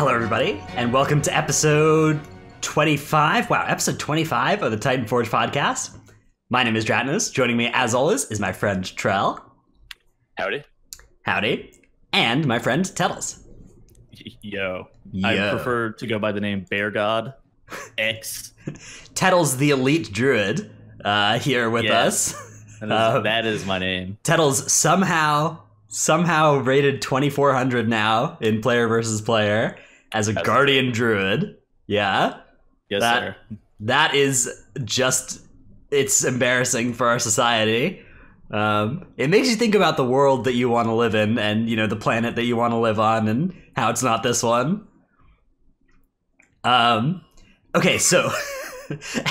Hello, everybody, and welcome to episode 25. Wow, episode 25 of the Titanforge podcast. My name is Dratnos. Joining me, as always, is my friend Trell. Howdy. Howdy. And my friend Tettles. Yo. I prefer to go by the name Bear God X. Tettles, the elite druid, here with us. That is my name. Tettles somehow rated 2400 now in player versus player as a guardian druid. Yeah. Yes, sir. That is just, it's embarrassing for our society. It makes you think about the world that you want to live in and, you know, the planet that you want to live on and how it's not this one. Okay, so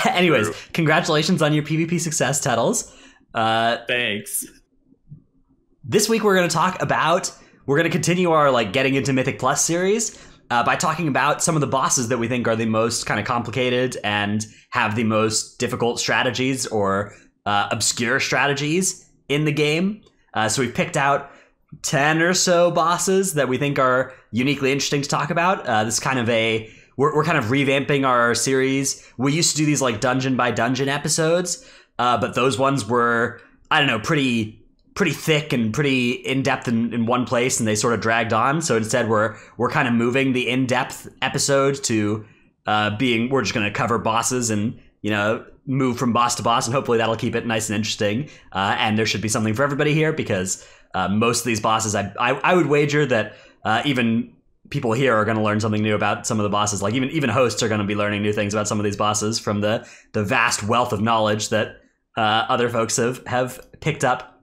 anyways, congratulations on your PvP success, Tettles. Thanks. This week we're going to continue our getting into Mythic Plus series by talking about some of the bosses that we think are the most kind of complicated and have the most difficult strategies or obscure strategies in the game. So we've picked out 10 or so bosses that we think are uniquely interesting to talk about. This is kind of we're kind of revamping our series. We used to do these dungeon by dungeon episodes, but those ones were, I don't know, pretty thick and pretty in-depth in one place, and they sort of dragged on. So instead we're kind of moving the in-depth episode to we're just going to cover bosses and, you know, move from boss to boss, and hopefully that'll keep it nice and interesting. And there should be something for everybody here, because most of these bosses, I would wager that even people here are going to learn something new about some of the bosses. Like even hosts are going to be learning new things about some of these bosses from the vast wealth of knowledge that other folks have picked up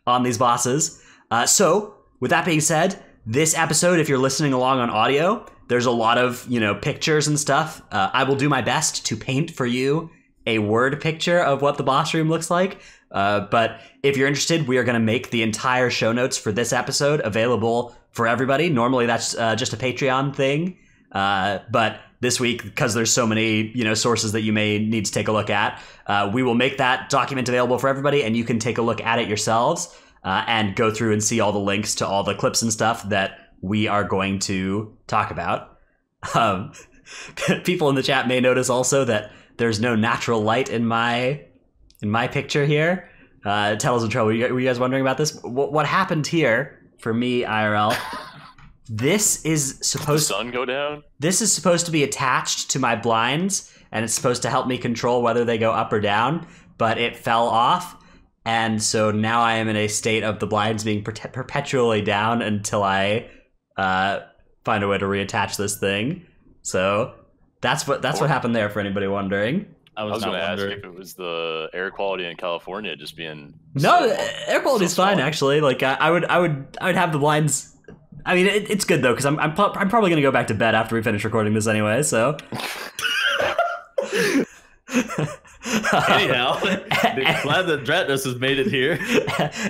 on these bosses. So with that being said, this episode, if you're listening along on audio, there's a lot of, you know, pictures and stuff. I will do my best to paint for you a word picture of what the boss room looks like. But if you're interested, we are going to make the entire show notes for this episode available for everybody. Normally that's just a Patreon thing. But this week, because there's so many, you know, sources that you may need to take a look at, we will make that document available for everybody, and you can take a look at it yourselves and go through and see all the links to all the clips and stuff that we are going to talk about. People in the chat may notice also that there's no natural light in my picture here. Tettles and Trell, were you guys wondering about this? What happened here for me, IRL? This is supposed the sun go down? This is supposed to be attached to my blinds, and it's supposed to help me control whether they go up or down, but it fell off, and so now I am in a state of the blinds being perpetually down until I find a way to reattach this thing. So that's what happened there, for anybody wondering. I was going to ask if it was the air quality in California just being air quality is fine, actually. Like I would have the blinds. I mean, it's good though, because I'm probably gonna go back to bed after we finish recording this anyway. So, anyhow, glad that Dratnos has made it here.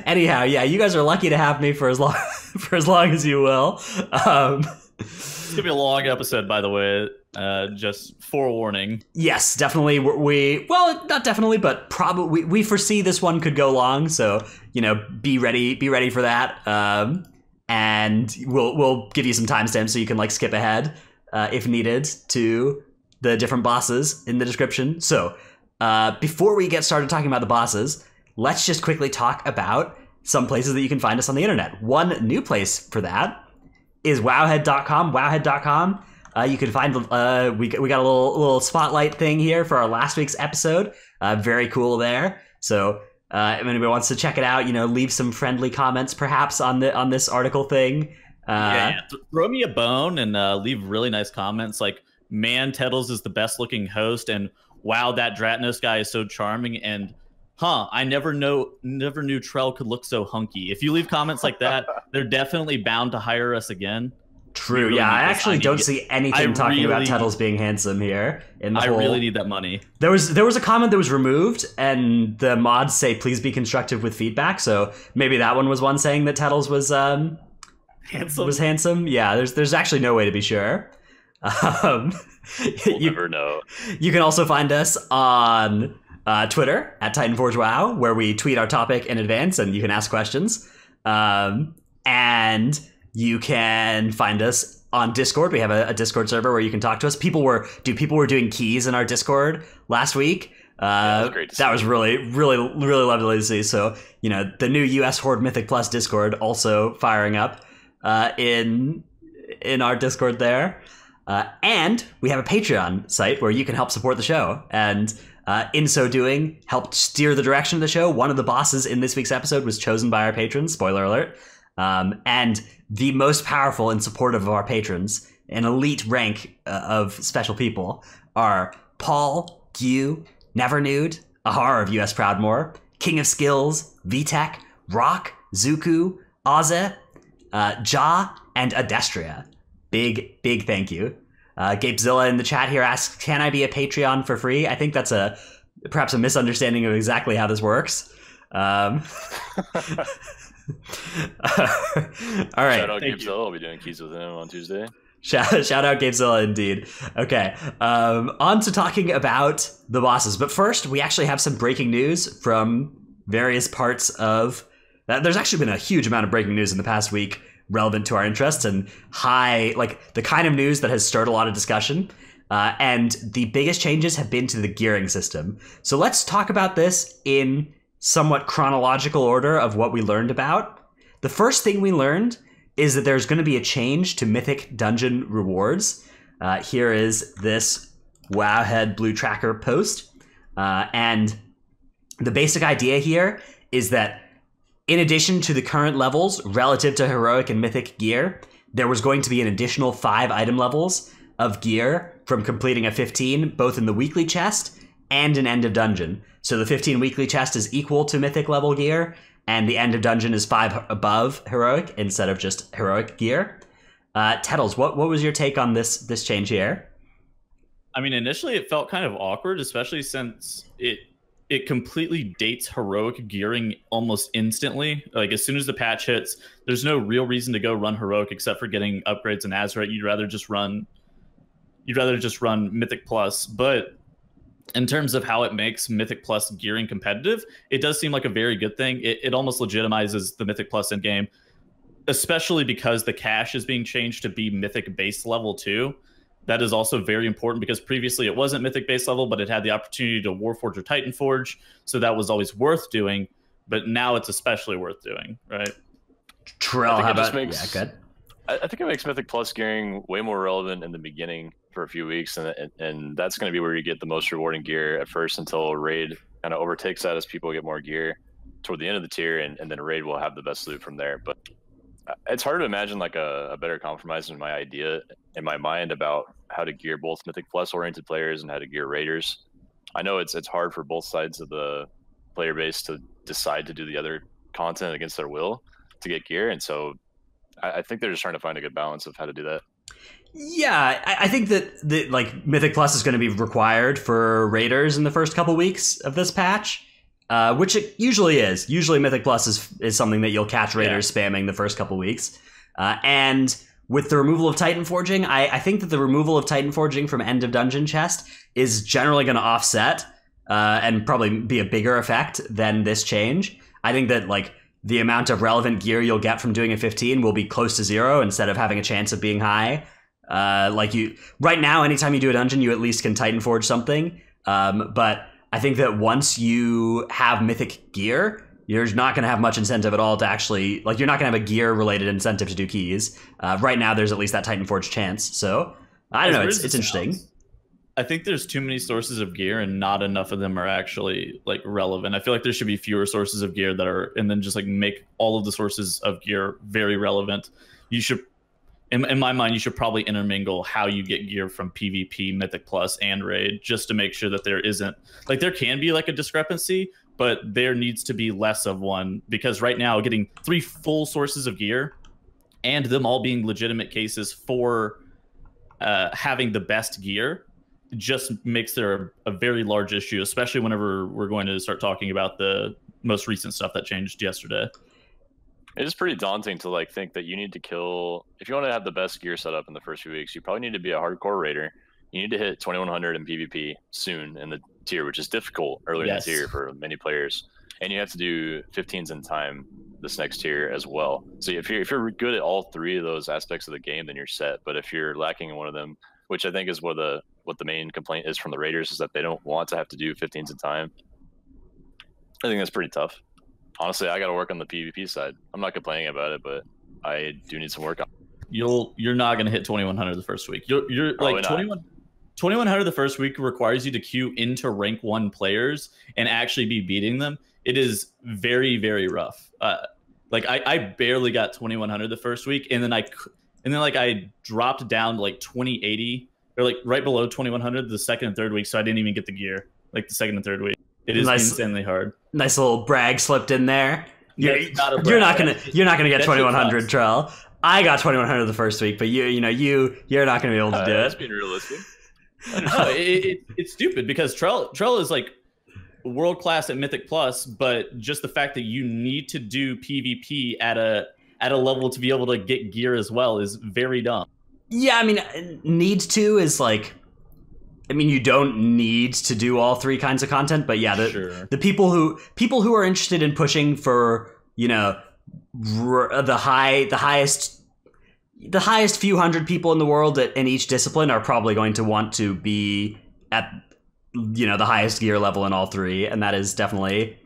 Anyhow, yeah, you guys are lucky to have me for as long as you will. It's gonna be a long episode, by the way. Just forewarning. Yes, definitely. Well, not definitely, but probably we foresee this one could go long. So, you know, be ready for that. And we'll give you some timestamps so you can skip ahead if needed to the different bosses in the description. So before we get started talking about the bosses, let's just quickly talk about some places that you can find us on the internet. One new place for that is wowhead.com. Wowhead.com. You can find we got a little spotlight thing here for our last week's episode. Very cool there. So if anybody wants to check it out, you know, leave some friendly comments perhaps on this article thing. Throw me a bone and leave really nice comments like, man, Tettles is the best looking host, and wow, that Dratnos guy is so charming, and I never knew Trell could look so hunky. If you leave comments like that, they're definitely bound to hire us again. True, really, yeah, I actually don't see anything talking about Tettles being handsome here. I really need that money. There was a comment that was removed, and the mods say, please be constructive with feedback, so maybe that one was one saying that Tettles was handsome. Yeah, there's actually no way to be sure. We'll never know. You can also find us on Twitter at Titanforge WoW, where we tweet our topic in advance, and you can ask questions. And you can find us on Discord. We have a Discord server where you can talk to us. People were doing keys in our Discord last week. That was great to see. That was really lovely to see. So, the new US Horde Mythic Plus Discord also firing up in our Discord there. And we have a Patreon site where you can help support the show. And in so doing, help steer the direction of the show. One of the bosses in this week's episode was chosen by our patrons. Spoiler alert. And the most powerful and supportive of our patrons, an elite rank of special people, are Paul, Gu, Nevernude, Ahar of US Proudmoore, King of Skills, VTech, Rock, Zuku, Aze, Ja, and Adestria. Big thank you. Gapezilla in the chat here asks, can I be a Patreon for free? I think that's perhaps a misunderstanding of exactly how this works. All right. Shout out Gapezilla. I'll be doing keys with him on Tuesday. Shout out Gapezilla indeed. Okay. On to talking about the bosses. But first, we actually have some breaking news from various parts of... There's actually been a huge amount of breaking news in the past week relevant to our interests and the kind of news that has stirred a lot of discussion. And the biggest changes have been to the gearing system. So let's talk about this in somewhat chronological order of what we learned about. The first thing we learned is that there's going to be a change to Mythic Dungeon rewards. Here is this Wowhead Blue Tracker post. And the basic idea here is that in addition to the current levels relative to Heroic and Mythic gear, there was going to be an additional 5 item levels of gear from completing a 15, both in the weekly chest and in End of Dungeon. So the 15 weekly chest is equal to Mythic level gear, and the End of Dungeon is 5 above Heroic instead of just Heroic gear. Tettles, what was your take on this change here? I mean, initially it felt kind of awkward, especially since it completely dates Heroic gearing almost instantly. Like, as soon as the patch hits, there's no real reason to go run Heroic except for getting upgrades in Azerite. You'd rather just run Mythic Plus. But in terms of how it makes Mythic Plus gearing competitive, it does seem like a very good thing. It almost legitimizes the Mythic Plus in game, especially because the cache is being changed to be Mythic base level 2. That is also very important because previously it wasn't Mythic base level, but it had the opportunity to Warforge or Titanforge, so that was always worth doing. But now it's especially worth doing, right? Trell, how about... Yeah, good. I think it makes Mythic Plus gearing way more relevant in the beginning for a few weeks, and that's going to be where you get the most rewarding gear at first until Raid kind of overtakes that as people get more gear toward the end of the tier, and then Raid will have the best loot from there. But it's hard to imagine like a better compromise in my idea in my mind about how to gear both Mythic Plus oriented players and how to gear Raiders. I know it's hard for both sides of the player base to decide to do the other content against their will to get gear, and so I think they're just trying to find a good balance of how to do that. Yeah, I think that like Mythic Plus is going to be required for Raiders in the first couple weeks of this patch, which it usually is. Usually Mythic Plus is something that you'll catch Raiders spamming the first couple weeks. And with the removal of Titanforging, I think that the removal of Titanforging from End of Dungeon chest is generally going to offset and probably be a bigger effect than this change. I think that like the amount of relevant gear you'll get from doing a 15 will be close to 0 instead of having a chance of being high. Right now, anytime you do a dungeon, you at least can Titanforge something. But I think that once you have Mythic gear, you're not going to have much incentive at all to actually, like, you're not going to have a gear-related incentive to do keys. Right now, there's at least that Titanforge chance. So, I don't know, it's interesting. I think there's too many sources of gear and not enough of them are actually like relevant. I feel like there should be fewer sources of gear that are, and then just like make all of the sources of gear very relevant. You should, in my mind, you should probably intermingle how you get gear from PvP, Mythic Plus, and Raid, just to make sure that there isn't, like, there can be like a discrepancy, but there needs to be less of one, because right now getting 3 full sources of gear and them all being legitimate cases for having the best gear just makes there a very large issue, especially whenever we're going to start talking about the most recent stuff that changed yesterday. It is pretty daunting to like think that you need to kill, if you want to have the best gear set up in the first few weeks, you probably need to be a hardcore raider. You need to hit 2100 in PvP soon in the tier, which is difficult earlier in the tier for many players. And you have to do 15s in time this next tier as well. So if you're good at all three of those aspects of the game, then you're set. But if you're lacking in one of them, which I think is what the main complaint is from the Raiders, is that they don't want to have to do 15s in time. I think that's pretty tough. Honestly, I got to work on the PvP side. I'm not complaining about it, but I do need some work on it. You're not going to hit 2100 the first week. You're like 2100 the first week requires you to queue into rank 1 players and actually be beating them. It is very, very rough. Like I barely got 2100 the first week, and then I dropped down to like 2080 or like right below 2100 the second and third week, so I didn't even get the gear like the second and third week. It is insanely hard. Nice little brag slipped in there. You're not gonna get 2100, Trell. I got 2100 the first week, but you're not gonna be able to do it. That's being realistic. No, it's stupid because Trell is like world class at Mythic Plus, but just the fact that you need to do PvP at a level to be able to get gear as well is very dumb. Yeah, I mean, need to is like, I mean, you don't need to do all three kinds of content, but yeah, the people who are interested in pushing for, the highest few hundred people in the world in each discipline are probably going to want to be at, the highest gear level in all three, and that is definitely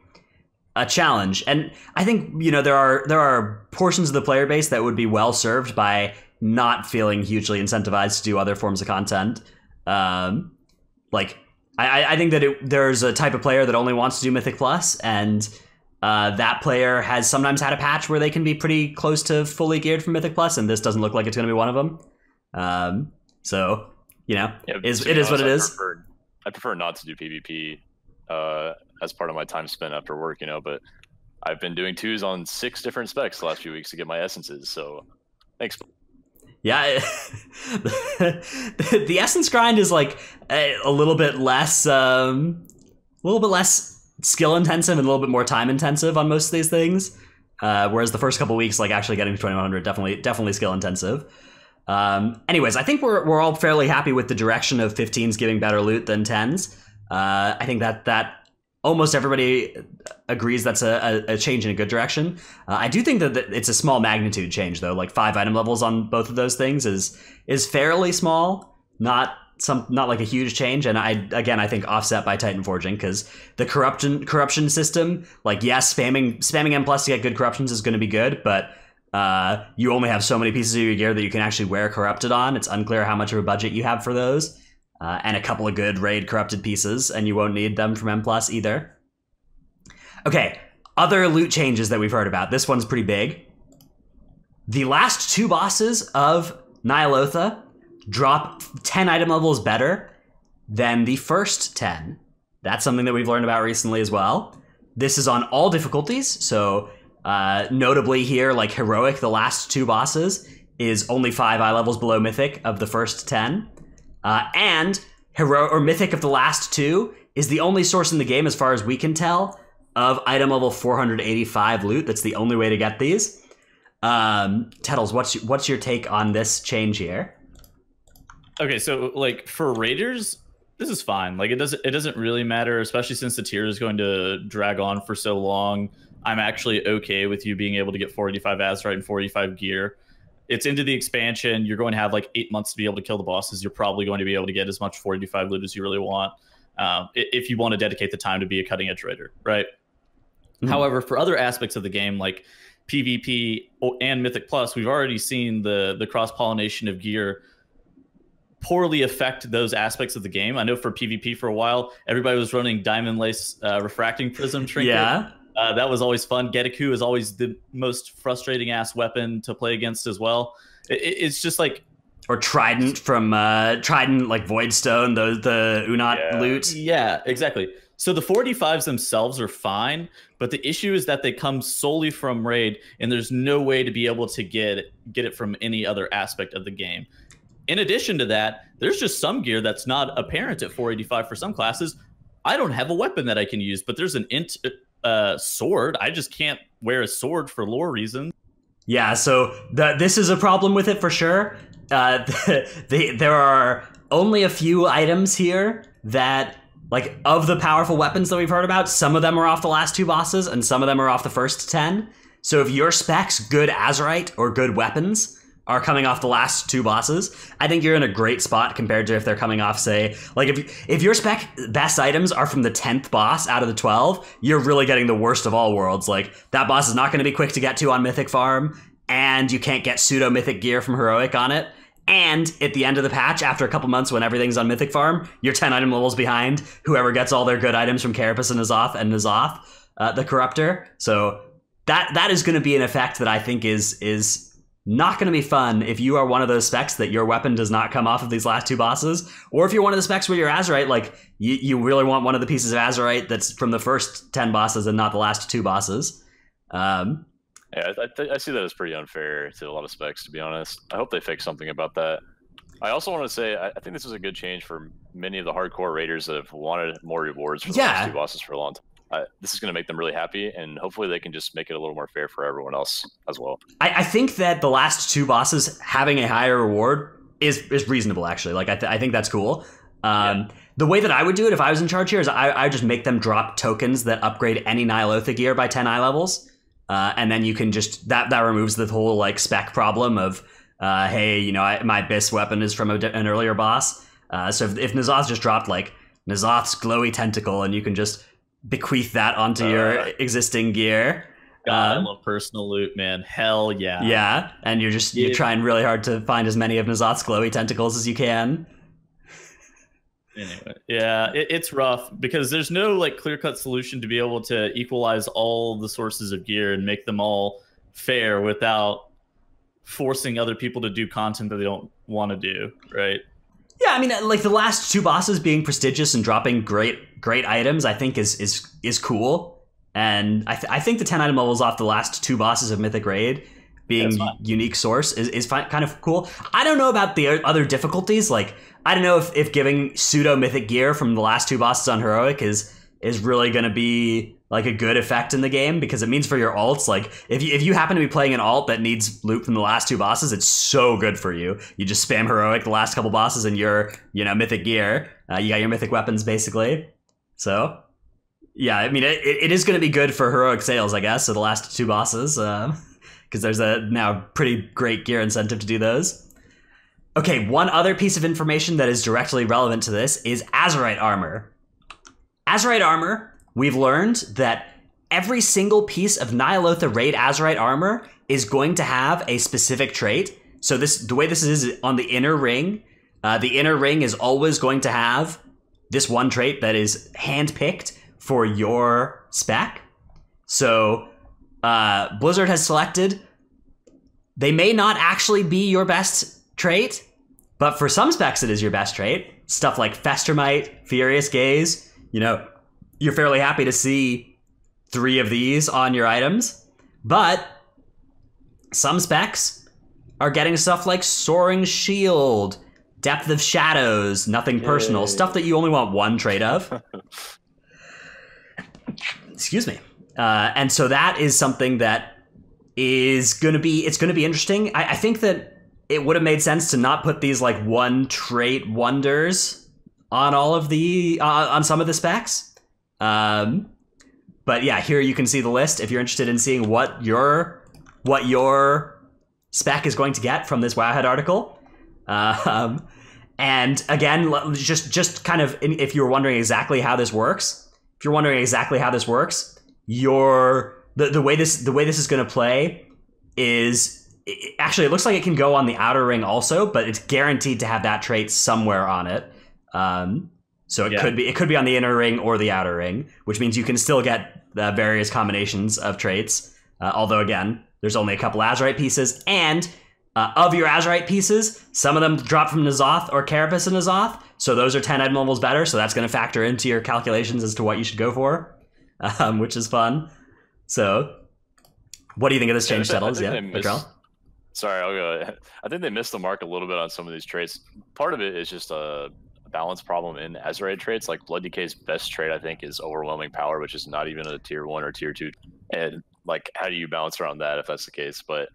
a challenge. And I think, there are portions of the player base that would be well served by not feeling hugely incentivized to do other forms of content. I think that there's a type of player that only wants to do Mythic Plus, and that player has sometimes had a patch where they can be pretty close to fully geared for Mythic Plus, and this doesn't look like it's going to be one of them. It is what it is. I prefer not to do PvP as part of my time spent after work, but I've been doing 2s on 6 different specs the last few weeks to get my essences, so thanks. Yeah, the essence grind is like a little bit less skill intensive and a little bit more time intensive on most of these things. Whereas the first couple weeks, like actually getting to 2100, definitely skill intensive. Anyways, I think we're all fairly happy with the direction of 15s giving better loot than 10s. I think that almost everybody agrees that's a change in a good direction. I do think that it's a small magnitude change, though. Like 5 item levels on both of those things is fairly small, not like a huge change. And I think offset by Titanforging, because the corruption system, like yes, spamming M+ to get good corruptions is going to be good, but you only have so many pieces of your gear that you can actually wear corrupted on. It's unclear how much of a budget you have for those. And a couple of good raid corrupted pieces, and you won't need them from M+ either. Okay, other loot changes that we've heard about. This one's pretty big. The last 2 bosses of Ny'alotha drop 10 item levels better than the first 10. That's something that we've learned about recently as well. This is on all difficulties, so notably here, like Heroic, the last 2 bosses, is only 5 eye levels below Mythic of the first 10. And Mythic of the last 2 is the only source in the game, as far as we can tell, of item level 485 loot. That's the only way to get these. Tettles, what's your take on this change here? Okay, so like for Raiders, this is fine. Like it doesn't really matter, especially since the tier is going to drag on for so long. I'm actually okay with you being able to get 485 Azerite and 485 gear. It's into the expansion. You're going to have like 8 months to be able to kill the bosses. You're probably going to be able to get as much 485 loot as you really want, if you want to dedicate the time to be a cutting edge raider, right? However, for other aspects of the game, like PvP and Mythic Plus, we've already seen the cross-pollination of gear poorly affect those aspects of the game. I know for PvP for a while, everybody was running Diamond Lace Refracting Prism Trinket. Yeah. That was always fun. Getaku is always the most frustrating ass weapon to play against as well. It's just like, or Trident from Trident, like Voidstone, the Unot loot. Yeah, exactly. So the 485s themselves are fine, but the issue is that they come solely from Raid, and there's no way to be able to get it from any other aspect of the game. In addition to that, there's just some gear that's not apparent at 485 for some classes. I don't have a weapon that I can use, but there's an sword. I just can't wear a sword for lore reasons. Yeah, so this is a problem with it for sure. There are only a few items here that, like, of the powerful weapons that we've heard about, some of them are off the last 2 bosses and some of them are off the first 10. So if your spec's good Azerite or good weapons are coming off the last 2 bosses, I think you're in a great spot compared to if they're coming off, say, like if your spec best items are from the 10th boss out of the 12, you're really getting the worst of all worlds. Like, that boss is not going to be quick to get to on Mythic Farm, and you can't get pseudo-mythic gear from Heroic on it. And at the end of the patch, after a couple months when everything's on Mythic Farm, you're 10 item levels behind whoever gets all their good items from Carapace and N'Zoth, the Corruptor. So that is going to be an effect that I think is not going to be fun if you are one of those specs that your weapon does not come off of these last 2 bosses, or if you're one of the specs where you're Azerite, like you really want one of the pieces of Azerite that's from the first 10 bosses and not the last 2 bosses. Yeah, I see that as pretty unfair to a lot of specs, to be honest. I hope they fix something about that. I also want to say, I think this is a good change for many of the hardcore raiders that have wanted more rewards for the last 2 bosses for a long time. This is going to make them really happy, and hopefully they can just make it a little more fair for everyone else as well. I think that the last 2 bosses having a higher reward is reasonable, actually. Like, I think that's cool. The way that I would do it if I was in charge here is I would just make them drop tokens that upgrade any Ny'alotha gear by 10 eye levels. And then you can just, that removes the whole, like, spec problem of, hey, you know, my Abyss weapon is from an earlier boss. So if N'Zoth just dropped, like, N'Zoth's glowy tentacle, and you can just bequeath that onto your existing gear. God, I love personal loot, man. Hell yeah. Yeah, and you're trying really hard to find as many of N'Zoth's glowy tentacles as you can. Anyway, yeah, it's rough because there's no like clear-cut solution to be able to equalize all the sources of gear and make them all fair without forcing other people to do content that they don't want to do, right? Yeah, I mean, like, the last 2 bosses being prestigious and dropping great items, I think is cool. And I think the 10 item levels off the last 2 bosses of Mythic Raid being unique source is kind of cool. I don't know about the other difficulties. Like, I don't know if giving pseudo mythic gear from the last 2 bosses on Heroic is really going to be like a good effect in the game, because it means for your alts, like, if you happen to be playing an alt that needs loot from the last 2 bosses, it's so good for you. You just spam Heroic the last couple bosses and you're, you know, mythic gear. You got your mythic weapons basically. So yeah, I mean, it is going to be good for Heroic sales, I guess, so the last 2 bosses, because there's a now pretty great gear incentive to do those. Okay, one other piece of information that is directly relevant to this is Azerite armor. Azerite armor, we've learned that every single piece of Ny'alotha Raid Azerite armor is going to have a specific trait. So the way this is on the inner ring is always going to have this one trait that is handpicked for your spec. So Blizzard has selected, they may not actually be your best trait, but for some specs it is your best trait. Stuff like Festermite, Furious Gaze, you know, you're fairly happy to see 3 of these on your items. But some specs are getting stuff like Soaring Shield, Depth of Shadows, Nothing Personal, stuff that you only want 1 trait of. Excuse me. And so that is something that is going to be, it's going to be interesting. I think that it would have made sense to not put these like 1 trait wonders on all of the, on some of the specs. But yeah, here you can see the list if you're interested in seeing what your spec is going to get from this Wowhead article. And again, just kind of, if you're wondering exactly how this works, the way this is going to play is, actually, it looks like it can go on the outer ring also, but it's guaranteed to have that trait somewhere on it. So it could be on the inner ring or the outer ring, which means you can still get various combinations of traits. Although again, there's only a couple Azerite pieces, and of your Azerite pieces, some of them drop from N'Zoth or Carapace and N'Zoth, so those are 10 item levels better. So that's going to factor into your calculations as to what you should go for, which is fun. So, what do you think of this change, Settles? Trell? Sorry, I'll go. I think they missed the mark a little bit on some of these traits. Part of it is just a balance problem in Azerite traits. Like Blood Decay's best trait, I think, is Overwhelming Power, which is not even a tier 1 or tier 2. And like, how do you balance around that if that's the case? But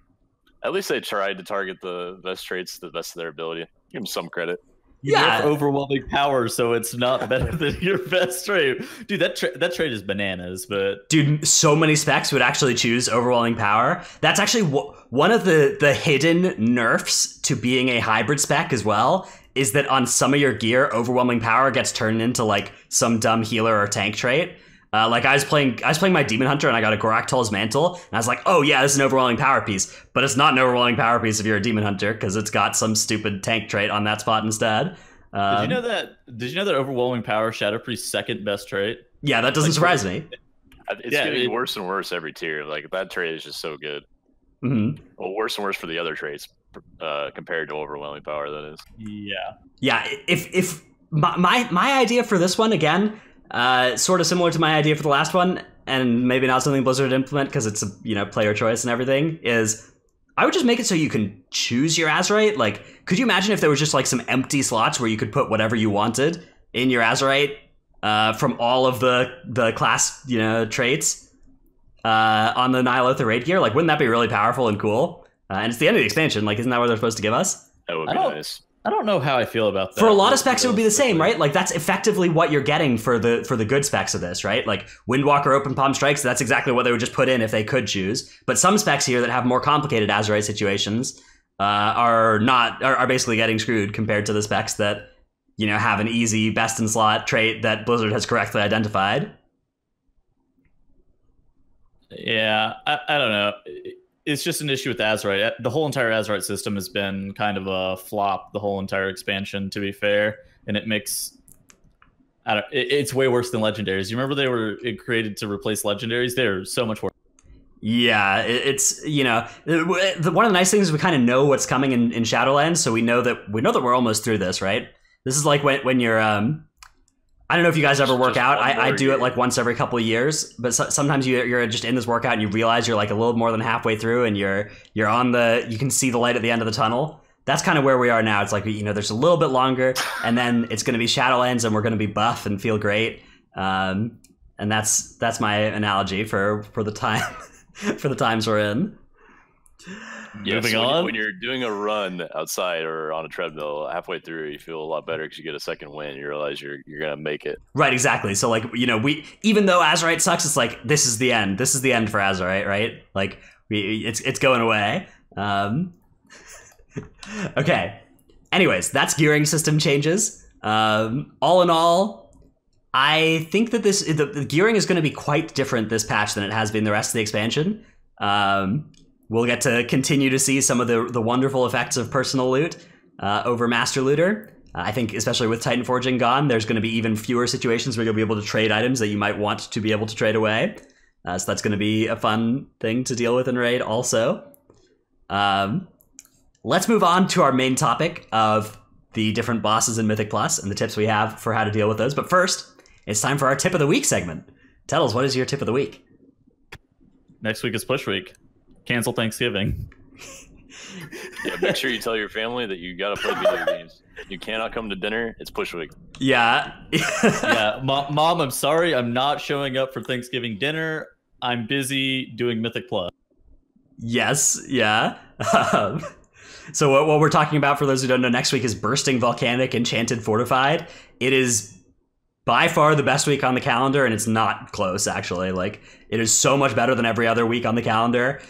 at least they tried to target the best traits to the best of their ability. Give them some credit. You nerf overwhelming power, so it's not better than your best trait. Dude, that trait is bananas. But dude, so many specs would actually choose overwhelming power. That's actually one of the hidden nerfs to being a hybrid spec as well. Is that on some of your gear, overwhelming power gets turned into like some dumb healer or tank trait. Like I was playing my Demon Hunter and I got a Goraktol's Mantle and I was like, oh yeah, this is an overwhelming power piece, but it's not an overwhelming power piece if you're a Demon Hunter because it's got some stupid tank trait on that spot instead. Did you know that overwhelming power Shadow Priest's second best trait? Yeah, that doesn't surprise me. It's getting worse and worse every tier. Like that trait is just so good. Mm-hmm. Well, worse and worse for the other traits compared to overwhelming power. That is. Yeah. If my idea for this one again. Sort of similar to my idea for the last one, and maybe not something Blizzard would implement because it's a player choice and everything, is I would just make it so you can choose your Azerite. Like, could you imagine if there was just like some empty slots where you could put whatever you wanted in your Azerite from all of the class traits on the Nihilotha raid gear? Like, wouldn't that be really powerful and cool? And it's the end of the expansion. Like, isn't that what they're supposed to give us? That would be nice. I don't know how I feel about that. For a lot of specs, it would be the same, right? Like that's effectively what you're getting for the good specs of this, right? Like Windwalker, Open Palm Strikes, that's exactly what they would just put in if they could choose. But some specs here that have more complicated Azerite situations are basically getting screwed compared to the specs that have an easy best in slot trait that Blizzard has correctly identified. Yeah, I don't know. It's just an issue with Azerite. The whole entire Azerite system has been kind of a flop, the whole entire expansion, to be fair. And it makes... it's way worse than Legendaries. You remember they were created to replace Legendaries? They're so much worse. Yeah, it's, one of the nice things is we kind of know what's coming in Shadowlands, so we know that we're almost through this, right? This is like when you're... I don't know if you guys ever work out. I do it like once every couple of years, but sometimes you're just in this workout and you realize you're like a little more than halfway through and you're on you can see the light at the end of the tunnel. That's kind of where we are now. It's like, there's a little bit longer and then it's going to be Shadowlands and we're going to be buff and feel great. And that's my analogy for the time, for the times we're in. Yeah, Moving so on. When you're doing a run outside or on a treadmill, halfway through, you feel a lot better because you get a second win. You realize you're gonna make it. Right, exactly. So like we even though Azerite sucks, it's like this is the end. This is the end for Azerite, right? Like it's going away. Okay. Anyways, that's gearing system changes. All in all, I think that the gearing is going to be quite different this patch than it has been the rest of the expansion. We'll get to continue to see some of the wonderful effects of personal loot over Master Looter. I think especially with Titanforge gone, there's going to be even fewer situations where you'll be able to trade items that you might want to be able to trade away. So that's going to be a fun thing to deal with in Raid also. Let's move on to our main topic of the different bosses in Mythic Plus and the tips we have for how to deal with those. But first, it's time for our Tip of the Week segment. Tell us, what is your Tip of the Week? Next week is Push Week. Cancel Thanksgiving. Yeah, make sure you tell your family that you gotta play video games. You cannot come to dinner. It's Push Week. Yeah. Yeah, Mom, I'm sorry. I'm not showing up for Thanksgiving dinner. I'm busy doing Mythic Plus. Yes, yeah. So what we're talking about, for those who don't know, next week is Bursting Volcanic Enchanted Fortified. It is by far the best week on the calendar, and it's not close, actually. Like, it is so much better than every other week on the calendar.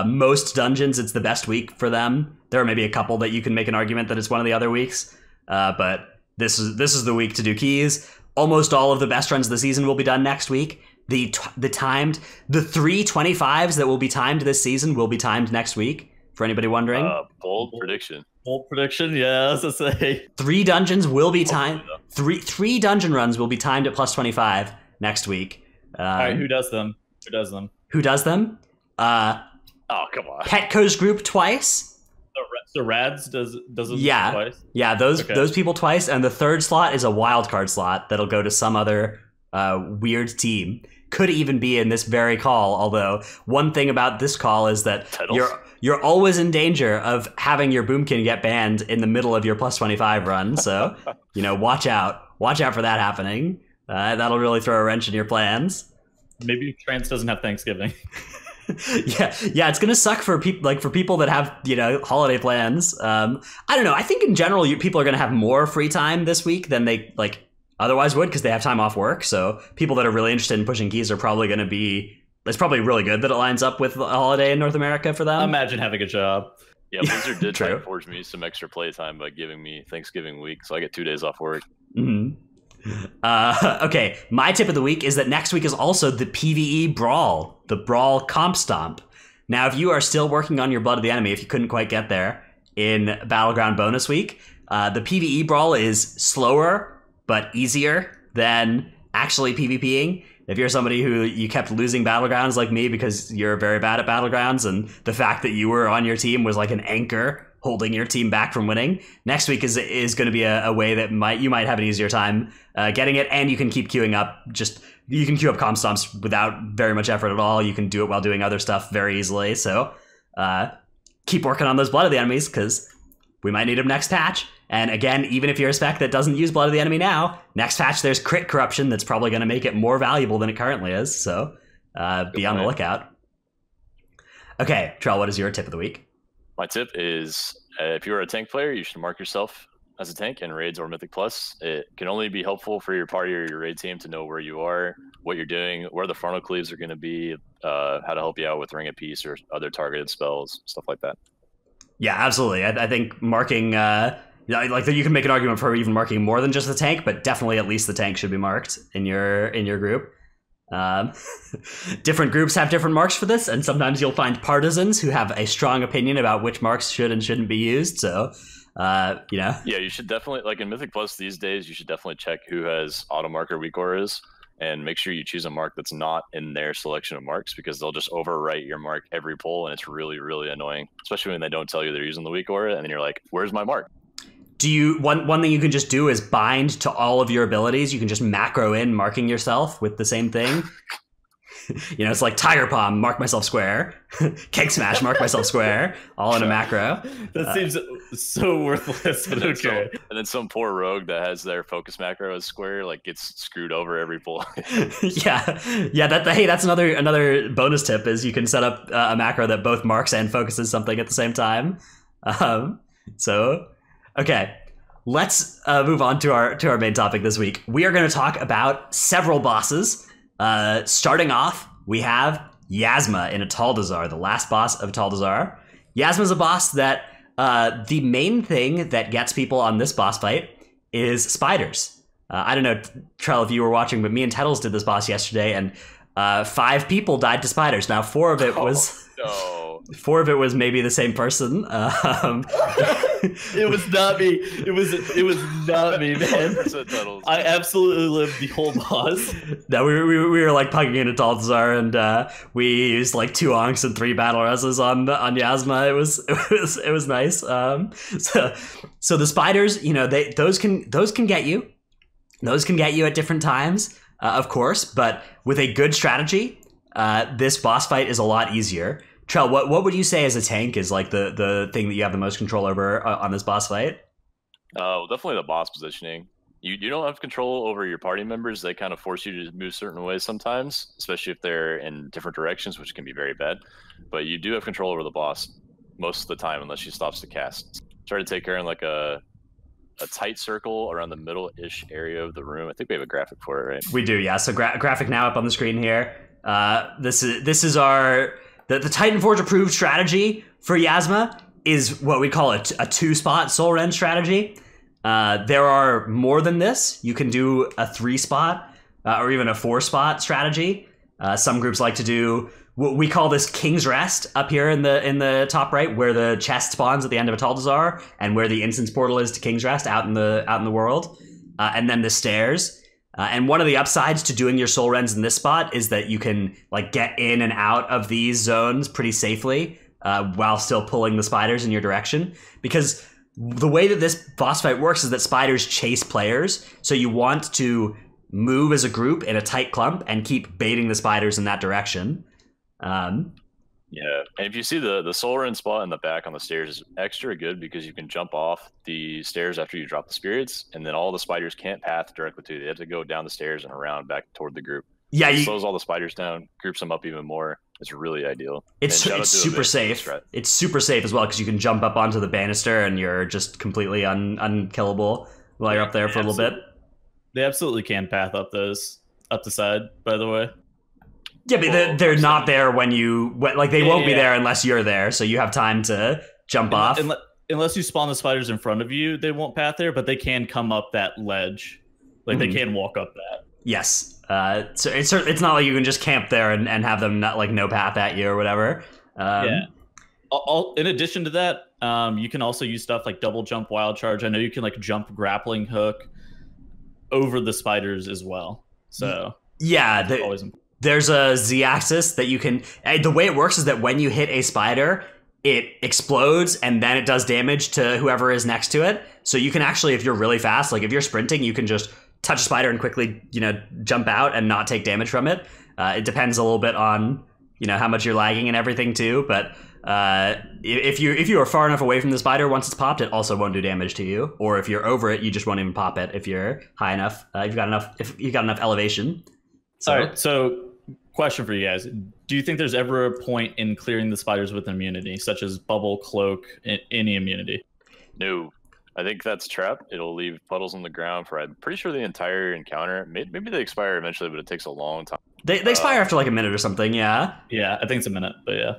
Most dungeons, it's the best week for them. There are maybe a couple that you can make an argument that it's one of the other weeks, but this is the week to do keys. Almost all of the best runs of the season will be done next week. The 325s that will be timed this season will be timed next week. For anybody wondering, bold prediction. Bold prediction, yeah. I was gonna say 3 dungeons will be timed. Three dungeon runs will be timed at plus 25 next week. All right, who does them? Who does them? Oh, come on. Petco's group twice. So Rads does them twice? Yeah, those people twice, and the third slot is a wildcard slot that'll go to some other weird team. Could even be in this very call, although one thing about this call is that you're always in danger of having your Boomkin get banned in the middle of your plus 25 run, so watch out for that happening. That'll really throw a wrench in your plans. Maybe Trance doesn't have Thanksgiving. Yeah, it's gonna suck for people that have holiday plans. I don't know. I think in general, people are gonna have more free time this week than they otherwise would because they have time off work. So people that are really interested in pushing keys are probably gonna be. It's probably really good that it lines up with a holiday in North America for them. Imagine having a job. Yeah, Blizzard did Titanforge me some extra playtime by giving me Thanksgiving week, so I get 2 days off work. Mm-hmm. Okay, my tip of the week is that next week is also the PvE Brawl, the Brawl Comp Stomp. Now, if you are still working on your Blood of the Enemy, if you couldn't quite get there in Battleground bonus week, the PvE Brawl is slower but easier than actually PvPing. If you're somebody who you kept losing Battlegrounds like me because you're very bad at Battlegrounds and the fact that you were on your team was like an anchor holding your team back from winning, next week is going to be a way that you might have an easier time getting it, and you can keep queuing up. You can queue up comp stomps without very much effort at all. You can do it while doing other stuff very easily. So keep working on those Blood of the Enemies because we might need them next patch. And again, even if you're a spec that doesn't use Blood of the Enemy now, next patch there's crit corruption that's probably going to make it more valuable than it currently is. So be on the lookout. Okay, Trell, what is your tip of the week? My tip is if you're a tank player, you should mark yourself as a tank in Raids or Mythic Plus. It can only be helpful for your party or your raid team to know where you are, what you're doing, where the frontal cleaves are going to be, how to help you out with Ring of Peace or other targeted spells, stuff like that. Yeah, absolutely. I think marking... you can make an argument for even marking more than just the tank, but definitely at least the tank should be marked in your group. Different groups have different marks for this, and sometimes you'll find partisans who have a strong opinion about which marks should and shouldn't be used. So, Yeah, you should definitely, in Mythic Plus these days, you should definitely check who has auto marker weak auras and make sure you choose a mark that's not in their selection of marks because they'll just overwrite your mark every pull, and it's really, really annoying, especially when they don't tell you they're using the weak aura, and then you're like, where's my mark? One thing you can just do is bind to all of your abilities. You can just macro in marking yourself with the same thing. It's like Tiger Palm, mark myself square. Keg Smash, mark myself square. All in a macro. That seems so worthless, but okay. And then some poor rogue that has their focus macro as square gets screwed over every pull. Yeah. That's another bonus tip is you can set up a macro that both marks and focuses something at the same time. Okay, let's move on to our main topic this week. We are going to talk about several bosses. Starting off, we have Yazma in Ataldazar, the last boss of Ataldazar. Yazma's a boss that the main thing that gets people on this boss fight is spiders. I don't know, Trell, if you were watching, but me and Tettles did this boss yesterday, and 5 people died to spiders. Now, 4 of it was... No. 4 of it was maybe the same person. It was not me. It was not me, man. I absolutely lived the whole boss. No, we were pugging into Taltzar, and we used 2 onks and 3 battle reses on Yazma. It was nice. So the spiders, those can get you. Those can get you at different times, of course, but with a good strategy, this boss fight is a lot easier. Trell, what would you say as a tank is the thing that you have the most control over on this boss fight? Definitely the boss positioning. You don't have control over your party members. They kind of force you to move certain ways sometimes, especially if they're in different directions, which can be very bad. But you do have control over the boss most of the time, unless she stops to cast. Try to take her in a tight circle around the middle-ish area of the room. I think we have a graphic for it, right? We do, yeah. So graphic now up on the screen here. This is our... The Titanforge approved strategy for Yazma is what we call a 2-spot Soul Rend strategy. There are more than this. You can do a 3-spot or even a 4-spot strategy. Some groups like to do what we call this King's Rest up here in the top right, where the chest spawns at the end of Ataldazar and where the instance portal is to King's Rest out in the world, and then the stairs. And one of the upsides to doing your soul rends in this spot is that you can get in and out of these zones pretty safely while still pulling the spiders in your direction. Because the way that this boss fight works is that spiders chase players. So you want to move as a group in a tight clump and keep baiting the spiders in that direction. Yeah, and if you see the soul rend spot in the back on the stairs is extra good because you can jump off the stairs after you drop the spirits, and then all the spiders can't path directly to you. They have to go down the stairs and around back toward the group. Yeah, it slows all the spiders down, groups them up even more, it's really ideal. It's super safe. It's super safe as well because you can jump up onto the banister and you're just completely unkillable while you're up there for a little bit. They absolutely can path up the side, by the way. Yeah, but they're not there when they won't be there unless you're there, so you have time to jump off. Unless you spawn the spiders in front of you, they won't path there, but they can come up that ledge. Like, they can walk up that. Yes. So it's not like you can just camp there and have them not no path at you or whatever. In addition to that, you can also use stuff like double jump, wild charge. I know you can jump grappling hook over the spiders as well. So yeah, there's a Z-axis that you can. The way it works is that when you hit a spider, it explodes and then it does damage to whoever is next to it. So you can actually, if you're really fast, if you're sprinting, you can just touch a spider and quickly, jump out and not take damage from it. It depends a little bit on, how much you're lagging and everything too. But if you are far enough away from the spider, once it's popped, it also won't do damage to you. Or if you're over it, you just won't even pop it if you're high enough. If you've got enough elevation. All right. So, question for you guys: do you think there's ever a point in clearing the spiders with immunity, such as bubble, cloak, any immunity? No. I think that's trap. It'll leave puddles on the ground for, I'm pretty sure, the entire encounter. Maybe they expire eventually, but it takes a long time. They expire after a minute or something, yeah? Yeah, I think it's a minute, but yeah.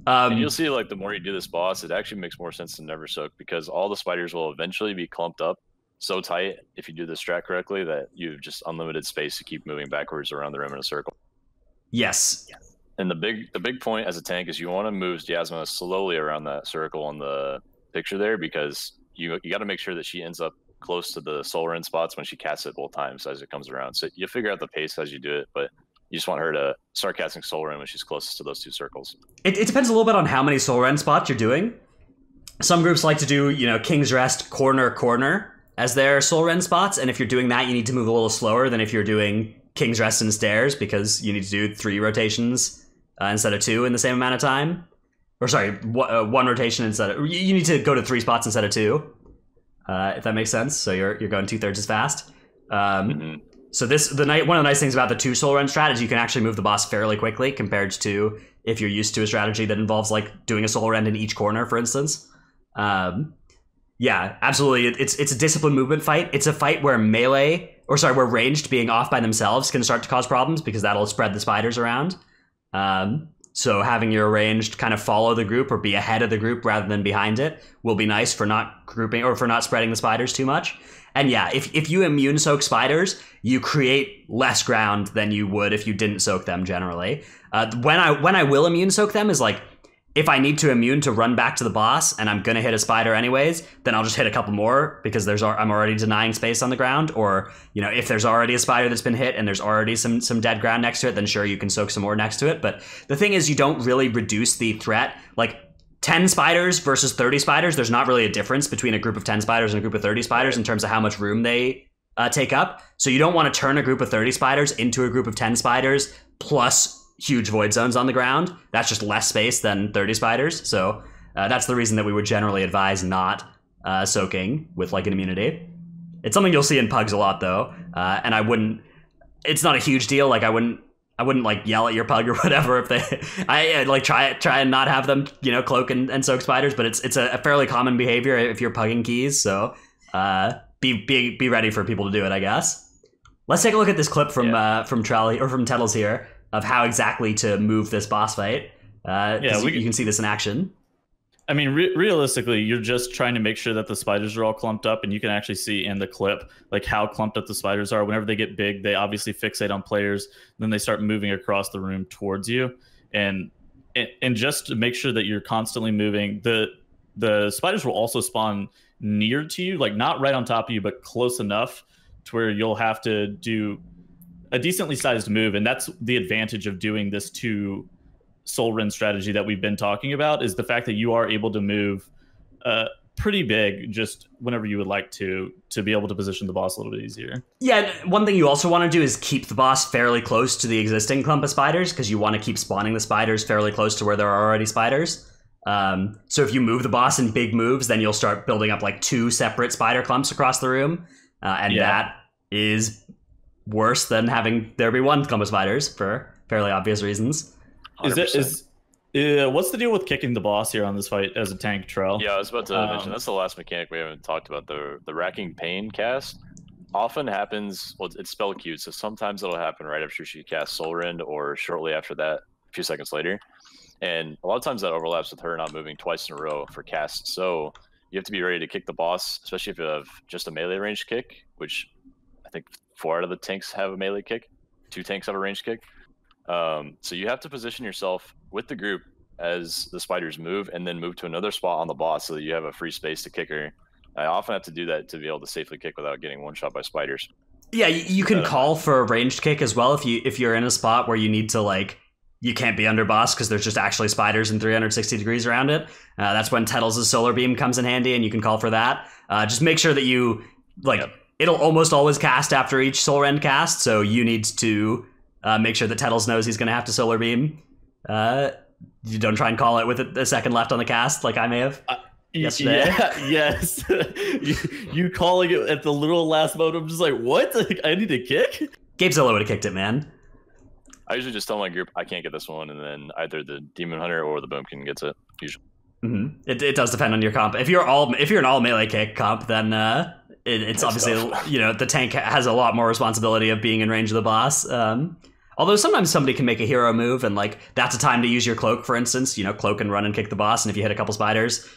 And you'll see, the more you do this boss, it actually makes more sense to never soak, because all the spiders will eventually be clumped up so tight, if you do the strat correctly, that you have just unlimited space to keep moving backwards around the room in a circle. Yes. And the big point as a tank is you want to move Yazma slowly around that circle on the picture there, because you got to make sure that she ends up close to the soul rend spots when she casts it both times as it comes around. So you figure out the pace as you do it, but you just want her to start casting soul rend when she's closest to those two circles. It depends a little bit on how many soul rend spots you're doing. Some groups like to do, King's Rest, corner as their soul rend spots, and if you're doing that, you need to move a little slower than if you're doing King's Rest and stairs, because you need to do 3 rotations instead of 2 in the same amount of time. Or sorry, 1 rotation instead of... You need to go to 3 spots instead of 2, if that makes sense. So you're going 2/3 as fast. So one of the nice things about the 2 soul rend strat is you can actually move the boss fairly quickly compared to if you're used to a strategy that involves doing a soul rend in each corner, for instance. Yeah, absolutely. It's a disciplined movement fight. It's a fight where where ranged being off by themselves can start to cause problems, because that'll spread the spiders around. So having your ranged kind of follow the group or be ahead of the group rather than behind it will be nice for not grouping or for not spreading the spiders too much. And yeah, if you immune soak spiders, you create less ground than you would if you didn't soak them generally. When I will immune soak them is if I need to immune to run back to the boss and I'm gonna hit a spider anyways, then I'll just hit a couple more because I'm already denying space on the ground. Or if there's already a spider that's been hit and there's already some dead ground next to it, then sure, you can soak some more next to it. But the thing is, you don't really reduce the threat. 10 spiders versus 30 spiders, there's not really a difference between a group of 10 spiders and a group of 30 spiders in terms of how much room they take up. So you don't want to turn a group of 30 spiders into a group of 10 spiders plus huge void zones on the ground. That's just less space than 30 spiders. So that's the reason that we would generally advise not soaking with an immunity. It's something you'll see in pugs a lot though, and it's not a huge deal. I wouldn't yell at your pug or whatever if try and not have them cloak and soak spiders, but it's a fairly common behavior if you're pugging keys. So be ready for people to do it, I guess. Let's take a look at this clip from Trell or from Tettles here of how exactly to move this boss fight. You can see this in action. I mean, realistically, you're just trying to make sure that the spiders are all clumped up, and you can actually see in the clip how clumped up the spiders are. Whenever they get big, they obviously fixate on players, then they start moving across the room towards you, and just to make sure that you're constantly moving. The spiders will also spawn near to you, not right on top of you, but close enough to where you'll have to do a decently sized move, and that's the advantage of doing this 2 soul rend strategy that we've been talking about, is the fact that you are able to move pretty big just whenever you would like to be able to position the boss a little bit easier. Yeah, one thing you also want to do is keep the boss fairly close to the existing clump of spiders, because you want to keep spawning the spiders fairly close to where there are already spiders. So if you move the boss in big moves, then you'll start building up 2 separate spider clumps across the room, that is worse than having there be 1 clump of spiders for fairly obvious reasons. What's the deal with kicking the boss here on this fight as a tank, Trell? Yeah, I was about to mention that's the last mechanic we haven't talked about. The Racking Pain cast often happens. Well, it's spell queued, so sometimes it'll happen right after she casts Soul Rend, or shortly after that, a few seconds later. And a lot of times that overlaps with her not moving twice in a row for casts. So you have to be ready to kick the boss, especially if you have just a melee ranged kick, which I think 4 out of the tanks have a melee kick. 2 tanks have a ranged kick. So you have to position yourself with the group as the spiders move, and then move to another spot on the boss so that you have a free space to kick her. I often have to do that to be able to safely kick without getting one shot by spiders. Yeah, you can call for a ranged kick as well if you're in a spot where you need to, like, you can't be under boss because there's just actually spiders in 360 degrees around it. That's when Tidesage Solar Beam comes in handy, and you can call for that. Just make sure that you, like, it'll almost always cast after each Soul Rend cast, so you need to make sure that Tidesage knows he's going to have to Solar Beam. You don't try and call it with a second left on the cast, like I may have yesterday. Yeah, yes. you calling it at the literal last moment. I'm just like, what? I need to kick? Gabe Zilla would have kicked it, man. I usually just tell my group I can't get this one, and then either the Demon Hunter or the Boomkin gets it. Usually, it does depend on your comp. If you're an all melee kick comp, then it's obviously tough. The tank has a lot more responsibility of being in range of the boss. Although sometimes somebody can make a hero move, and like that's a time to use your cloak, for instance. Cloak and run and kick the boss, and if you hit a couple spiders,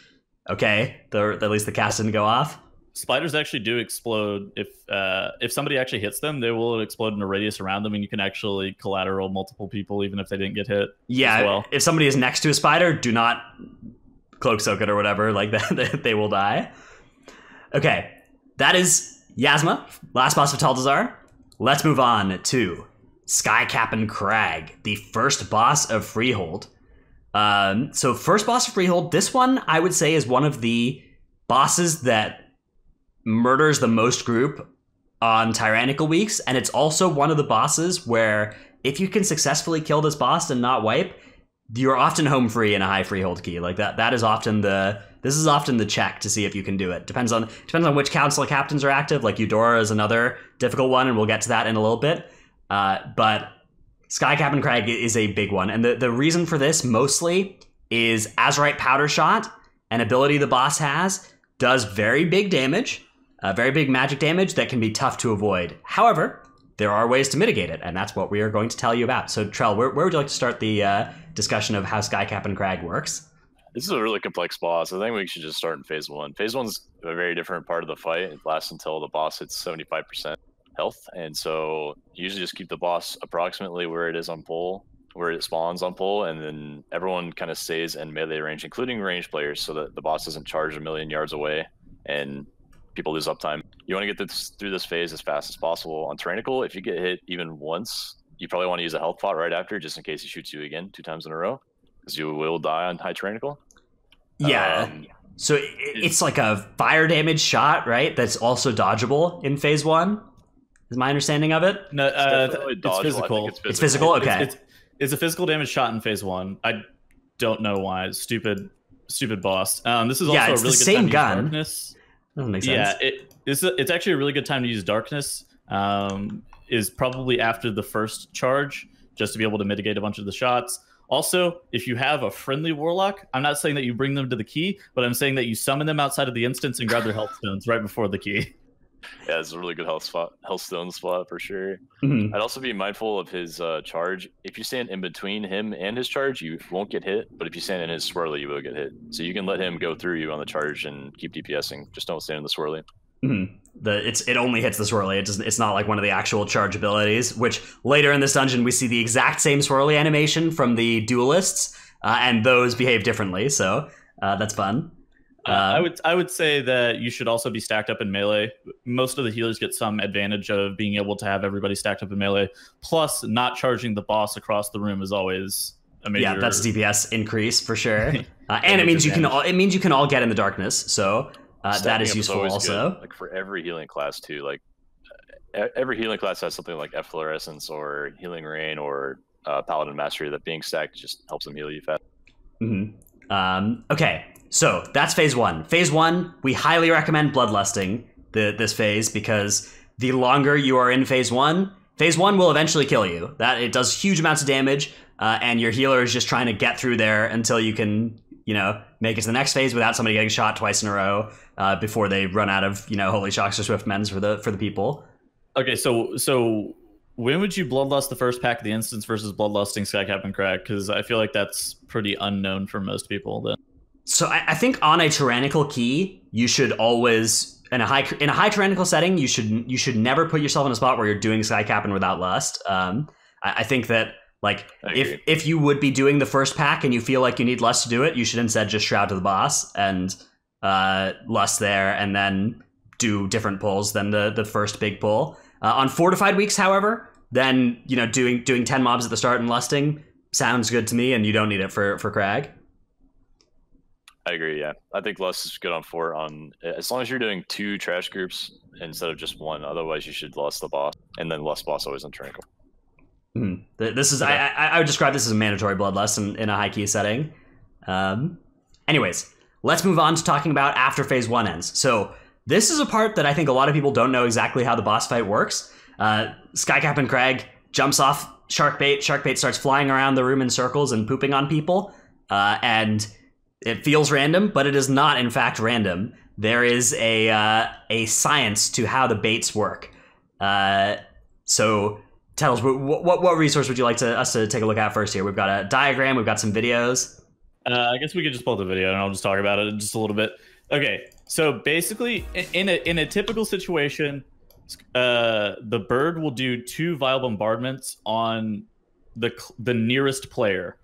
okay, at least the cast didn't go off. Spiders actually do explode. If somebody actually hits them, they will explode in a radius around them, and you can actually collateral multiple people even if they didn't get hit. Yeah, as well. If somebody is next to a spider, do not cloak soak it or whatever, like that, they will die. Okay, that is Yazma, last boss of Taldazar. Let's move on to Skycap'n Kragg, the first boss of Freehold. So first boss of Freehold, this one I would say is one of the bosses that murders the most group on tyrannical weeks, and it's also one of the bosses where if you can successfully kill this boss and not wipe, you're often home free in a high Freehold key. Like that is often this is often the check to see if you can do it. Depends on which council captains are active. Like Eudora is another difficult one, and we'll get to that in a little bit. But Skycap'n Kragg is a big one, and the reason for this mostly is Azurite Powder Shot, an ability the boss has, does very big damage, very big magic damage that can be tough to avoid. However, there are ways to mitigate it, and that's what we are going to tell you about. So Trell, where would you like to start the discussion of how Skycap'n Kragg works? This is a really complex boss. I think we should just start in phase 1. Phase 1's a very different part of the fight. It lasts until the boss hits 75% health, and so you usually just keep the boss approximately where it is on pull, where it spawns on pull, and then everyone kind of stays in melee range, including ranged players, so that the boss doesn't charge a million yards away and people lose uptime. You want to get through this phase as fast as possible. On tyrannical, if you get hit even once, you probably want to use a health pot right after, just in case he shoots you again 2 times in a row, because you will die on high tyrannical. Yeah. So it's like a fire damage shot, right? That's also dodgeable in phase 1. Is my understanding of it? No, it's physical. It's physical. Okay. It's a physical damage shot in phase 1. I don't know why. Stupid boss. This is also a really good same time gun. to use darkness. Doesn't make sense. Yeah, it's actually a really good time to use darkness. Is probably after the first charge, just to be able to mitigate a bunch of the shots. Also, if you have a friendly warlock, I'm not saying that you bring them to the key, but I'm saying that you summon them outside of the instance and grab their health stones right before the key. Yeah, it's a really good health stone spot for sure. Mm-hmm. I'd also be mindful of his charge. If you stand in between him and his charge, you won't get hit. But if you stand in his swirly, you will get hit. So you can let him go through you on the charge and keep DPSing. Just don't stand in the swirly. Mm-hmm. It only hits the swirly. It's not like one of the actual charge abilities, which later in this dungeon we see the exact same swirly animation from the duelists, and those behave differently. So that's fun. I would say that you should also be stacked up in melee. Most of the healers get some advantage of being able to have everybody stacked up in melee. Plus, not charging the boss across the room is always a major. Yeah, that's DPS increase for sure. And it means you can all get in the darkness. So that is useful also. Good. Like for every healing class too. Like every healing class has something like Efflorescence or Healing Rain or Paladin Mastery that being stacked just helps them heal you fast. Mm-hmm. Okay. So that's phase 1. Phase 1, we highly recommend bloodlusting this phase because the longer you are in phase 1 will eventually kill you. That it does huge amounts of damage. and your healer is just trying to get through there until you can, make it to the next phase without somebody getting shot twice in a row before they run out of, holy shocks or swift mends for the people. Okay, so when would you bloodlust the first pack of the instance versus bloodlusting Skycap'n Kragg? Because I feel like that's pretty unknown for most people. Then. So I think on a tyrannical key, you should always in a high tyrannical setting, you should never put yourself in a spot where you're doing Skycap'n without lust. I think that. Like, if you would be doing the first pack and you feel like you need lust to do it, you should instead just Shroud to the boss and lust there and then do different pulls than the first big pull. On fortified weeks, however, then, doing 10 mobs at the start and lusting sounds good to me, and you don't need it for Kragg. I agree, yeah. I think lust is good on fort as long as you're doing 2 trash groups instead of just 1. Otherwise, you should lust the boss, and then lust boss always on tyrannical. This is I would describe this as a mandatory bloodlust in a high key setting. Anyways, let's move on to talking about after phase 1 ends. So this is a part that I think a lot of people don't know exactly how the boss fight works. Skycap'n Kragg jumps off Sharkbait. Sharkbait starts flying around the room in circles and pooping on people. And it feels random, but it is not in fact random. There is a science to how the baits work. So Tettles, what resource would you like us to take a look at first here? We've got a diagram, we've got some videos. I guess we could just pull the video and I'll just talk about it just a little bit. Okay, so basically, in a typical situation, the bird will do 2 vile bombardments on the nearest player.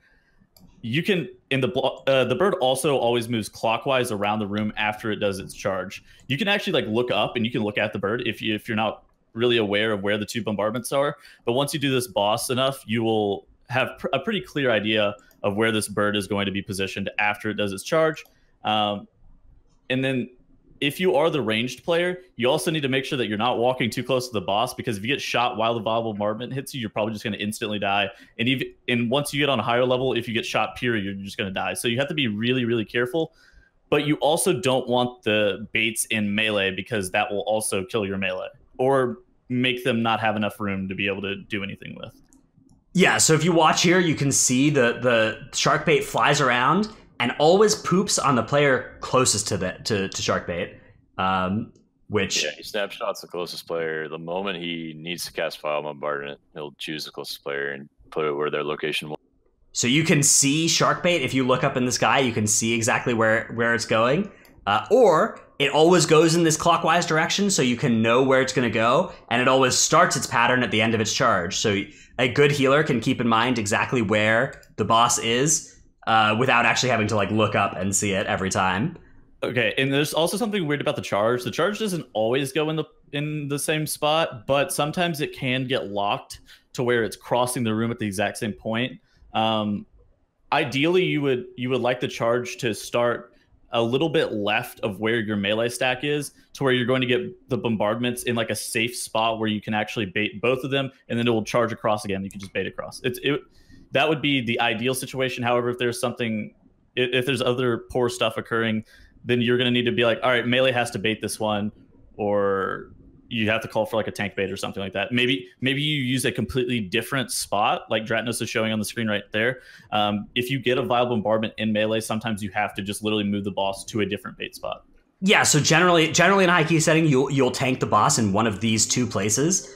You can the bird also always moves clockwise around the room after it does its charge. You can actually look up and you can look at the bird if you're not really aware of where the 2 bombardments are. But once you do this boss enough, you will have a pretty clear idea of where this bird is going to be positioned after it does its charge. And then if you are the ranged player, you also need to make sure that you're not walking too close to the boss, because if you get shot while the vile bombardment hits you, you're probably just going to instantly die. And once you get on a higher level, if you get shot period, you're just going to die. So you have to be really, really careful. But you also don't want the baits in melee, because that will also kill your melee or make them not have enough room to be able to do anything with. Yeah, so if you watch here, you can see the Sharkbait flies around and always poops on the player closest to Sharkbait, which... Yeah, he snapshots the closest player. The moment he needs to cast Vile Bombardment, he'll choose the closest player and put it where their location will. So you can see Sharkbait. If you look up in the sky, you can see exactly where it's going. Or it always goes in this clockwise direction, so you can know where it's going to go, and it always starts its pattern at the end of its charge. So a good healer can keep in mind exactly where the boss is without actually having to look up and see it every time. Okay, and there's also something weird about the charge. The charge doesn't always go in the same spot, but sometimes it can get locked to where it's crossing the room at the exact same point. Ideally, you would like the charge to start a little bit left of where your melee stack is, to where you're going to get the bombardments in a safe spot where you can actually bait both of them, and then it will charge across again. You can just bait across. That would be the ideal situation. However, if there's other poor stuff occurring, then you're going to need to be all right, melee has to bait this one, or you have to call for a tank bait or something like that. Maybe you use a completely different spot, like Dratnos is showing on the screen right there. If you get a vile bombardment in melee, sometimes you have to just literally move the boss to a different bait spot. Yeah, so generally in a high key setting, you'll tank the boss in one of these 2 places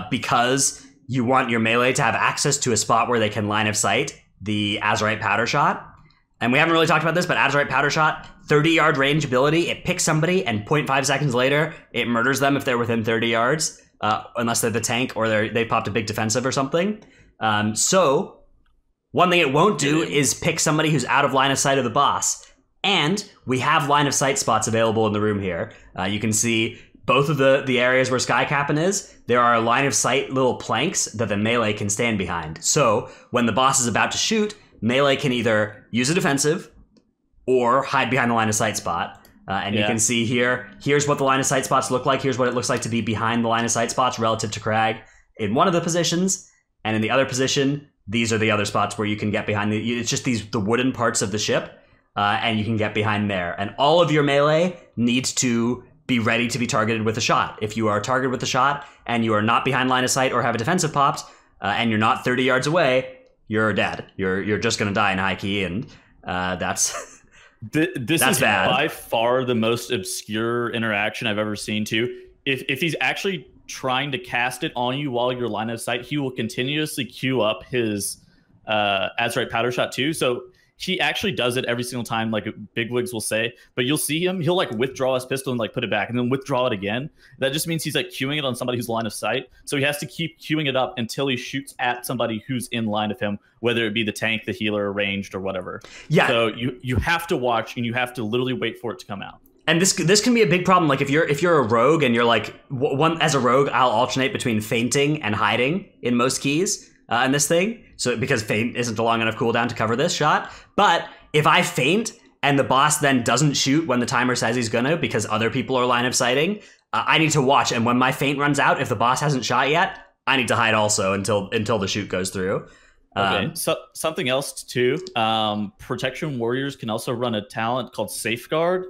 because you want your melee to have access to a spot where they can line of sight the Azurite Powder Shot. And we haven't really talked about this, but Azurite Powder Shot, 30-yard range ability. It picks somebody, and 0.5 seconds later, it murders them if they're within 30 yards, unless they're the tank or they popped a big defensive or something. So one thing it won't do is pick somebody who's out of line of sight of the boss. And we have line of sight spots available in the room here. You can see both of the areas where Skycap'n is. There are line of sight little planks that the melee can stand behind. So when the boss is about to shoot, melee can either use a defensive or hide behind the line of sight spot. You can see here's what the line of sight spots look like. Here's what it looks like to be behind the line of sight spots relative to Kragg in one of the positions. And in the other position, these are the other spots where you can get behind it's just the wooden parts of the ship. And you can get behind there. And all of your melee needs to be ready to be targeted with a shot. If you are targeted with a shot and you are not behind line of sight or have a defensive popped, and you're not 30 yards away, you're dead. You're just gonna die in high key, and that's this that's is bad. by far the most obscure interaction I've ever seen too. If he's actually trying to cast it on you while you're line of sight, he will continuously queue up his Azerite powder shot too. So he actually does it every single time, like Bigwigs will say, but you'll see him, he'll like withdraw his pistol and like put it back and then withdraw it again. That just means he's like queuing it on somebody who's line of sight. So he has to keep queuing it up until he shoots at somebody who's in line of him, whether it be the tank, the healer, ranged, or whatever. Yeah. So you have to watch and you have to literally wait for it to come out. And this can be a big problem. Like if you're a rogue and you're like as a rogue, I'll alternate between fainting and hiding in most keys in this thing. So because feint isn't a long enough cooldown to cover this shot. But if I feint and the boss then doesn't shoot when the timer says he's gonna because other people are line of sighting, I need to watch. And when my feint runs out, if the boss hasn't shot yet, I need to hide also until the shoot goes through. Okay. So something else too. Protection warriors can also run a talent called Safeguard.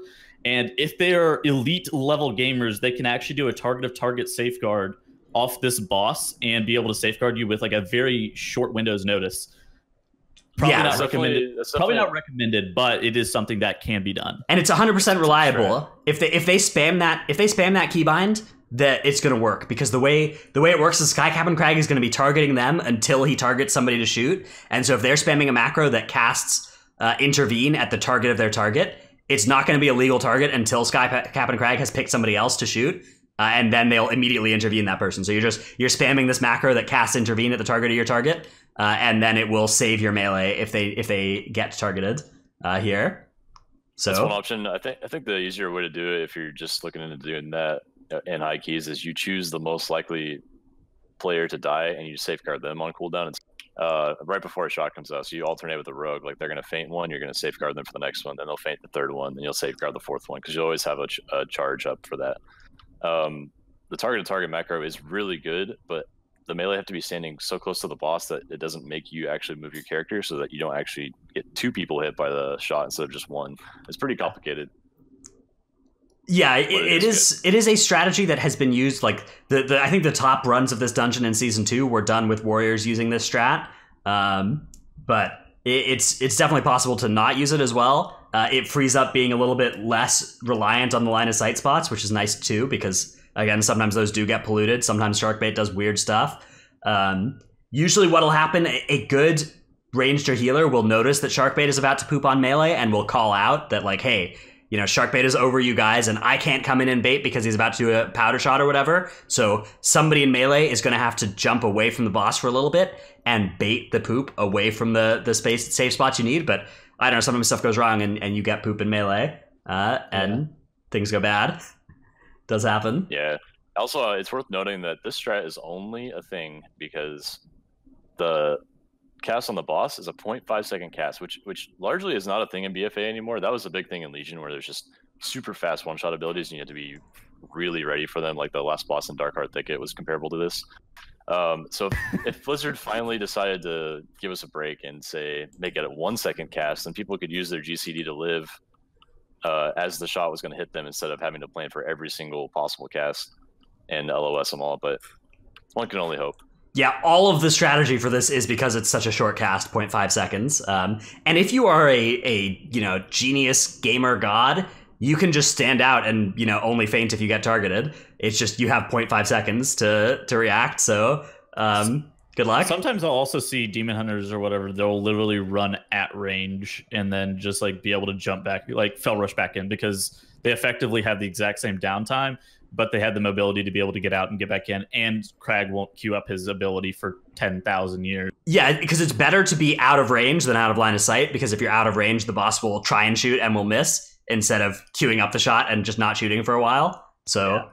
And if they are elite level gamers, they can actually do a target of target safeguard off this boss and be able to safeguard you with like a very short window's notice. Probably not recommended. Probably not recommended, but it is something that can be done. And it's 100% reliable. Sure. If they spam that keybind, that it's going to work, because the way it works is Skycap'n Kragg is going to be targeting them until he targets somebody to shoot. And so if they're spamming a macro that casts intervene at the target of their target, it's not going to be a legal target until Skycap'n Kragg has picked somebody else to shoot, and then they'll immediately intervene that person. So you're spamming this macro that casts intervene at the target of your target, and then it will save your melee if they get targeted here. So that's one option. I think the easier way to do it, if you're just looking into doing that in high keys, is you choose the most likely player to die and you safeguard them on cooldown. It's right before a shot comes out, so you alternate with the rogue. Like they're going to feint one, you're going to safeguard them for the next one, then they'll feint the third one, then you'll safeguard the fourth one, because you always have a charge up for that. The target macro is really good, but the melee have to be standing so close to the boss that it doesn't make you actually move your character, so that you don't actually get two people hit by the shot instead of just one. It's pretty complicated. Yeah, it is a strategy that has been used. Like I think the top runs of this dungeon in season 2 were done with warriors using this strat. But it's definitely possible to not use it as well. It frees up being a little bit less reliant on the line of sight spots, which is nice too, because again, sometimes those do get polluted. Sometimes Sharkbait does weird stuff. Usually what'll happen, a good ranged or healer will notice that Sharkbait is about to poop on melee and will call out that like, hey, you know, Sharkbait is over you guys, and I can't come in and bait because he's about to do a powder shot or whatever. So somebody in melee is going to have to jump away from the boss for a little bit and bait the poop away from the safe spots you need. But I don't know, sometimes stuff goes wrong and you get poop in melee, and things go bad. Does happen. Yeah. Also, it's worth noting that this strat is only a thing because the cast on the boss is a 0.5 second cast, which largely is not a thing in BFA anymore. That was a big thing in Legion, where there's just super fast one-shot abilities and you have to be really ready for them. Like the last boss in Darkheart Thicket was comparable to this. So if Blizzard finally decided to give us a break and say make it a 1 second cast, then people could use their GCD to live as the shot was going to hit them, instead of having to plan for every single possible cast and LOS them all. But one can only hope. Yeah, all of the strategy for this is because it's such a short cast, 0.5 seconds. And if you are a genius gamer god, you can just stand out and only feint if you get targeted. It's just you have 0.5 seconds to react. So good luck. Sometimes I'll also see demon hunters or whatever. They'll literally run at range and then just like be able to jump back, like fell rush back in, because they effectively have the exact same downtime, but they had the mobility to be able to get out and get back in, and Kragg won't queue up his ability for 10,000 years. Yeah, because it's better to be out of range than out of line of sight, because if you're out of range, the boss will try and shoot and will miss, instead of queuing up the shot and just not shooting for a while. So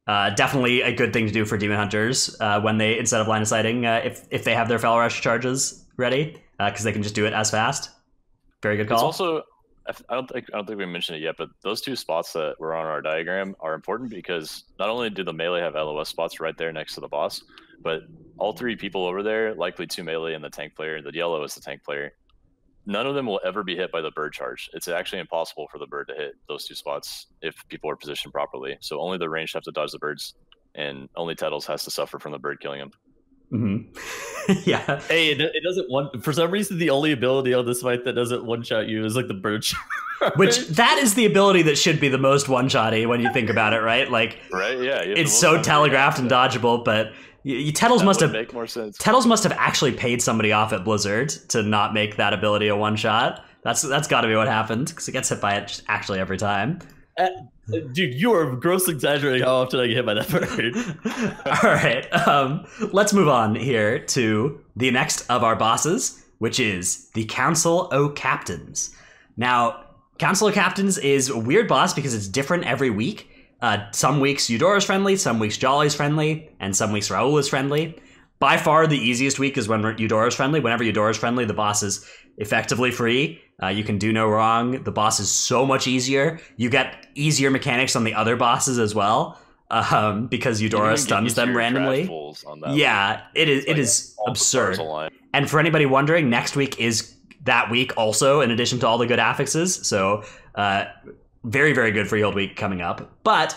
definitely a good thing to do for demon hunters when they, instead of line of sighting, if they have their fell rush charges ready, because they can just do it as fast. Very good call. It's also, I don't think we mentioned it yet, but those two spots that were on our diagram are important, because not only do the melee have LOS spots right there next to the boss, but all three people over there, likely two melee and the tank player, the yellow is the tank player, none of them will ever be hit by the bird charge. It's actually impossible for the bird to hit those two spots if people are positioned properly. So only the ranged have to dodge the birds, and only Tidals has to suffer from the bird killing him. Yeah. Hey, it doesn't one for some reason. The only ability on this fight that doesn't one shot you is like the bird shot. Which that is the ability that should be the most one shotty when you think about it, right? Like, right? Yeah, it's so telegraphed and dodgeable, but Tettles must have make more sense. Tettles must have actually paid somebody off at Blizzard to not make that ability a one shot. That's got to be what happened because it gets hit by it actually every time. Dude, you are grossly exaggerating how often I get hit by that bird. All right, let's move on here to the next of our bosses, which is the Council o' Captains. Now, Council of Captains is a weird boss because it's different every week. Some weeks Eudora's friendly, some weeks Jolly's friendly, and some weeks Raoul is friendly. By far, the easiest week is when Eudora's friendly. Whenever Eudora's friendly, the boss is effectively free. You can do no wrong. The boss is so much easier. You get easier mechanics on the other bosses as well, because Eudora stuns them randomly. Yeah, it is absurd. And for anybody wondering, next week is that week also, in addition to all the good affixes. So very, very good Freehold week coming up. But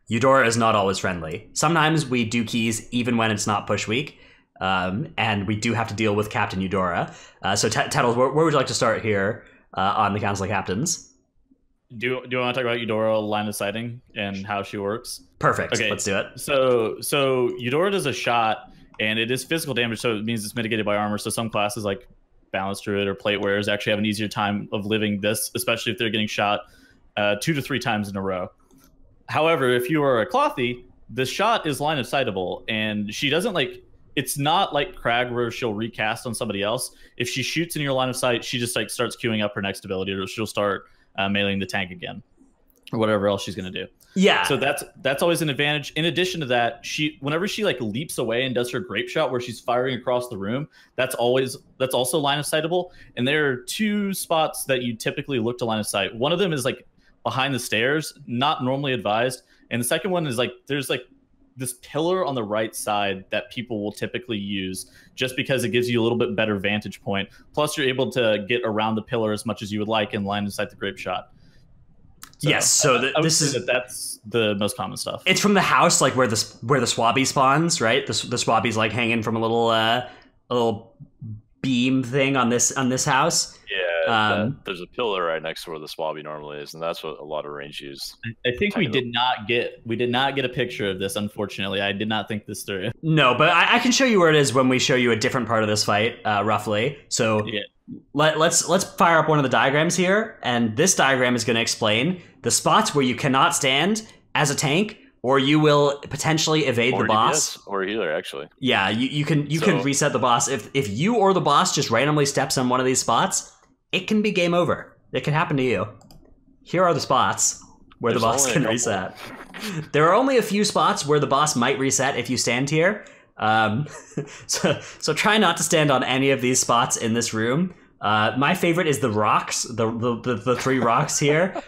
Eudora is not always friendly. Sometimes we do keys even when it's not push week. And we do have to deal with Captain Eudora. So Tettles, where would you like to start here on the Council of Captains? Do you want to talk about Eudora line of sighting and how she works? Perfect. Okay, let's do it. So Eudora does a shot, and it is physical damage, so it means it's mitigated by armor. So some classes like Balance Druid or Plate Wearers actually have an easier time of living this, especially if they're getting shot 2 to 3 times in a row. However, if you are a Clothy, the shot is line of sightable, and she doesn't like. It's not like Kragg where she'll recast on somebody else. If she shoots in your line of sight, she just like starts queuing up her next ability, or she'll start mailing the tank again, or whatever else she's gonna do. Yeah. So that's always an advantage. In addition to that, whenever she like leaps away and does her grape shot where she's firing across the room, that's also line of sightable. And there are 2 spots that you typically look to line of sight. One of them is like behind the stairs, not normally advised, and the second one is like there's like this pillar on the right side that people will typically use just because it gives you a little bit better vantage point. Plus, you're able to get around the pillar as much as you would like and line of sight the grape shot. So, yes, so that's the most common stuff. It's from the house, like where the Swabby spawns, right? The Swabby's like hanging from a little beam thing on this house. Yeah, there's a pillar right next to where the Swabby normally is, and that's what a lot of range use. I think we did not get a picture of this. Unfortunately, I did not think this through. No, but I can show you where it is when we show you a different part of this fight, roughly. So yeah. Let's fire up one of the diagrams here, and this diagram is going to explain the spots where you cannot stand as a tank, or you will potentially evade the boss. DPS or healer, actually. Yeah, you can reset the boss. If you or the boss just randomly steps on one of these spots, it can be game over. It can happen to you. Here are the spots where the boss can reset. There are only a few spots where the boss might reset if you stand here. So try not to stand on any of these spots in this room. My favorite is the rocks, the 3 rocks here.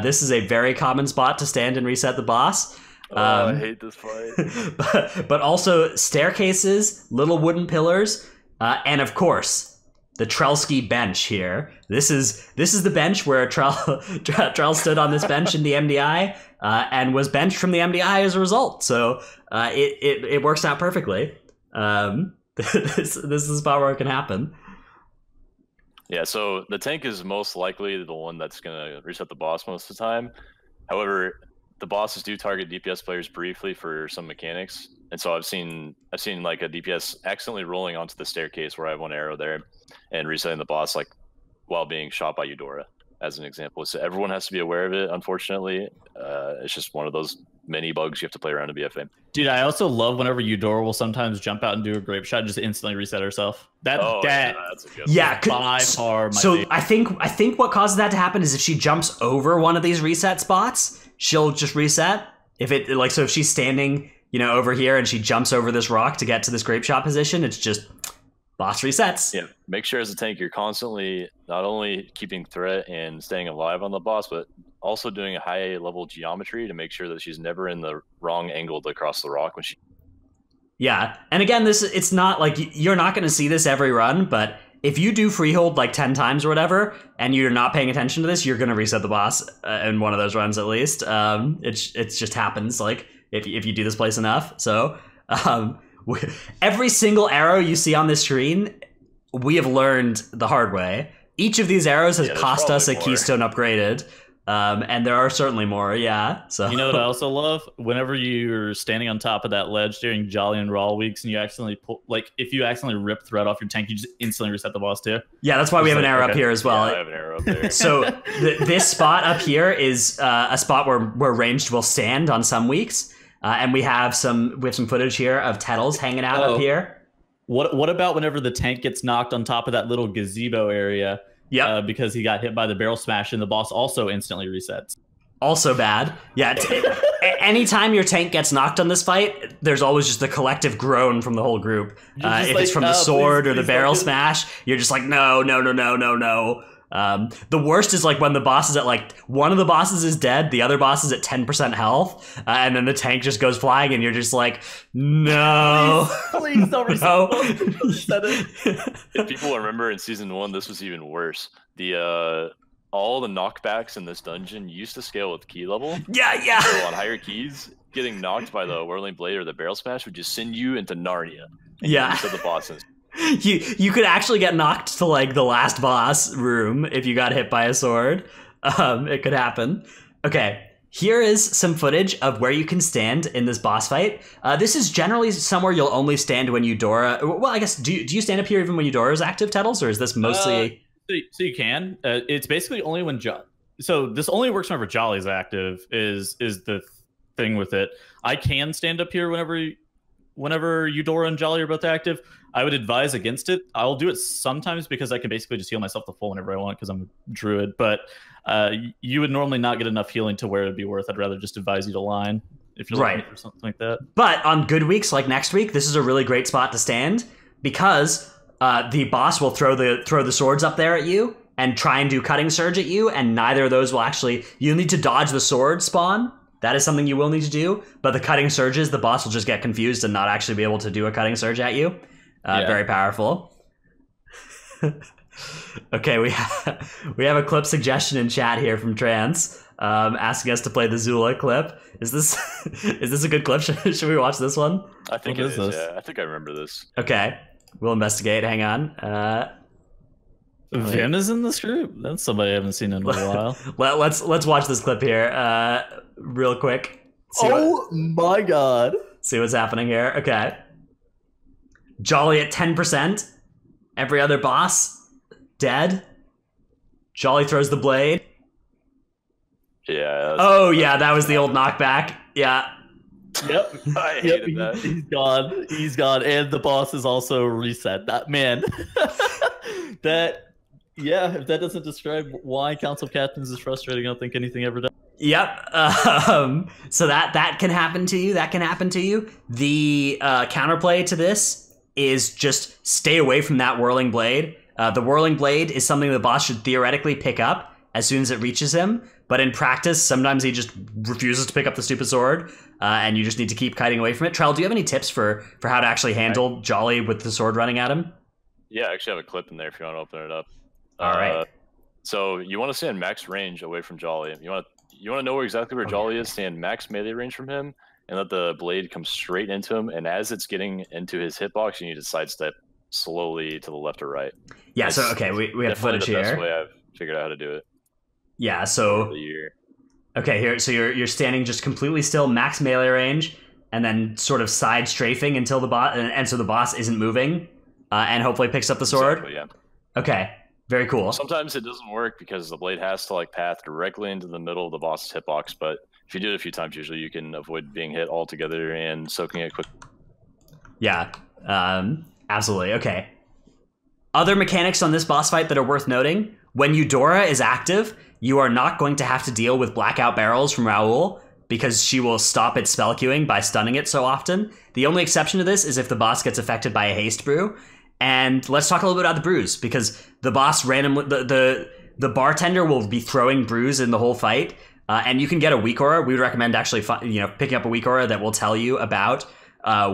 This is a very common spot to stand and reset the boss. I hate this fight. but also staircases, little wooden pillars, and of course the Trellski bench here. This is the bench where Trell stood on this bench in the MDI and was benched from the MDI as a result. So it works out perfectly. This is the spot where it can happen. Yeah, so the tank is most likely the one that's going to reset the boss most of the time. However, the bosses do target DPS players briefly for some mechanics. And so I've seen like a DPS accidentally rolling onto the staircase where I have one arrow there and resetting the boss like while being shot by Eudora, as an example. So everyone has to be aware of it, unfortunately. It's just one of those many bugs you have to play around in BFA. Dude, I also love whenever Eudora will sometimes jump out and do a grape shot and just instantly reset herself. That's a good one. By far my favorite. I think what causes that to happen is if she jumps over one of these reset spots, she'll just reset. If she's standing, over here and she jumps over this rock to get to this grape shot position, it's just boss resets. Yeah, make sure as a tank you're constantly not only keeping threat and staying alive on the boss, but also doing a high level geometry to make sure that she's never in the wrong angle to cross the rock when she. Yeah, and again, it's not like you're not going to see this every run, but if you do freehold like 10 times or whatever, and you're not paying attention to this, you're going to reset the boss in one of those runs at least. It just happens like if you do this place enough. So every single arrow you see on this screen, we have learned the hard way. Each of these arrows has cost us a keystone upgraded. And there are certainly more, yeah. So you know what I also love? Whenever you're standing on top of that ledge during Jolly and Raw weeks, and you accidentally pull, like, if you accidentally rip thread off your tank, you just instantly reset the boss too. Yeah, that's why we have an arrow up here as well. Yeah, I have an arrow up there. So this spot up here is a spot where ranged will stand on some weeks, and we have some footage here of Tettles hanging out up here. What about whenever the tank gets knocked on top of that little gazebo area? Yeah, because he got hit by the barrel smash, and the boss also instantly resets. Also bad. Yeah. Anytime your tank gets knocked on this fight, there's always just a collective groan from the whole group. If it's from the sword or the barrel smash, you're just like, no. The worst is like when the boss is at like one of the bosses is dead, the other boss is at 10% health, and then the tank just goes flying, and you're just like, no, please don't reset If people remember in season 1, this was even worse. All the knockbacks in this dungeon used to scale with key level. Yeah. So on higher keys, getting knocked by the whirling blade or the barrel smash would just send you into Narnia. Yeah. So the bosses. You could actually get knocked to like the last boss room if you got hit by a sword. It could happen. Okay, here is some footage of where you can stand in this boss fight. This is generally somewhere you'll only stand when Eudora. Well, I guess do you stand up here even when Eudora is active, Tettles, or is this mostly? So you can. It's basically only when so this only works whenever Jolly's active. Is the thing with it? I can stand up here whenever Eudora and Jolly are both active. I would advise against it. I'll do it sometimes because I can basically just heal myself to full whenever I want because I'm a druid. But you would normally not get enough healing to where it'd be worth. I'd rather just advise you to line if you're looking for something like that. But on good weeks like next week, this is a really great spot to stand because the boss will throw the swords up there at you and try and do cutting surge at you, and neither of those will actually. You'll need to dodge the sword spawn. That is something you will need to do. But the cutting surges, the boss will just get confused and not actually be able to do a cutting surge at you. Very powerful. Okay, we have a clip suggestion in chat here from Trans, asking us to play the Zula clip. Is this a good clip? Should we watch this one? I think it is. Yeah, I think I remember this. Okay, we'll investigate. Hang on. Vin is in this group. That's somebody I haven't seen in a while. Let's watch this clip here, real quick. My god! See what's happening here. Okay. Jolly at 10%. Every other boss dead. Jolly throws the blade. Yeah. Oh yeah, that was the old knockback. Yeah. Yep. I hated that. He's gone. He's gone, and the boss is also reset. That man. If that doesn't describe why Council Captains is frustrating, I don't think anything ever does. Yep. So that can happen to you. That can happen to you. The counterplay to this is just stay away from that whirling blade. The whirling blade is something the boss should theoretically pick up as soon as it reaches him. But in practice, sometimes he just refuses to pick up the stupid sword, and you just need to keep kiting away from it. Trell, do you have any tips for how to actually handle Jolly with the sword running at him? Yeah, I actually have a clip in there if you want to open it up. All right. So you want to stand max range away from Jolly. You want to know exactly where Jolly is. Stand max melee range from him, and let the blade come straight into him. And as it's getting into his hitbox, you need to sidestep slowly to the left or right. Yeah. So okay, we have footage here. That's the best way I've figured out how to do it. Yeah. So okay, here. So you're standing just completely still, max melee range, and then sort of side strafing until the boss, and so the boss isn't moving, and hopefully picks up the sword. Exactly, yeah. Okay. Very cool. Sometimes it doesn't work because the blade has to like path directly into the middle of the boss's hitbox, but if you do it a few times, usually you can avoid being hit altogether and soaking it quick. Yeah, absolutely. Okay. Other mechanics on this boss fight that are worth noting: when Eudora is active, you are not going to have to deal with blackout barrels from Raoul because she will stop its spell queuing by stunning it so often. The only exception to this is if the boss gets affected by a haste brew. And let's talk a little bit about the brews, because the boss randomly, the bartender will be throwing brews in the whole fight, and you can get a weak aura. We would recommend actually, picking up a weak aura that will tell you about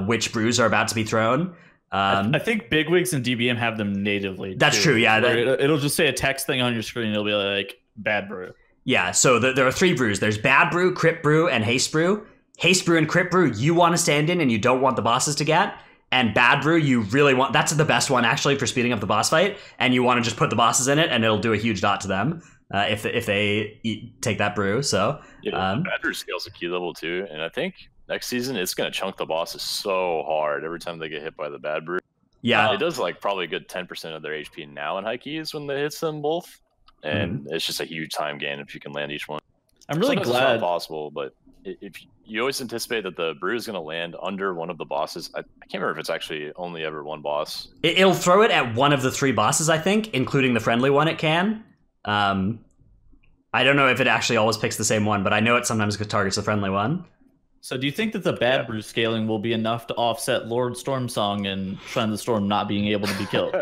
which brews are about to be thrown. I think bigwigs and DBM have them natively. That's true. Yeah, it'll just say a text thing on your screen. It'll be like bad brew. Yeah. So there are 3 brews. There's bad brew, crit brew, and haste brew. Haste brew and crit brew you want to stand in, and you don't want the bosses to get. And Bad Brew, you really want, that's the best one actually for speeding up the boss fight, and you want to just put the bosses in it, and it'll do a huge dot to them if they take that brew. So Bad Brew scales a key level too, and I think next season it's going to chunk the bosses so hard every time they get hit by the Bad Brew. Yeah, it does like probably a good 10% of their HP now in high keys when it hits them both, and it's just a huge time gain if you can land each one. I'm really Sometimes glad it's not possible, but if you always anticipate that the brew is going to land under one of the bosses. I can't remember if it's actually only ever one boss. It'll throw it at one of the 3 bosses, I think, including the friendly one. It can. I don't know if it actually always picks the same one, but I know it sometimes targets the friendly one. So do you think that the Bad Brew scaling will be enough to offset Lord Stormsong and Shrine of the Storm not being able to be killed?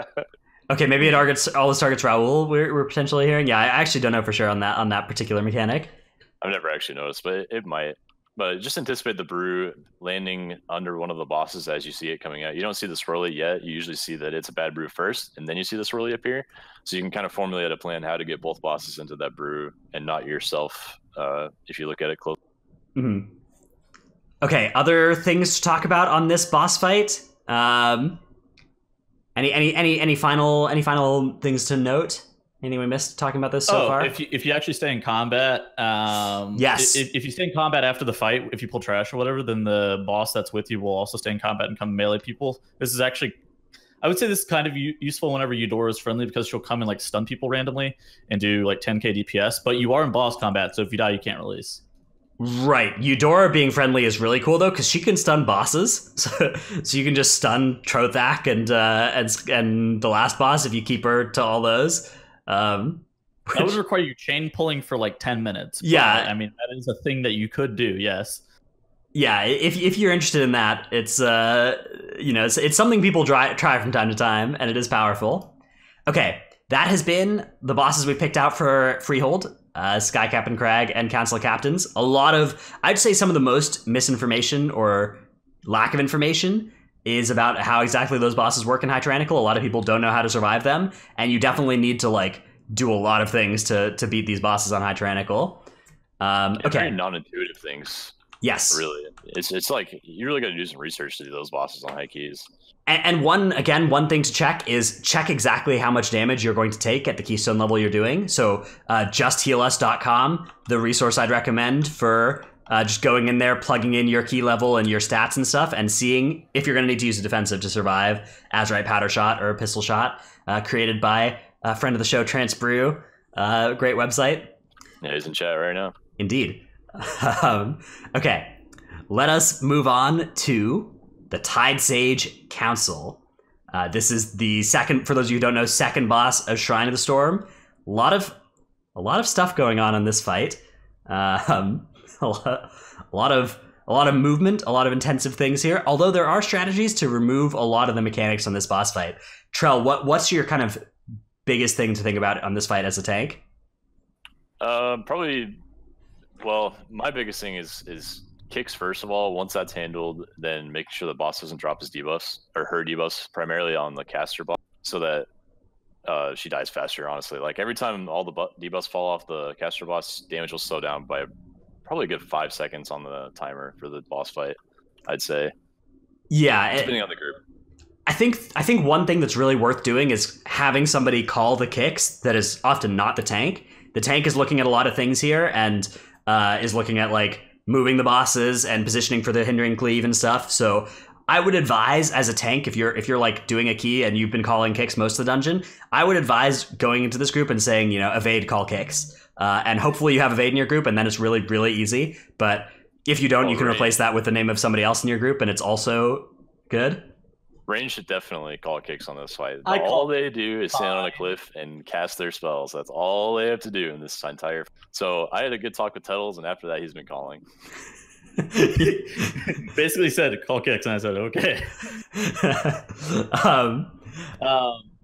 Okay, maybe it always targets Raoul. We're potentially hearing. Yeah, I actually don't know for sure on that particular mechanic. I've never actually noticed, but it might. But just anticipate the brew landing under one of the bosses as you see it coming out. You don't see the swirly yet. You usually see that it's a Bad Brew first, and then you see the swirly appear. So you can kind of formulate a plan how to get both bosses into that brew and not yourself if you look at it close. Mm-hmm. Okay, other things to talk about on this boss fight? Any final things to note? Anything we missed talking about this so far? If you actually stay in combat, yes. If you stay in combat after the fight, if you pull trash or whatever, then the boss that's with you will also stay in combat and come melee people. This is actually, I would say this is kind of useful whenever Eudora is friendly because she'll come and like stun people randomly and do like 10k DPS. But you are in boss combat, so if you die, you can't release. Right. Eudora being friendly is really cool though, because she can stun bosses. So you can just stun Trothak and the last boss if you keep her to all those. That would require you chain pulling for like 10 minutes. Yeah, I mean that is a thing that you could do. Yes. Yeah, if you're interested in that, it's it's something people try from time to time, and it is powerful. Okay, that has been the bosses we picked out for Freehold, Skycap'n Kragg, and Council of Captains. A lot of, I'd say, some of the most misinformation or lack of information is about how exactly those bosses work in High Tyrannical. A lot of people don't know how to survive them, and you definitely need to like do a lot of things to beat these bosses on High Tyrannical. Okay, very non-intuitive things. Yes, really, it's like you really got to do some research to do those bosses on high keys. And one thing to check is check exactly how much damage you're going to take at the keystone level you're doing. So justhealus.com, the resource I'd recommend for just going in there, plugging in your key level and your stats and stuff, and seeing if you're going to need to use a defensive to survive Azerite Powder Shot or a Pistol Shot, created by a friend of the show, Trance Brew. Great website. Yeah, he's in chat right now. Indeed. Okay, let us move on to the Tidesage Council. This is the second, for those of you who don't know, second boss of Shrine of the Storm. A lot of stuff going on in this fight. A lot of movement, a lot of intensive things here. Although there are strategies to remove a lot of the mechanics on this boss fight. Trell, what's your kind of biggest thing to think about on this fight as a tank? Probably. Well, my biggest thing is kicks first of all. Once that's handled, then making sure the boss doesn't drop his debuffs or her debuffs, primarily on the caster boss, so that she dies faster. Honestly, like every time all the debuffs fall off the caster boss, damage will slow down by probably a good 5 seconds on the timer for the boss fight, I'd say. Yeah, depending on the group. I think one thing that's really worth doing is having somebody call the kicks that is often not the tank. The tank is looking at a lot of things here and is looking at like moving the bosses and positioning for the hindering cleave and stuff. So I would advise as a tank, if you're like doing a key and you've been calling kicks most of the dungeon, I would advise going into this group and saying, evade, call kicks. And hopefully you have evade in your group, and then it's really, really easy. But if you don't, you can replace that with the name of somebody else in your group, and it's also good. Range should definitely call kicks on this fight. All they do is stand on a cliff and cast their spells. That's all they have to do in this entire. So I had a good talk with Tuttles, and after that, he's been calling. Basically said call kicks, and I said okay.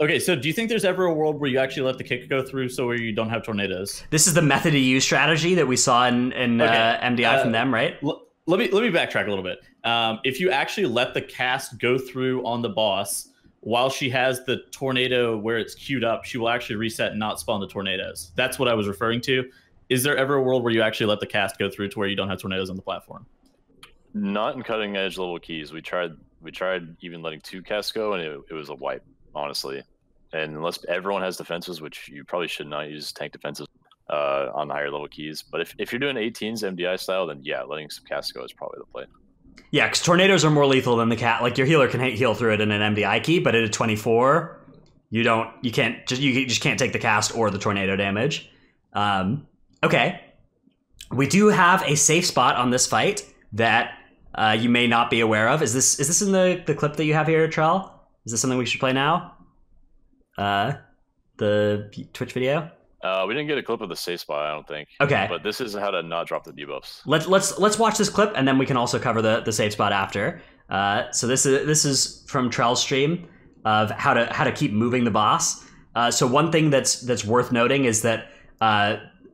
Okay, so do you think there's ever a world where you actually let the kick go through, so where you don't have tornadoes? This is the method to use strategy that we saw in MDI from them, right? Let me backtrack a little bit. If you actually let the cast go through on the boss while she has the tornado where it's queued up, she will actually reset and not spawn the tornadoes. That's what I was referring to. Is there ever a world where you actually let the cast go through to where you don't have tornadoes on the platform? Not in cutting edge level keys. We tried We tried even letting 2 casts go, and it was a wipe, honestly. And unless everyone has defenses, which you probably should not use tank defenses on the higher level keys. But if you're doing 18s MDI style, then yeah, letting some casts go is probably the play. Yeah, because tornadoes are more lethal than the cat. Like your healer can heal through it in an MDI key, but at a 24, you just can't take the cast or the tornado damage. Okay, we do have a safe spot on this fight that you may not be aware of. Is this in the clip that you have here, Trell? Is this something we should play now? The Twitch video. We didn't get a clip of the safe spot, I don't think. Okay. But this is how to not drop the debuffs. Let's watch this clip, and then we can also cover the safe spot after. So this is from Trell's stream of how to keep moving the boss. So one thing that's worth noting is that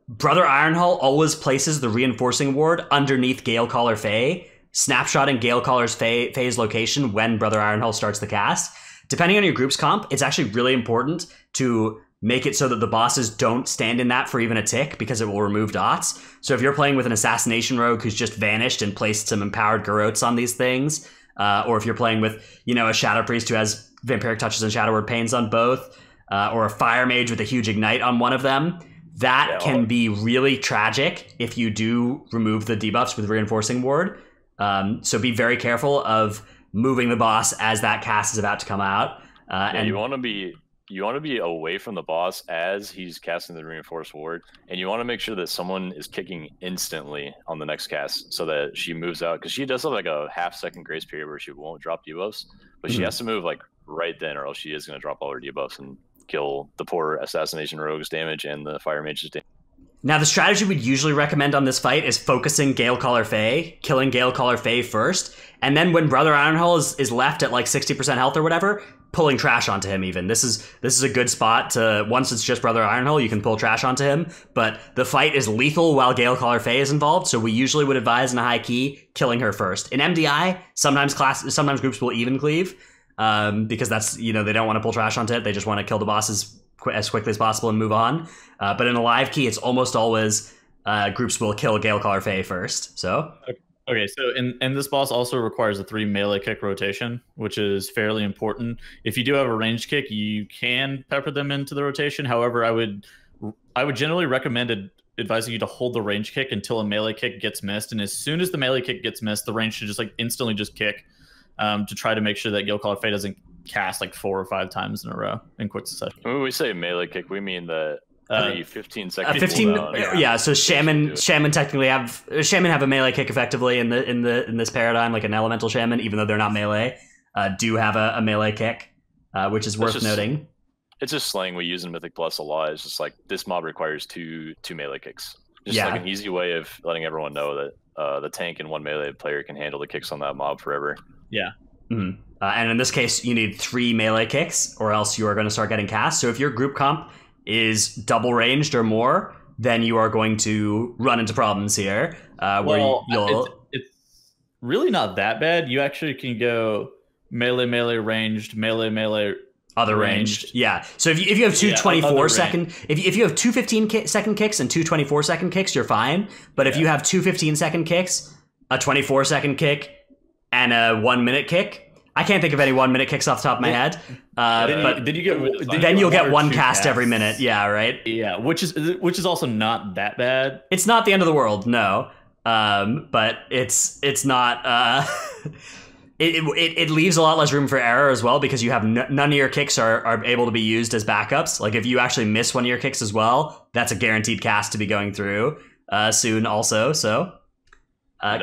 Brother Ironhull always places the reinforcing ward underneath Galecaller Fae, snapshotting Galecaller's Fae's location when Brother Ironhull starts the cast. Depending on your group's comp, it's actually really important to make it so that the bosses don't stand in that for even a tick, because it will remove dots. So if you're playing with an assassination rogue who's just vanished and placed some empowered garrotes on these things, or if you're playing with, a shadow priest who has vampiric touches and shadow word pains on both, or a fire mage with a huge ignite on one of them, that can be really tragic if you do remove the debuffs with reinforcing ward. So be very careful of moving the boss as that cast is about to come out. And you want to be away from the boss as he's casting the reinforced ward, and you want to make sure that someone is kicking instantly on the next cast so that she moves out, because she does have like a half-second grace period where she won't drop debuffs, but she has to move like right then, or else she is going to drop all her debuffs and kill the poor assassination rogue's damage and the fire mage's damage. Now, the strategy we'd usually recommend on this fight is focusing Galecaller Fae, killing Galecaller Fae first, and then when Brother Ironhull is left at like 60% health or whatever, pulling trash onto him even. This is a good spot to, once it's just Brother Ironhull, you can pull trash onto him, but the fight is lethal while Galecaller Fae is involved, so we usually would advise in a high key, killing her first. In MDI, sometimes groups will even cleave, because that's, they don't want to pull trash onto it, they just want to kill the bosses as quickly as possible and move on. But in a live key, it's almost always groups will kill Galecaller Fae first. So okay, so and this boss also requires a 3 melee kick rotation, which is fairly important. If you do have a ranged kick, you can pepper them into the rotation. However, I would generally recommend advising you to hold the ranged kick until a melee kick gets missed, and as soon as the melee kick gets missed, the range should just like instantly just kick, to try to make sure that Galecaller Fae doesn't cast like 4 or 5 times in a row in quick succession. When we say melee kick, we mean the 15 seconds. 15, yeah. So shaman technically have a melee kick effectively in this paradigm, like an elemental shaman, even though they're not melee, do have a melee kick, which is worth noting. It's just slang we use in Mythic Plus a lot. It's just like this mob requires two melee kicks. Just like an easy way of letting everyone know that the tank and 1 melee player can handle the kicks on that mob forever. Yeah. Mm-hmm. And in this case, you need 3 melee kicks, or else you are going to start getting cast. So if your group comp is double ranged or more, then you are going to run into problems here. It's really not that bad. You actually can go melee ranged, melee other ranged. Yeah. So if you have two 24-second, if you have 2 15-second kicks and 2 24-second kicks, you're fine. But if you have 2 15-second kicks, a 24-second kick, and a 1-minute kick, I can't think of any 1-minute kicks off the top of my head. Then you'll get 1 cast every minute. Yeah, right. Yeah, which is also not that bad. It's not the end of the world, no. But it's not. It leaves a lot less room for error as well, because you have none of your kicks are able to be used as backups. Like if you actually miss one of your kicks as well, that's a guaranteed cast to be going through soon. Also, so.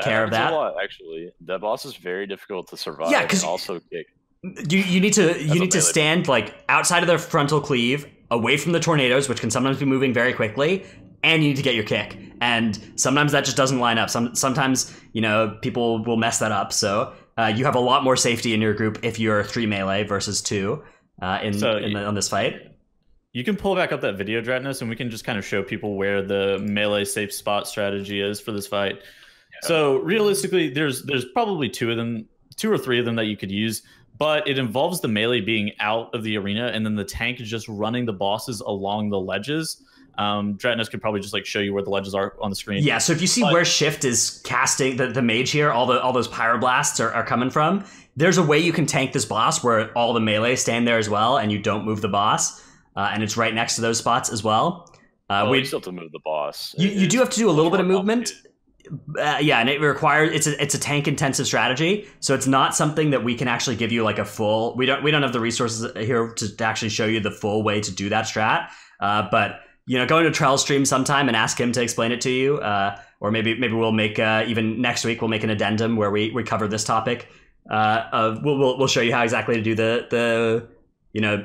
Care of that. A lot, actually, that boss is very difficult to survive. Yeah, because also kick. You need to stand like outside of their frontal cleave, away from the tornadoes, which can sometimes be moving very quickly, and you need to get your kick. And sometimes that just doesn't line up. Sometimes people will mess that up. So you have a lot more safety in your group if you're 3 melee versus 2 on this fight. You can pull back up that video, Dratnus, and we can just kind of show people where the melee safe spot strategy is for this fight. So realistically, there's probably 2 or 3 of them that you could use, but it involves the melee being out of the arena and then the tank just running the bosses along the ledges. Dratnos could probably just like show you where the ledges are on the screen. Yeah, so if you see where Shift is casting the mage here, all those pyroblasts are coming from, there's a way you can tank this boss where all the melee stand there as well, and you don't move the boss, and it's right next to those spots as well. We still have to move the boss. You do have to do a little bit of movement. Yeah, and it requires it's a tank intensive strategy, so it's not something that we can actually give you like a full. We don't have the resources here to actually show you the full way to do that strat. But go into Trell's stream sometime and ask him to explain it to you, or maybe we'll make even next week we'll make an addendum where we cover this topic. We'll show you how exactly to do the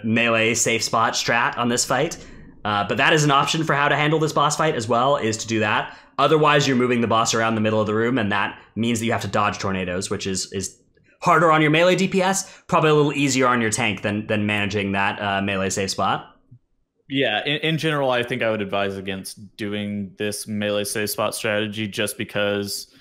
melee safe spot strat on this fight. But that is an option for how to handle this boss fight as well, is to do that. Otherwise, you're moving the boss around the middle of the room, and that means that you have to dodge tornadoes, which is harder on your melee DPS, probably a little easier on your tank than managing that melee safe spot. Yeah, in general, I think I would advise against doing this melee safe spot strategy just because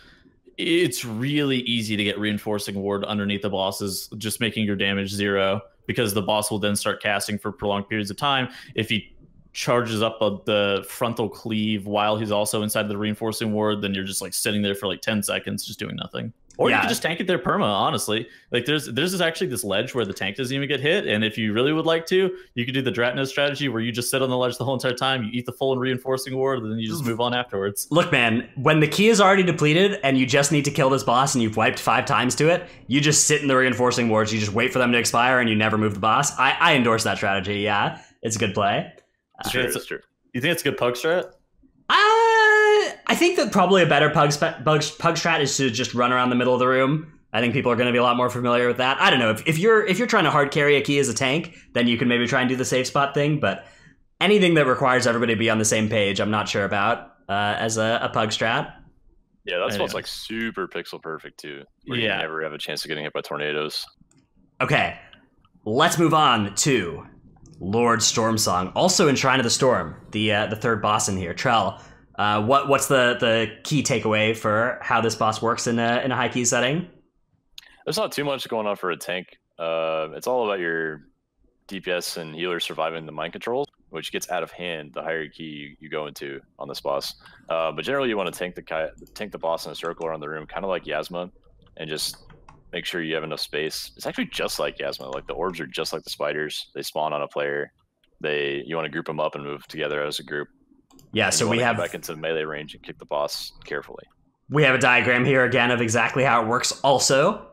it's really easy to get reinforcing ward underneath the bosses, just making your damage 0, because the boss will then start casting for prolonged periods of time. If he charges up the frontal cleave while he's also inside the reinforcing ward, then you're just like sitting there for like 10 seconds just doing nothing. Or you could just tank it there perma, honestly. Like there's actually this ledge where the tank doesn't even get hit, and if you really would like to, you could do the Dratnos strategy where you just sit on the ledge the whole entire time, you eat the full and reinforcing ward, and then you just move on afterwards. Look, man, when the key is already depleted and you just need to kill this boss and you've wiped 5 times to it, you just sit in the reinforcing wards, you just wait for them to expire and you never move the boss. I endorse that strategy, yeah. It's a good play. True. You think it's a good pug strat? I think that probably a better pug strat is to just run around the middle of the room. I think people are going to be a lot more familiar with that. I don't know, if you're trying to hard carry a key as a tank, then you can maybe try and do the safe spot thing. But anything that requires everybody to be on the same page, I'm not sure about as a pug strat. Yeah, that spot's like super pixel perfect too. Where you never have a chance of getting hit by tornadoes. Okay, let's move on to Lord Stormsong, also in Shrine of the Storm, the third boss in here. Trell, what's the key takeaway for how this boss works in a high key setting? There's not too much going on for a tank. It's all about your DPS and healer surviving the mind controls, which gets out of hand the higher key you go into on this boss. But generally, you want to tank the boss in a circle around the room, kind of like Yazma, and just make sure you have enough space. It's actually just like Yazma. Like the orbs are just like the spiders. They spawn on a player. You want to group them up and move together as a group. Yeah, so we have back into melee range and kick the boss carefully. We have a diagram here again of exactly how it works. Also,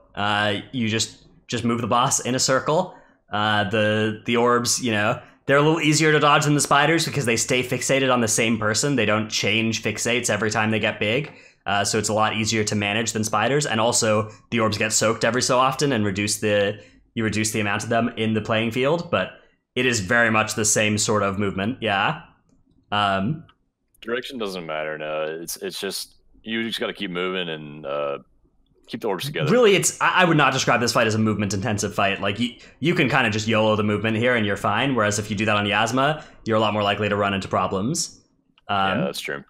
you just move the boss in a circle. The orbs, they're a little easier to dodge than the spiders because they stay fixated on the same person. They don't change fixates every time they get big. So it's a lot easier to manage than spiders, and also the orbs get soaked every so often and reduce the amount of them in the playing field. But it is very much the same sort of movement, yeah. Direction doesn't matter. No, it's just you just got to keep moving and keep the orbs together. Really, I would not describe this fight as a movement intensive fight. Like you can kind of just YOLO the movement here and you're fine. Whereas if you do that on Yazma, you're a lot more likely to run into problems. Yeah, that's true.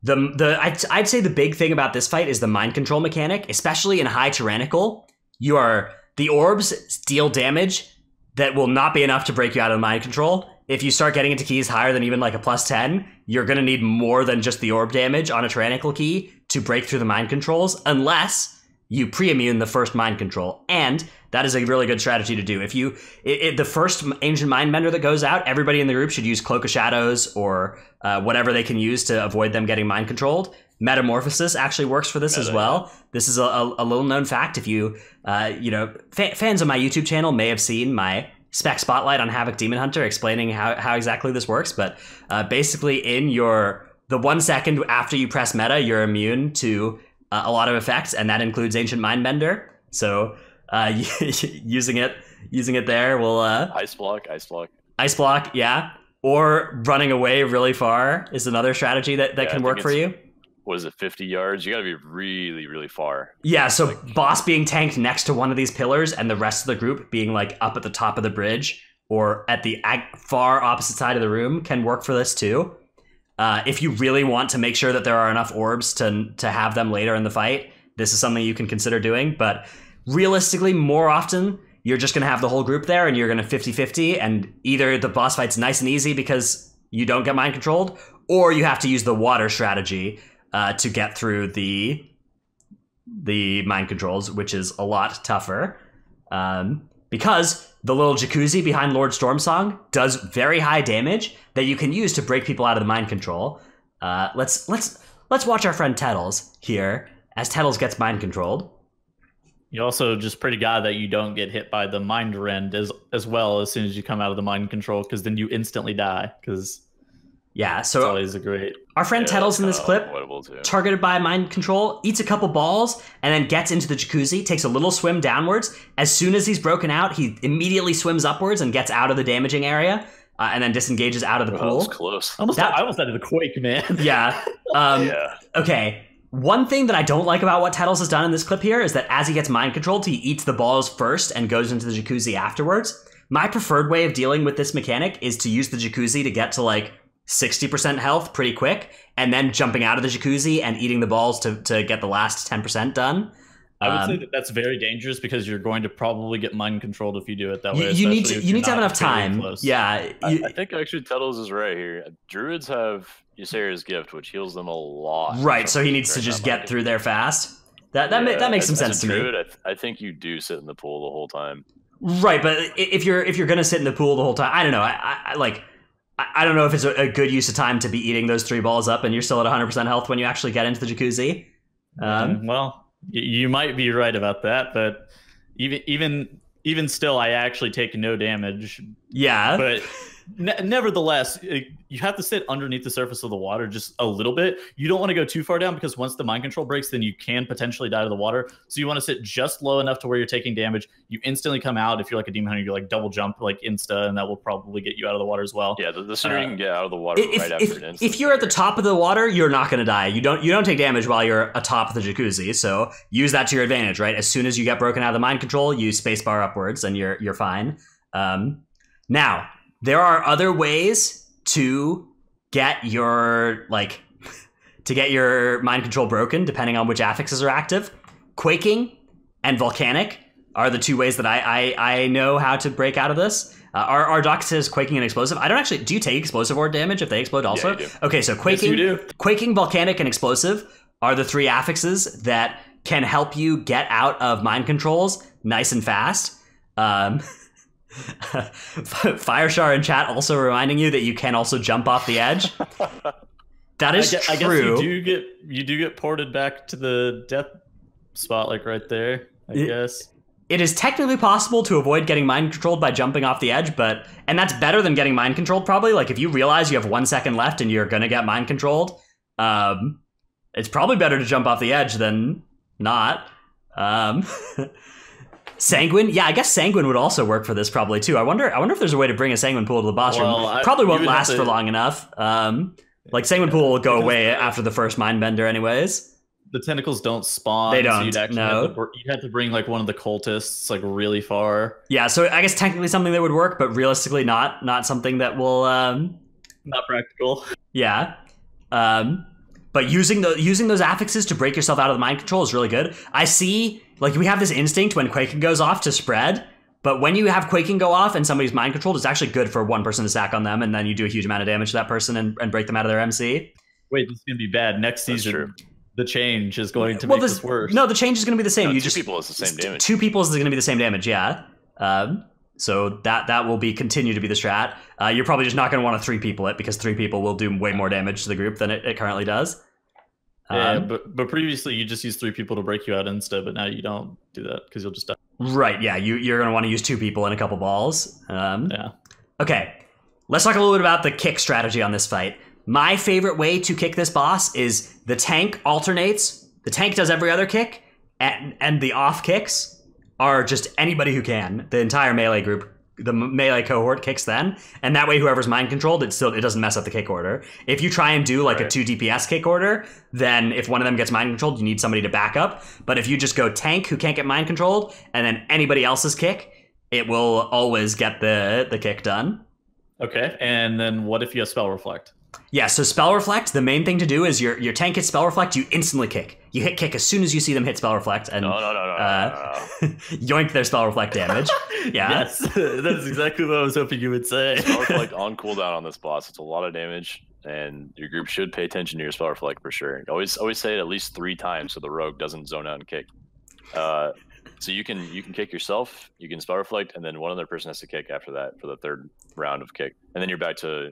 I'd say the big thing about this fight is the mind control mechanic, especially in high tyrannical. The orbs deal damage that will not be enough to break you out of the mind control. If you start getting into keys higher than even like a +10, you're going to need more than just the orb damage on a tyrannical key to break through the mind controls, unless you pre-immune the first mind control. And that is a really good strategy to do. If the first Ancient Mindbender that goes out, everybody in the group should use Cloak of Shadows or whatever they can use to avoid them getting mind controlled. Metamorphosis actually works for this as well. This is a little known fact. If you, fans of my YouTube channel may have seen my spec spotlight on Havoc Demon Hunter explaining how exactly this works. But basically in the 1 second after you press meta, you're immune to a lot of effects, and that includes Ancient Mindbender. So using it there will ice block, yeah. Or running away really far is another strategy that can work for you. What is it, 50 yards? You got to be really, really far. Yeah, so boss being tanked next to one of these pillars and the rest of the group being like up at the top of the bridge or at the far opposite side of the room can work for this too. If you really want to make sure that there are enough orbs to have them later in the fight, this is something you can consider doing. But realistically, more often, you're just going to have the whole group there and you're going to 50-50, and either the boss fight's nice and easy because you don't get mind controlled, or you have to use the water strategy to get through the mind controls, which is a lot tougher. Because the little jacuzzi behind Lord Stormsong does very high damage that you can use to break people out of the mind control. Let's watch our friend Tettles here as Tettles gets mind controlled. You also just pray to God that you don't get hit by the mind rend as well as soon as you come out of the mind control, because then you instantly die. Because so it's always a great. Our friend Tettles in this clip, targeted by mind control, eats a couple balls and then gets into the jacuzzi, takes a little swim downwards. As soon as he's broken out, he immediately swims upwards and gets out of the damaging area, and then disengages out of the pool. That was close. I almost died to the quake, man. Yeah. Okay. One thing that I don't like about what Tettles has done in this clip here is that as he gets mind controlled, he eats the balls first and goes into the jacuzzi afterwards. My preferred way of dealing with this mechanic is to use the jacuzzi to get to like 60% health pretty quick, and then jumping out of the jacuzzi and eating the balls to get the last 10% done. I would say that that's very dangerous because you're going to probably get mind controlled if you do it that way. You need to have enough time. Yeah. I think actually Tettles is right here. Druids have Ysera's Gift, which heals them a lot. Right, so he needs to just get through there fast. That makes some sense to me. I think you do sit in the pool the whole time. Right, but if you're gonna sit in the pool the whole time, I don't know. I don't know if it's a good use of time to be eating those 3 balls up and you're still at 100% health when you actually get into the jacuzzi. Well, you might be right about that, but even still, I actually take no damage. Yeah, but nevertheless, you have to sit underneath the surface of the water just a little bit. You don't want to go too far down because once the mind control breaks, then you can potentially die to the water. So you want to sit just low enough to where you're taking damage. You instantly come out. If you're like a demon hunter, you like double jump like insta, and that will probably get you out of the water as well. Yeah, the sooner you can get out of the water right after an instant. If you're at the top of the water, you're not going to die. You don't take damage while you're atop the jacuzzi. So use that to your advantage, right? As soon as you get broken out of the mind control, you spacebar upwards, and you're fine. Now, there are other ways to get your mind control broken, depending on which affixes are active. Quaking and volcanic are the 2 ways that I know how to break out of this. Our doc says quaking and explosive. I don't actually. Do you take explosive orb damage if they explode also? Yeah, you do. Okay, so quaking, yes, you do. Quaking, volcanic, and explosive are the 3 affixes that can help you get out of mind controls nice and fast. Fireshar in chat also reminding you that you can also jump off the edge. That is true. I guess you do get ported back to the death spot, like right there. I guess it is technically possible to avoid getting mind controlled by jumping off the edge, and that's better than getting mind controlled probably. Like if you realize you have 1 second left and you're gonna get mind controlled, it's probably better to jump off the edge than not. Sanguine? Yeah, I guess Sanguine would also work for this probably too. I wonder if there's a way to bring a Sanguine pool to the boss room. Probably won't last for long enough. Like Sanguine pool will go away after the first mind bender anyways. The tentacles don't spawn. They don't. So you'd have to bring like one of the cultists like really far. Yeah, so I guess technically something that would work, but realistically not something that will not practical. Yeah. But using those affixes to break yourself out of the mind control is really good. I see, like, we have this instinct when Quaking goes off to spread, but when you have Quaking go off and somebody's mind controlled, it's actually good for 1 person to stack on them, and then you do a huge amount of damage to that person and break them out of their MC. Wait, this is going to be bad. Next season, the change is going to make this worse. No, the change is going to be the same. No, 2 people is the same damage. 2 people is going to be the same damage, yeah. So that will continue to be the strat. You're probably just not going to want to 3 people it, because 3 people will do way more damage to the group than it currently does. Yeah, but previously you just used 3 people to break you out instead, but now you don't do that because you'll just die. Right, yeah, you're going to want to use 2 people and a couple balls. Yeah. Okay, let's talk a little bit about the kick strategy on this fight. My favorite way to kick this boss is the tank alternates. The tank does every other kick, and the off kicks are just anybody who can. The entire melee group, the melee cohort kicks then, and that way whoever's mind controlled, it doesn't mess up the kick order. If you try and do like a 2 DPS kick order, then if one of them gets mind controlled, you need somebody to back up. But if you just go tank who can't get mind controlled, and then anybody else's kick, it will always get the kick done. Okay, and then what if you have Spell Reflect? Yeah, so Spell Reflect, the main thing to do is your tank gets Spell Reflect, you instantly kick. You hit kick as soon as you see them hit spell reflect, and No. yoink their spell reflect damage. Yeah, Yes, that's exactly what I was hoping you would say. Spell reflect on cooldown on this boss. It's a lot of damage, and your group should pay attention to your spell reflect for sure. Always say it at least 3 times so the rogue doesn't zone out and kick. So you can kick yourself, you can spell reflect, and then one other person has to kick after that for the 3rd round of kick, and then you're back to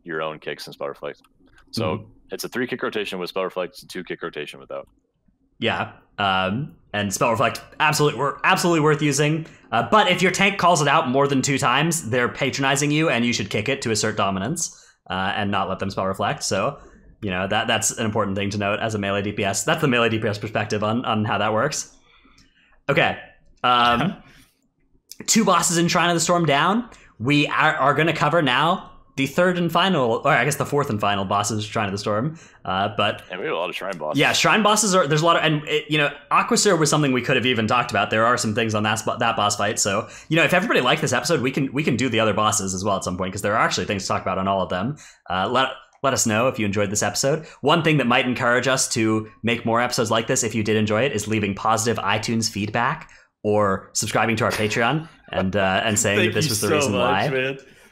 your own kicks and spell reflect. So it's a 3 kick rotation with spell reflect, it's a 2 kick rotation without. Yeah, and spell reflect absolutely worth using. But if your tank calls it out more than 2 times, they're patronizing you, and you should kick it to assert dominance and not let them spell reflect. So that's an important thing to note as a melee DPS. That's the melee DPS perspective on how that works. Okay, 2 bosses in Shrine of the Storm down. We are going to cover now the 3rd and final, or I guess the 4th and final bosses Shrine of the Storm. But and we have a lot of shrine bosses. Yeah, shrine bosses there's a lot of, and Aquasur was something we could have even talked about. There are some things on that boss fight. So if everybody liked this episode, we can do the other bosses as well at some point, because there are actually things to talk about on all of them. Let us know if you enjoyed this episode. One thing that might encourage us to make more episodes like this, if you did enjoy it, is leaving positive iTunes feedback or subscribing to our Patreon and saying that this was the reason why.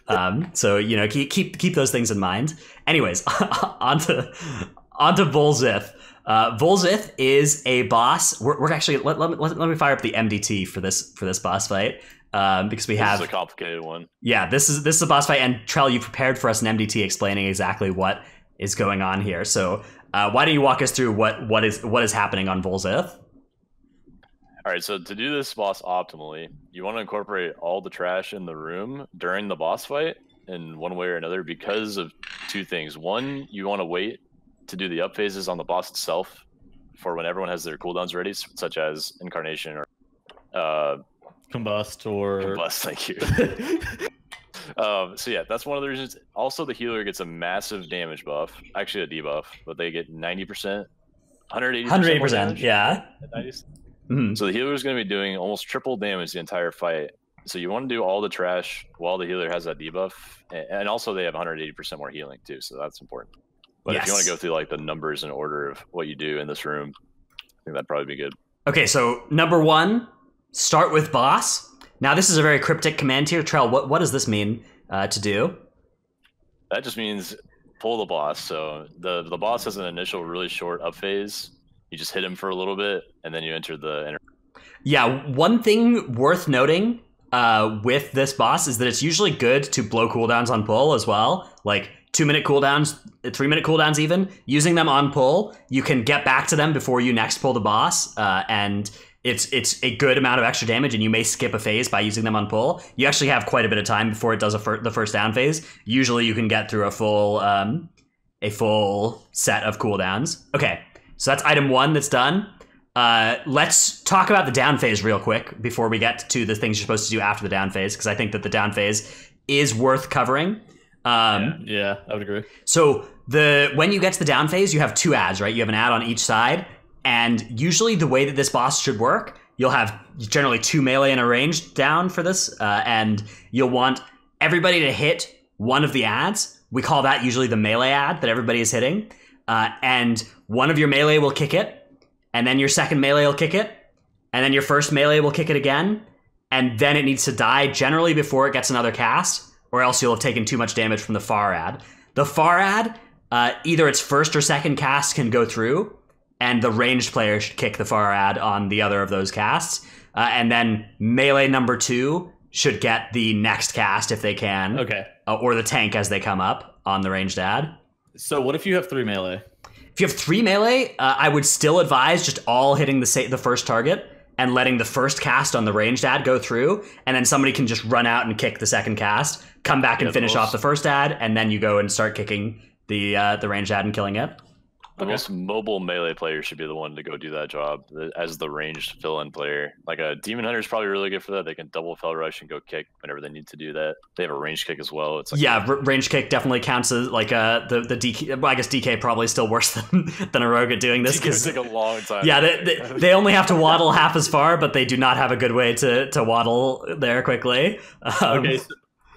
Man. So keep those things in mind. Anyways, onto Vol'zith. Vol'zith is a boss. We're actually let me fire up the MDT for this boss fight. Because this is a complicated one. Yeah, this is a boss fight, and Trell, you prepared for us an MDT explaining exactly what is going on here. So why don't you walk us through what is happening on Vol'zith? All right, so to do this boss optimally, you want to incorporate all the trash in the room during the boss fight in one way or another because of 2 things. One, you want to wait to do the up phases on the boss itself for when everyone has their cooldowns ready, such as Incarnation or Combust, thank you. So yeah, that's one of the reasons. Also, the healer gets a massive damage buff, actually a debuff, but they get 90%, 180%, yeah. So the healer is going to be doing almost triple damage the entire fight. So you want to do all the trash while the healer has that debuff, and also they have 180% more healing too, so that's important. But if you want to go through like the numbers in order of what you do in this room, I think that'd probably be good. Okay, so number 1, start with boss. Now this is a very cryptic command here. Trell, what does this mean to do? That just means pull the boss. So the boss has an initial really short up phase. You just hit him for a little bit, and then you enter the... Yeah, one thing worth noting with this boss is that it's usually good to blow cooldowns on pull as well. Like 2-minute cooldowns, 3-minute cooldowns even. Using them on pull, you can get back to them before you next pull the boss, and it's a good amount of extra damage, and you may skip a phase by using them on pull. You actually have quite a bit of time before it does the first down phase. Usually you can get through a full set of cooldowns. Okay. So that's item 1 that's done. Let's talk about the down phase real quick before we get to the things you're supposed to do after the down phase, because I think that the down phase is worth covering. Yeah, I would agree. So when you get to the down phase, you have 2 adds, right? You have an add on each side, and usually the way that this boss should work, you'll have generally 2 melee and a ranged down for this, and you'll want everybody to hit one of the adds. We call that usually the melee add that everybody is hitting. And one of your melee will kick it, and then your second melee will kick it, and then your first melee will kick it again, and then it needs to die generally before it gets another cast, or else you'll have taken too much damage from the far ad. The far ad, either its first or second cast can go through, and the ranged player should kick the far ad on the other of those casts, and then melee number 2 should get the next cast if they can, or the tank as they come up on the ranged ad. So what if you have 3 melee? If you have 3 melee, I would still advise just all hitting the first target and letting the first cast on the ranged ad go through, and then somebody can just run out and kick the second cast, come back and finish off the first ad, and then you go and start kicking the ranged ad and killing it. The most mobile melee player should be the one to go do that job as the ranged fill-in player. Like a Demon Hunter is probably really good for that. They can double fell rush and go kick whenever they need to do that. They have a ranged kick as well. It's like ranged kick definitely counts as like the DK. Well, I guess DK probably still worse than a rogue at doing this because it take a long time. Yeah, they only have to waddle half as far, but they do not have a good way to waddle there quickly. Okay.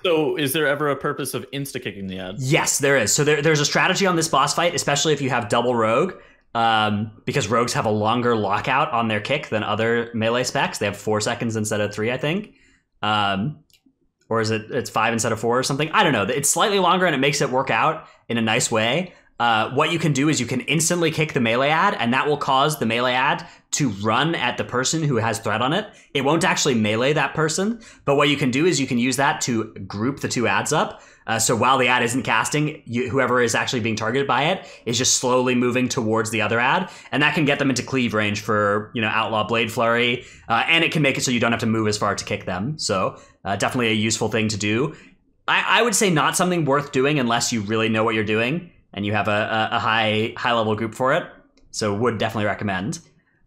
So is there ever a purpose of insta-kicking the ad? Yes, there is. So there's a strategy on this boss fight, especially if you have double rogue, because rogues have a longer lockout on their kick than other melee specs. They have 4 seconds instead of 3, I think. Or is it's 5 instead of 4 or something? I don't know. It's slightly longer and it makes it work out in a nice way. What you can do is you can instantly kick the melee ad, and that will cause the melee ad to run at the person who has threat on it. It won't actually melee that person, but what you can do is you can use that to group the 2 ads up. So while the ad isn't casting, whoever is actually being targeted by it is just slowly moving towards the other ad, and that can get them into cleave range for, Outlaw Blade Flurry, and it can make it so you don't have to move as far to kick them. So definitely a useful thing to do. I would say not something worth doing unless you really know what you're doing and you have a high level group for it. So would definitely recommend.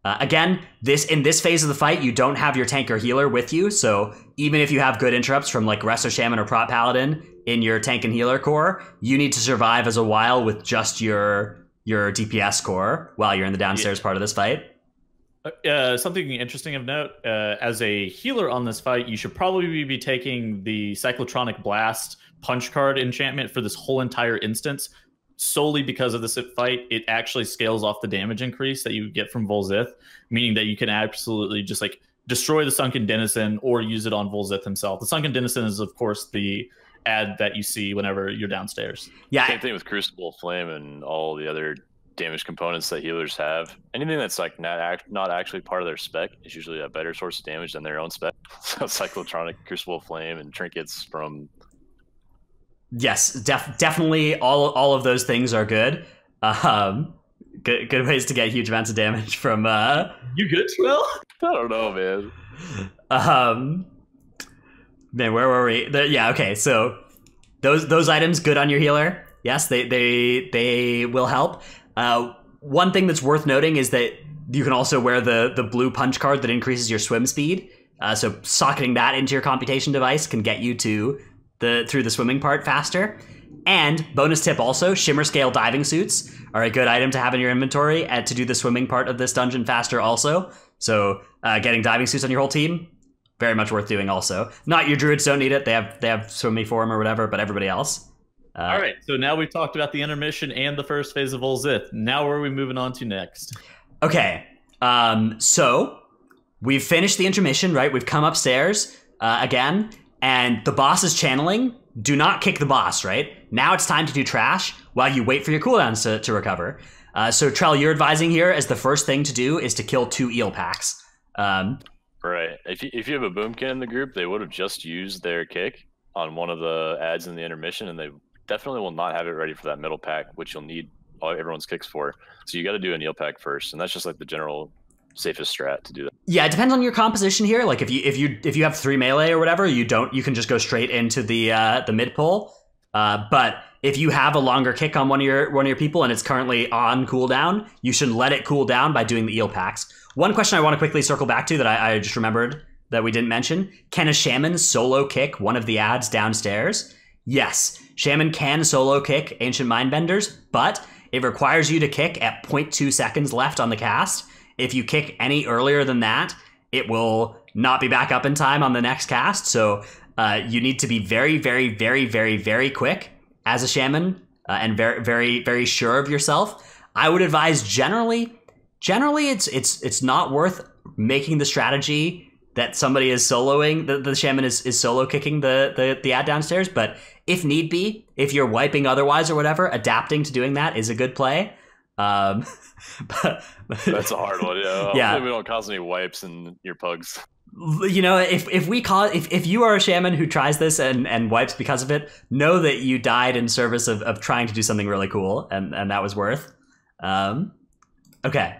Again, in this phase of the fight, you don't have your tank or healer with you. So even if you have good interrupts from like Resto Shaman or Prot Paladin in your tank and healer core, you need to survive as a while with just your DPS core while you're in the downstairs part of this fight. Something interesting of note, as a healer on this fight, you should probably be taking the Cyclotronic Blast punch card enchantment for this whole entire instance. Solely because of this fight, it actually scales off the damage increase that you get from Vol'zith, meaning that you can absolutely just like destroy the Sunken Denizen or use it on Vol'zith himself. The Sunken Denizen is, of course, the ad that you see whenever you're downstairs. Yeah. Same thing with Crucible Flame and all the other damage components that healers have. Anything that's like not actually part of their spec is usually a better source of damage than their own spec. So Cyclotronic, Crucible Flame, and trinkets from... Yes, definitely all of those things are good. Good ways to get huge amounts of damage from... You good, Trell? I don't know, man. Man, where were we? Yeah, okay, so those items good on your healer. Yes, they will help. One thing that's worth noting is that you can also wear the blue punch card that increases your swim speed. So socketing that into your computation device can get you to through the swimming part faster. And bonus tip also, Shimmer Scale diving suits are a good item to have in your inventory and to do the swimming part of this dungeon faster also. So getting diving suits on your whole team, very much worth doing also. Not your druids don't need it. They have swimming form or whatever, but everybody else. All right, so now we've talked about the intermission and the first phase of Vol'zith. Now where are we moving on to next? Okay, so we've finished the intermission, right? We've come upstairs again. And the boss is channeling. Do not kick the boss, right? Now it's time to do trash while you wait for your cooldowns to recover. So Trell, you're advising here as the first thing to do is to kill 2 eel packs. Right. If you have a boomkin in the group, they would have just used their kick on one of the ads in the intermission, and they definitely will not have it ready for that middle pack, which you'll need everyone's kicks for. So you got to do an eel pack first, and that's just like the general safest strat to do that. Yeah, it depends on your composition here. Like if you have 3 melee or whatever, you can just go straight into the mid pull. But if you have a longer kick on one of your people and it's currently on cooldown, you should let it cool down by doing the eel packs. One question I want to quickly circle back to that I just remembered that we didn't mention: can a shaman solo kick one of the ads downstairs? Yes, shaman can solo kick Ancient Mindbenders, but it requires you to kick at 0.2 seconds left on the cast. If you kick any earlier than that, it will not be back up in time on the next cast. So you need to be very, very, very, very, very quick as a shaman and very, very, very sure of yourself. I would advise generally it's not worth making the strategy that somebody is soloing, the shaman is solo kicking the ad downstairs. But if need be, if you're wiping otherwise or whatever, adapting to doing that is a good play. But that's a hard one. Yeah. Yeah. Hopefully we don't cause any wipes in your pugs. If you are a shaman who tries this and wipes because of it, know that you died in service of trying to do something really cool, and that was worth. Okay.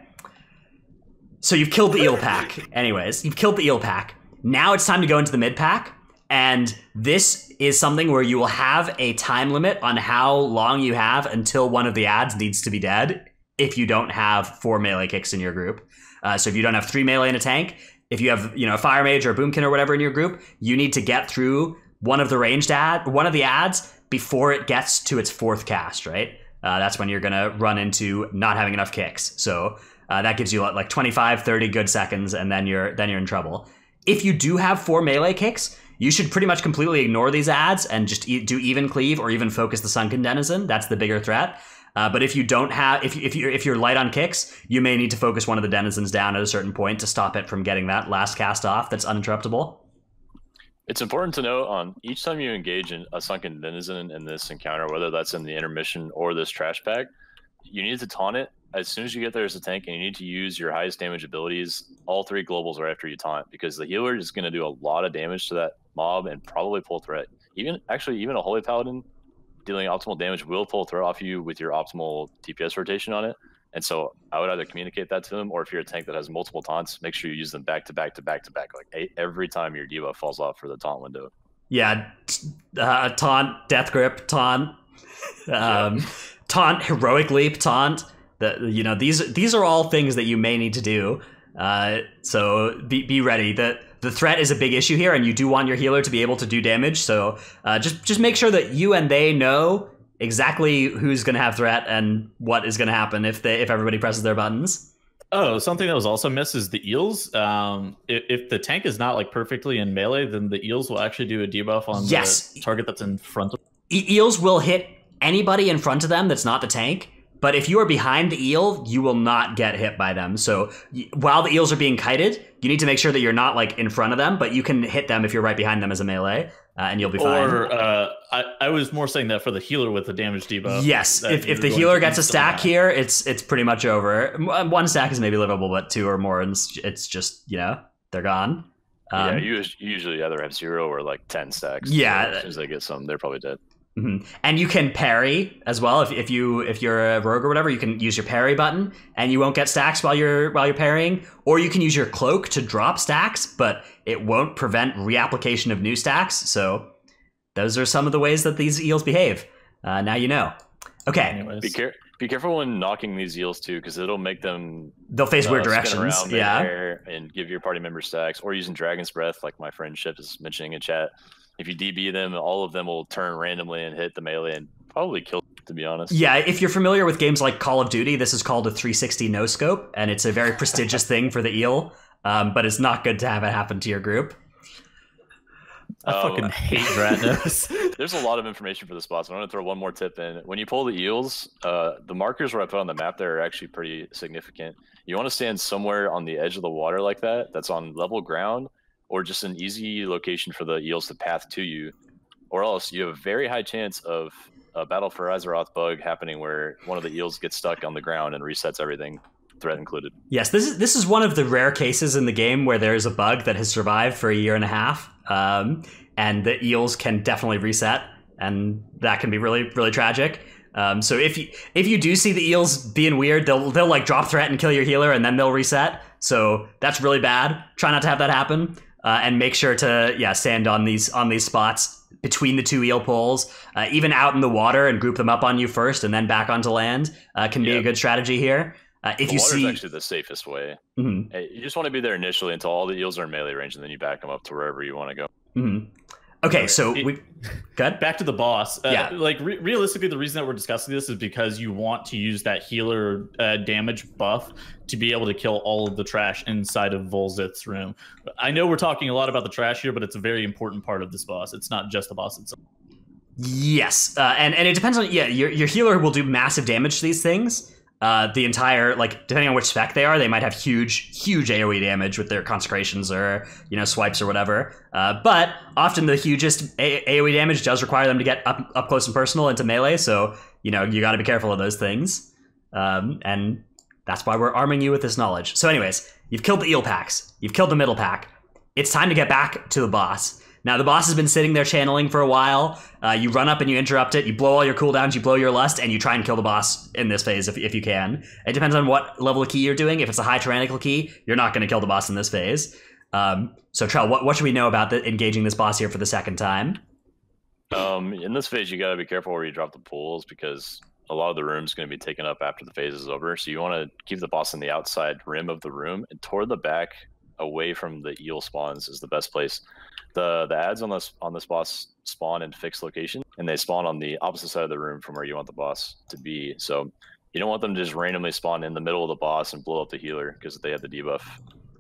So you've killed the eel pack. Anyways, you've killed the eel pack. Now it's time to go into the mid pack. And this is something where you will have a time limit on how long you have until one of the ads needs to be dead if you don't have 4 melee kicks in your group. So if you don't have 3 melee in a tank, if you have a fire mage or a boomkin or whatever in your group, you need to get through one of the ads before it gets to its 4th cast, right? That's when you're gonna run into not having enough kicks. So that gives you like 25, 30 good seconds, and then you're in trouble. If you do have 4 melee kicks, you should pretty much completely ignore these ads and just do even cleave or even focus the Sunken Denizen. That's the bigger threat. But if you don't have, if you're light on kicks, you may need to focus one of the denizens down at a certain point to stop it from getting that last cast off that's uninterruptible. It's important to note on each time you engage in a sunken denizen in this encounter, whether that's in the intermission or this trash bag, you need to taunt it as soon as you get there as a tank, and you need to use your highest damage abilities. All 3 globals are after you taunt, because the healer is going to do a lot of damage to that mob and probably pull threat. Even a holy paladin dealing optimal damage will pull threat off you with your optimal DPS rotation on it. And so I would either communicate that to them, or if you're a tank that has multiple taunts, make sure you use them back to back to back to back, like every time your debuff falls off for the taunt window. Yeah, taunt, death grip, taunt, taunt, heroic leap, taunt. These are all things that you may need to do. So be ready. The threat is a big issue here, and you do want your healer to be able to do damage. So just make sure that you and they know exactly who's going to have threat and what is going to happen if everybody presses their buttons. Oh, something that was also missed is the eels. If the tank is not like perfectly in melee, then the eels will actually do a debuff on the target that's in front of them. Eels will hit anybody in front of them that's not the tank. But if you are behind the eel, you will not get hit by them. So while the eels are being kited, you need to make sure that you're not like in front of them, but you can hit them if you're right behind them as a melee, and you'll be fine. Or I was more saying that for the healer with the damage debuff. Yes, if the healer gets a stack here, it's pretty much over. 1 stack is maybe livable, but 2 or more, and it's just, they're gone. Yeah, you usually either have 0 or like 10 stacks. Yeah, so as soon as they get some, they're probably dead. Mm-hmm. And you can parry as well. If you're a rogue or whatever, you can use your parry button, and you won't get stacks while you're parrying. Or you can use your cloak to drop stacks, but it won't prevent reapplication of new stacks. So those are some of the ways that these eels behave. Now you know. Okay. Anyways. Be careful when knocking these eels too, because it'll make them. They'll face weird directions. Yeah. And give your party members stacks, or using Dragon's Breath, like my friend Ship is mentioning in chat. If you DB them, all of them will turn randomly and hit the melee and probably kill, to be honest. Yeah, if you're familiar with games like Call of Duty, this is called a 360 no-scope, and it's a very prestigious thing for the eel, but it's not good to have it happen to your group. I fucking hate Dratnos. There's a lot of information for the spots. I'm going to throw one more tip in. When you pull the eels, the markers where I put on the map there are actually pretty significant. You want to stand somewhere on the edge of the water like that, that's on level ground, or just an easy location for the eels to path to you, or else you have a very high chance of a Battle for Azeroth bug happening where one of the eels gets stuck on the ground and resets everything, threat included. Yes, this is one of the rare cases in the game where there is a bug that has survived for a year and a half, and the eels can definitely reset, and that can be really, really tragic. So if you do see the eels being weird, they'll like drop threat and kill your healer, and then they'll reset. So that's really bad. Try not to have that happen. And make sure to stand on these spots between the 2 eel pools, even out in the water, and group them up on you first and then back onto land can be a good strategy here. If you see, actually the safest way. Mm-hmm. You just want to be there initially until all the eels are in melee range, and then you back them up to wherever you want to go. Mm-hmm. Okay, so good. Back to the boss. Realistically, the reason that we're discussing this is because you want to use that healer damage buff to be able to kill all of the trash inside of Vol'zith's room. I know we're talking a lot about the trash here, but it's a very important part of this boss. It's not just the boss itself. Yes, and it depends on your healer will do massive damage to these things. The entire, depending on which spec they are, they might have huge AoE damage with their consecrations or swipes or whatever. But often the hugest AoE damage does require them to get up close and personal into melee. So you got to be careful of those things. And that's why we're arming you with this knowledge. So anyways, you've killed the eel packs. You've killed the middle pack. It's time to get back to the boss. Now, the boss has been sitting there channeling for a while. You run up and you interrupt it. You blow all your cooldowns, you blow your lust, and you try and kill the boss in this phase if you can. It depends on what level of key you're doing. If it's a high tyrannical key, you're not going to kill the boss in this phase. So, Trell, what should we know about engaging this boss here for the second time? In this phase, you got to be careful where you drop the pools, because a lot of the room's going to be taken up after the phase is over. So you want to keep the boss in the outside rim of the room, and toward the back, away from the eel spawns, is the best place. The ads on this boss spawn in fixed location, and they spawn on the opposite side of the room from where you want the boss to be. So you don't want them to just randomly spawn in the middle of the boss and blow up the healer because they have the debuff.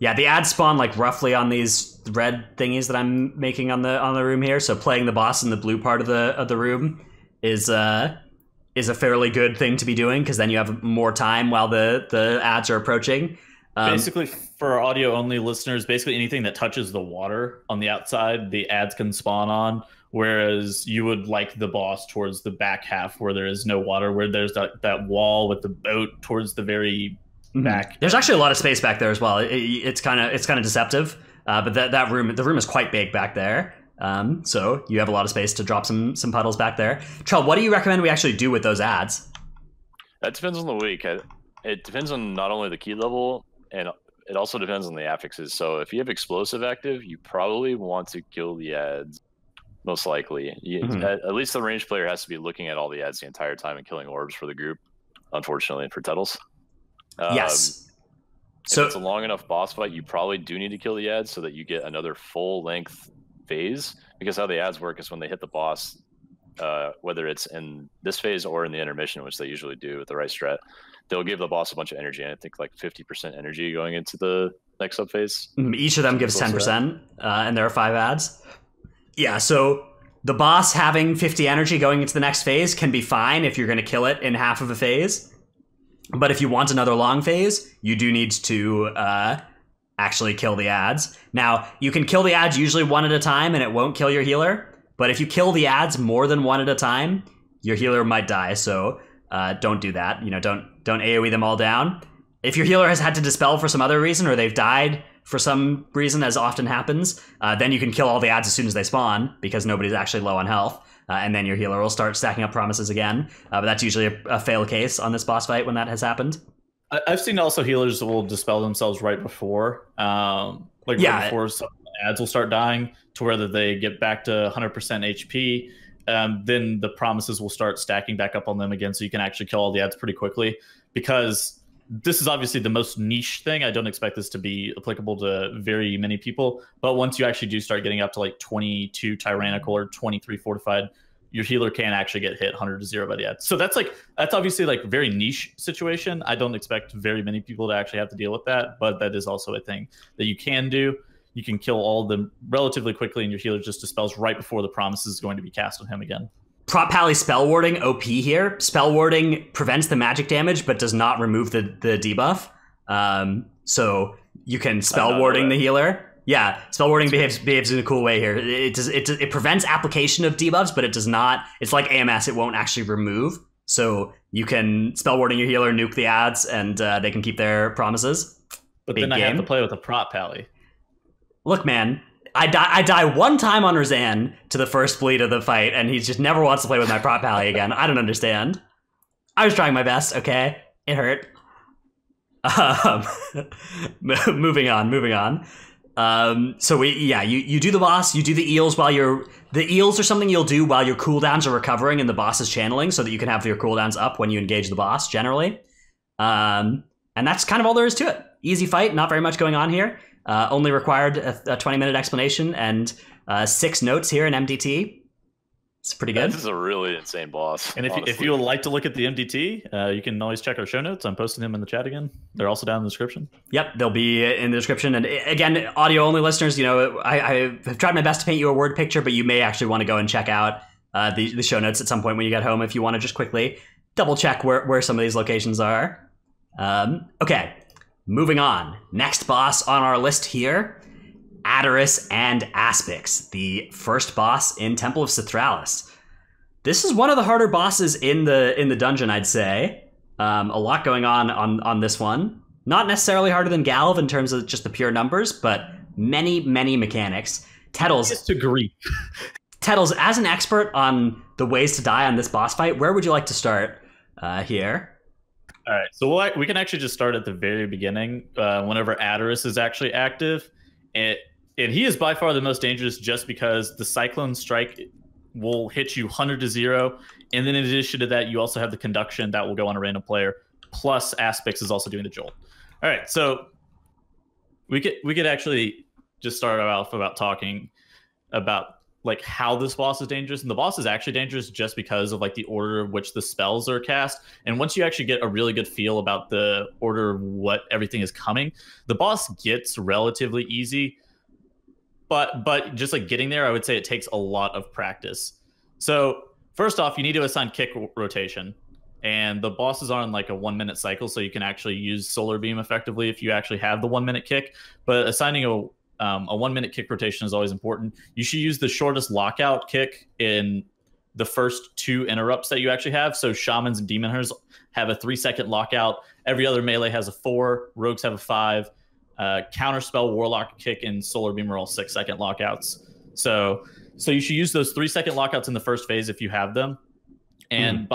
Yeah, the ads spawn roughly on these red thingies that I'm making on the room here. So playing the boss in the blue part of the room is is a fairly good thing to be doing because then you have more time while the ads are approaching. Basically, for audio-only listeners, basically anything that touches the water on the outside, the ads can spawn on, whereas you would like the boss towards the back half where there is no water, where there's that wall with the boat towards the very back. There's actually a lot of space back there as well. It's kind of deceptive, but the room is quite big back there. So you have a lot of space to drop some puddles back there. Trell, what do you recommend we actually do with those ads? That depends on the week. It depends on not only the key level, and it also depends on the affixes. So if you have explosive active, you probably want to kill the ads, most likely. At least the ranged player has to be looking at all the ads the entire time and killing orbs for the group, unfortunately, for Titles. Yes. So if it's a long enough boss fight, you probably do need to kill the ads so that you get another full-length phase, because how the ads work is when they hit the boss, whether it's in this phase or in the intermission, which they usually do with the right strat, they'll give the boss a bunch of energy, and I think like 50% energy going into the next subphase. Each of them gives 10%, and there are 5 ads. Yeah, so the boss having 50 energy going into the next phase can be fine if you're going to kill it in half of a phase. But if you want another long phase, you do need to actually kill the ads. Now, you can kill the ads usually one at a time, and it won't kill your healer. But if you kill the ads more than one at a time, your healer might die. So don't do that. Don't AoE them all down. If your healer has had to dispel for some other reason, or they've died for some reason, as often happens, then you can kill all the ads as soon as they spawn, because nobody's actually low on health. And then your healer will start stacking up promises again. But that's usually a fail case on this boss fight when that has happened. I've seen also healers will dispel themselves right before. Right before some ads will start dying, to whether they get back to 100% HP. Then the promises will start stacking back up on them again, so you can actually kill all the ads pretty quickly. Because this is obviously the most niche thing. I don't expect this to be applicable to very many people. But once you actually do start getting up to like 22 tyrannical or 23 fortified, your healer can actually get hit 100-0 by the ads. So that's obviously like a very niche situation. I don't expect very many people to actually have to deal with that, but that is also a thing that you can do. You can kill all of them relatively quickly, and your healer just dispels right before the promise is going to be cast on him again. Prop Pally spell warding OP here. Spell warding prevents the magic damage but does not remove the debuff. So you can spell warding the healer. Yeah, spell warding behaves in a cool way here. It prevents application of debuffs, but it does not. It's like AMS. It won't actually remove. So you can spell warding your healer, nuke the ads, and they can keep their promises. But then I have to play with a Prop Pally. Look, man. I die one time on Razan to the first bleed of the fight, and he just never wants to play with my Prop Pally again. I don't understand. I was trying my best, okay? It hurt. Moving on. So you do the boss, you do the eels while the eels are something you'll do while your cooldowns are recovering and the boss is channeling, so that you can have your cooldowns up when you engage the boss, generally. And that's kind of all there is to it. Easy fight, not very much going on here. Only required a 20-minute explanation and 6 notes here in MDT. It's pretty good. This is a really insane boss. And if you would like to look at the MDT, you can always check our show notes. I'm posting them in the chat again. They're also down in the description. Yep, they'll be in the description. And again, audio-only listeners, I have tried my best to paint you a word picture, but you may actually want to go and check out the show notes at some point when you get home if you want to just quickly double-check where some of these locations are. Okay. Moving on, next boss on our list here, Adderis and Aspix, the first boss in Temple of Citralis. This is one of the harder bosses in the dungeon, I'd say. A lot going on this one. Not necessarily harder than Galv in terms of just the pure numbers, but many mechanics. Tettles, Tettles, as an expert on the ways to die on this boss fight, where would you like to start here? All right, so we can actually just start at the very beginning, whenever Adderis is actually active. And he is by far the most dangerous just because the Cyclone Strike will hit you 100-0. And then in addition to that, you also have the Conduction that will go on a random player. Plus Aspix is also doing the Jolt. All right, so we could actually just start off about talking about like how this boss is dangerous. And the boss is actually dangerous just because of like the order of which the spells are cast. And once you actually get a really good feel about the order of what everything is coming, the boss gets relatively easy. But just like getting there, I would say it takes a lot of practice. So first off, you need to assign kick rotation. and the bosses are on like a 1-minute cycle, so you can actually use Solar Beam effectively if you actually have the 1-minute kick. But assigning a 1-minute kick rotation is always important. You should use the shortest lockout kick in the first 2 interrupts that you actually have. So Shamans and Demon Hunters have a 3-second lockout. Every other melee has a 4. Rogues have a 5. Counterspell, Warlock Kick, and Solar Beam are all 6-second lockouts. So you should use those 3-second lockouts in the first phase if you have them. And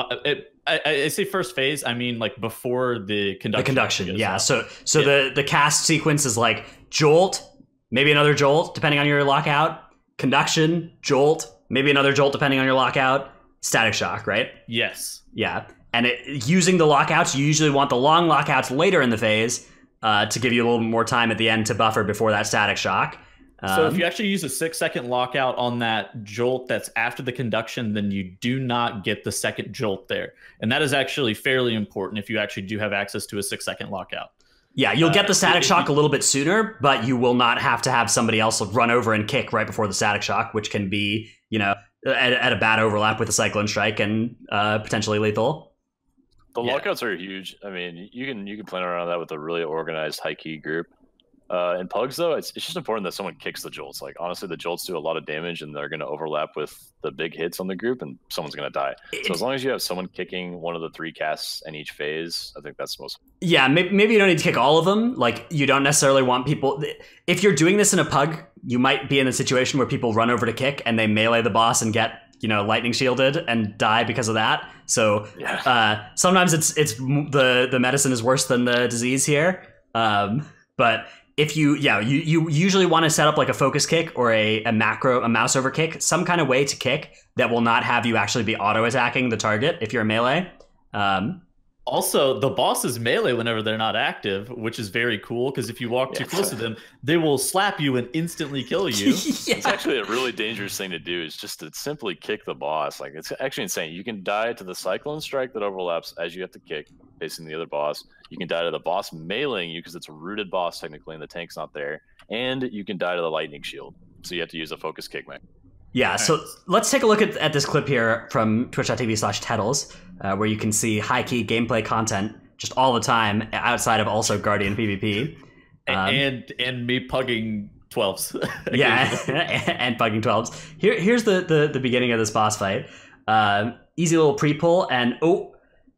I say first phase, I mean like before the conduction. The conduction, yeah. Out. So the cast sequence is like Jolt, maybe another Jolt, depending on your lockout. Conduction, Jolt, maybe another Jolt, depending on your lockout. Static Shock, right? Yes. Yeah. And using the lockouts, you usually want the long lockouts later in the phase to give you a little bit more time at the end to buffer before that Static Shock. So if you actually use a 6-second lockout on that Jolt that's after the conduction, then you do not get the second Jolt there. And that is actually fairly important if you actually do have access to a 6-second lockout. Yeah, you'll get the Static Shock a little bit sooner, but you will not have to have somebody else run over and kick right before the Static Shock, which can be, at a bad overlap with a Cyclone Strike and potentially lethal. The lockouts are huge. I mean, you can plan around that with a really organized high key group. In Pugs, though, it's just important that someone kicks the Jolts. Like, honestly, the Jolts do a lot of damage, and they're going to overlap with the big hits on the group, and someone's going to die. So as long as you have someone kicking one of the 3 casts in each phase, I think that's most... Yeah, maybe you don't need to kick all of them. Like, you don't necessarily want people... If you're doing this in a Pug, you might be in a situation where people run over to kick, and they melee the boss and get, lightning shielded and die because of that. So sometimes it's the medicine is worse than the disease here. But... If you usually want to set up like a focus kick or a mouse over kick, some kind of way to kick that will not have you actually be auto attacking the target if you're a melee. Also, the boss is melee whenever they're not active, which is very cool because if you walk too close to them, they will slap you and instantly kill you. It's actually a really dangerous thing to do, is just to simply kick the boss. Like, it's actually insane. You can die to the Cyclone Strike that overlaps as you have to kick facing the other boss. You can die to the boss meleeing you because it's a rooted boss technically and the tank's not there. And you can die to the Lightning Shield. So you have to use a focus kick, man. Yeah, so let's take a look at this clip here from twitch.tv/Tettles, where you can see high-key gameplay content just all the time outside of also Guardian PvP. And me pugging 12s. Yeah, and pugging 12s. Here's the beginning of this boss fight. Easy little pre-pull, and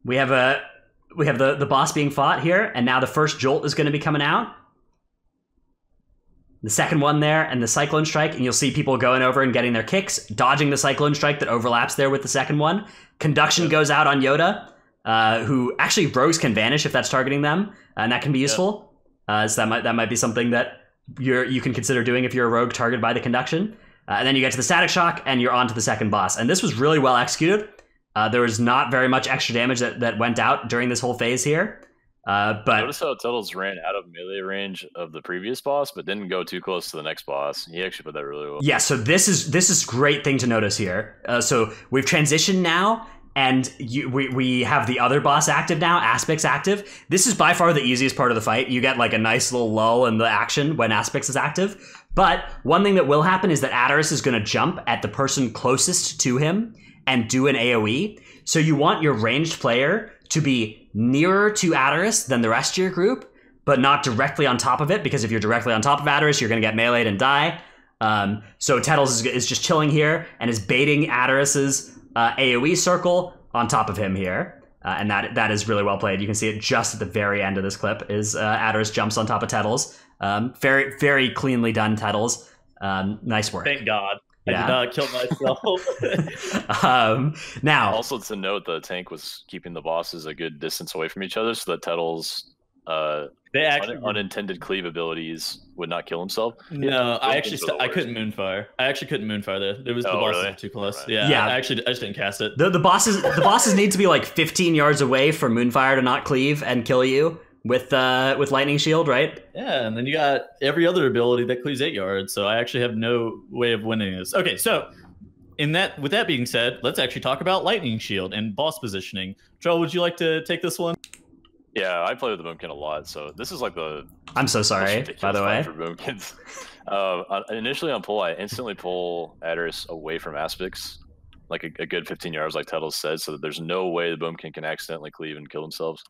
we have the boss being fought here, and now the first Jolt is going to be coming out. The second one there, and the Cyclone Strike, and you'll see people going over and getting their kicks, dodging the Cyclone Strike that overlaps there with the second one. Conduction goes out on Yoda, who actually rogues can vanish if that's targeting them, and that can be useful. So that might be something that you can consider doing if you're a rogue targeted by the Conduction. And then you get to the Static Shock, and you're on to the second boss. And this was really well executed. There was not very much extra damage that went out during this whole phase here. But notice how Tuttles ran out of melee range of the previous boss, but didn't go too close to the next boss. He actually put that really well. Yeah, so this is great thing to notice here. So we've transitioned now, and we have the other boss active now, Aspix active. This is by far the easiest part of the fight. You get like a nice little lull in the action when Aspix is active. But one thing that will happen is that Adderis is going to jump at the person closest to him and do an AoE. So you want your ranged player to be nearer to Adderis than the rest of your group, but not directly on top of it, because if you're directly on top of Adderis, you're going to get meleeed and die. So Tettles is just chilling here and is baiting Adderis's AoE circle on top of him here. And that is really well played. You can see it just at the very end of this clip is Adderis jumps on top of Tettles. Very, very cleanly done, Tettles. Nice work. Thank God. Yeah. I did not kill myself. Now, also to note, the tank was keeping the bosses a good distance away from each other, so that Tettles' unintended cleave abilities would not kill himself. No, I couldn't Moonfire. I actually couldn't Moonfire there. There was the bosses were too close. Right. Yeah. I just didn't cast it. The bosses need to be like 15 yards away for Moonfire to not cleave and kill you with Lightning Shield, right? Yeah, and then you got every other ability that cleaves 8 yards, so I actually have no way of winning this. Okay, so with that being said, let's actually talk about Lightning Shield and boss positioning. Trell, would you like to take this one? Yeah, I play with the Boomkin a lot, so this is like the... I'm so sorry, by the way. For Boomkins. Initially on pull, I instantly pull Adderis away from Aspix, like a good 15 yards, like Titles said, so that there's no way the Boomkin can accidentally cleave and kill themselves.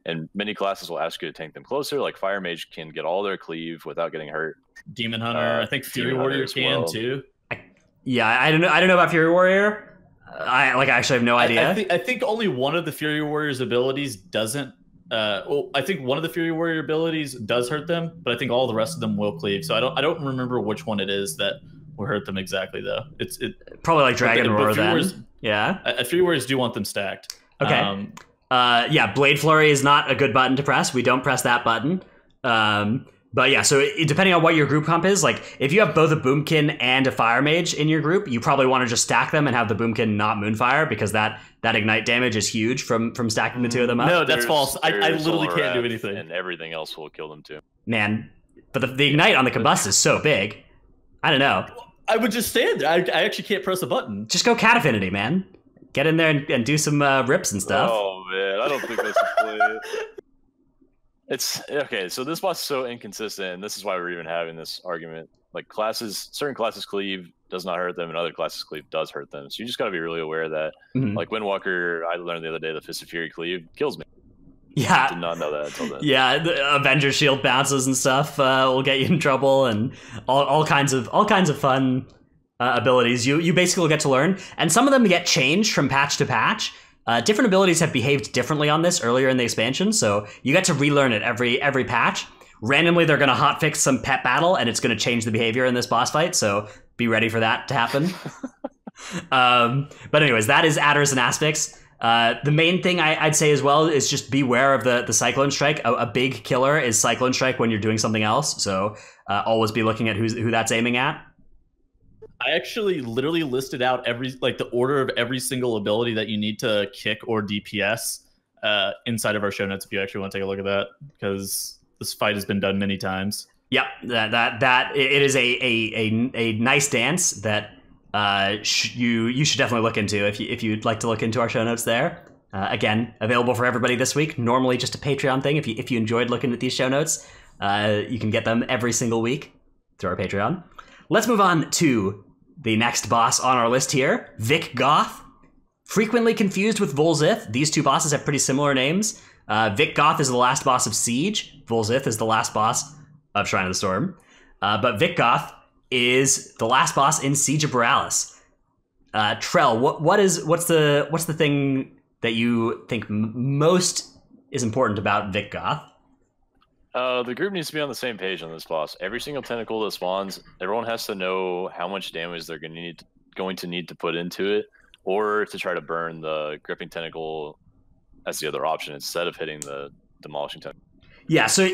And many classes will ask you to tank them closer. Like Fire Mage can get all their cleave without getting hurt. Demon Hunter, I think Fury Warrior can too. I don't know about Fury Warrior. I actually have no idea. I think only one of the Fury Warrior's abilities doesn't. I think one of the Fury Warrior abilities does hurt them, but I think all the rest of them will cleave. So I don't remember which one it is that will hurt them exactly though. It's probably like Dragon Roar then. Yeah. Fury Warriors do want them stacked. Okay. Blade Flurry is not a good button to press. We don't press that button. But yeah, so depending on what your group comp is, like if you have both a Boomkin and a Fire Mage in your group, you probably want to just stack them and have the Boomkin not Moonfire, because that ignite damage is huge from stacking the two of them up. No, that's false. I literally can't do anything. And everything else will kill them too. Man, but the ignite on the Combust is so big. I don't know. I would just stand there. I actually can't press a button. Just go Cat Affinity, man. Get in there and do some rips and stuff. Oh man, I don't think that's a play. It's okay. So this boss is so inconsistent, and this is why we're even having this argument. Like certain classes cleave does not hurt them, and other classes cleave does hurt them. So you just got to be really aware of that. Mm-hmm. Like Windwalker, I learned the other day, the Fist of Fury cleave kills me. Yeah, I did not know that until then. Yeah, the Avenger Shield bounces and stuff will get you in trouble, and all kinds of fun abilities you basically will get to learn, and some of them get changed from patch to patch. Different abilities have behaved differently on this earlier in the expansion, so you get to relearn it every patch. Randomly, they're going to hotfix some pet battle, and it's going to change the behavior in this boss fight, so be ready for that to happen. But anyways, that is Adderis and Aspix. The main thing I'd say as well is just beware of the Cyclone Strike. A big killer is Cyclone Strike when you're doing something else, so always be looking at who that's aiming at. I actually literally listed out the order of every single ability that you need to kick or DPS inside of our show notes if you actually want to take a look at that, because this fight has been done many times. Yep, that it is a nice dance that you should definitely look into if you'd like to look into our show notes there. Again, available for everybody this week. Normally just a Patreon thing. If you enjoyed looking at these show notes, you can get them every single week through our Patreon. Let's move on to the next boss on our list here, Viq'Goth. Frequently confused with Vol'zith. These two bosses have pretty similar names. Viq'Goth is the last boss of Siege. Vol'zith is the last boss of Shrine of the Storm. But Viq'Goth is the last boss in Siege of Borealis. Trell, what's the thing that you think most is important about Viq'Goth? The group needs to be on the same page on this boss. Every single tentacle that spawns, everyone has to know how much damage they're going to need to put into it, or to try to burn the gripping tentacle as the other option instead of hitting the demolishing tentacle. Yeah, so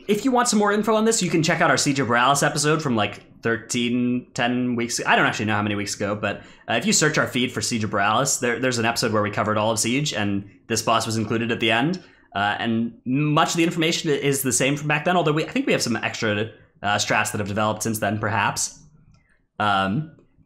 if you want some more info on this, you can check out our Siege of Borealis episode from like 10 weeks. I don't actually know how many weeks ago, but if you search our feed for Siege of Borealis, there's an episode where we covered all of Siege, and this boss was included at the end. And much of the information is the same from back then, although I think we have some extra strats that have developed since then, perhaps.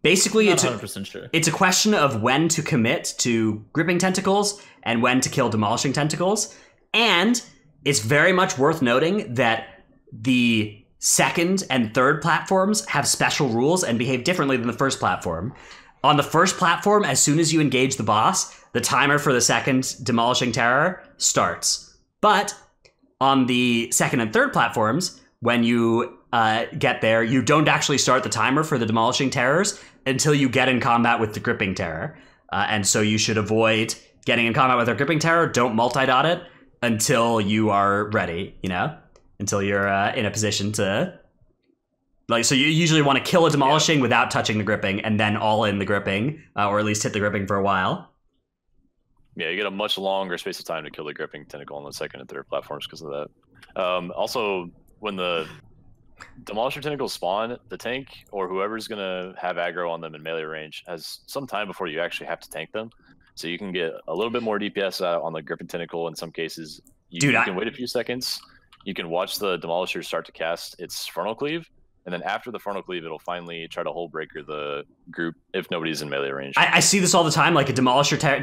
Basically, it's 100% sure. It's a question of when to commit to gripping tentacles and when to kill demolishing tentacles. And it's very much worth noting that the second and third platforms have special rules and behave differently than the first platform. On the first platform, as soon as you engage the boss, the timer for the second Demolishing Terror starts. But on the second and third platforms, when you get there, you don't actually start the timer for the Demolishing Terrors until you get in combat with the Gripping Terror. And so you should avoid getting in combat with our Gripping Terror. Don't multi-dot it until you are ready, until you're in a position to... So you usually want to kill a Demolishing without touching the Gripping, and then all in the Gripping, or at least hit the Gripping for a while. Yeah, you get a much longer space of time to kill the gripping tentacle on the second and third platforms because of that. Also, when the Demolisher tentacles spawn, the tank or whoever's going to have aggro on them in melee range has some time before you actually have to tank them. So you can get a little bit more DPS out on the gripping tentacle in some cases. You can wait a few seconds. You can watch the Demolisher start to cast its Frontal Cleave. And then after the Frontal Cleave, it'll finally try to Hull Breaker the group if nobody's in melee range. I see this all the time. Like a Demolishing Tower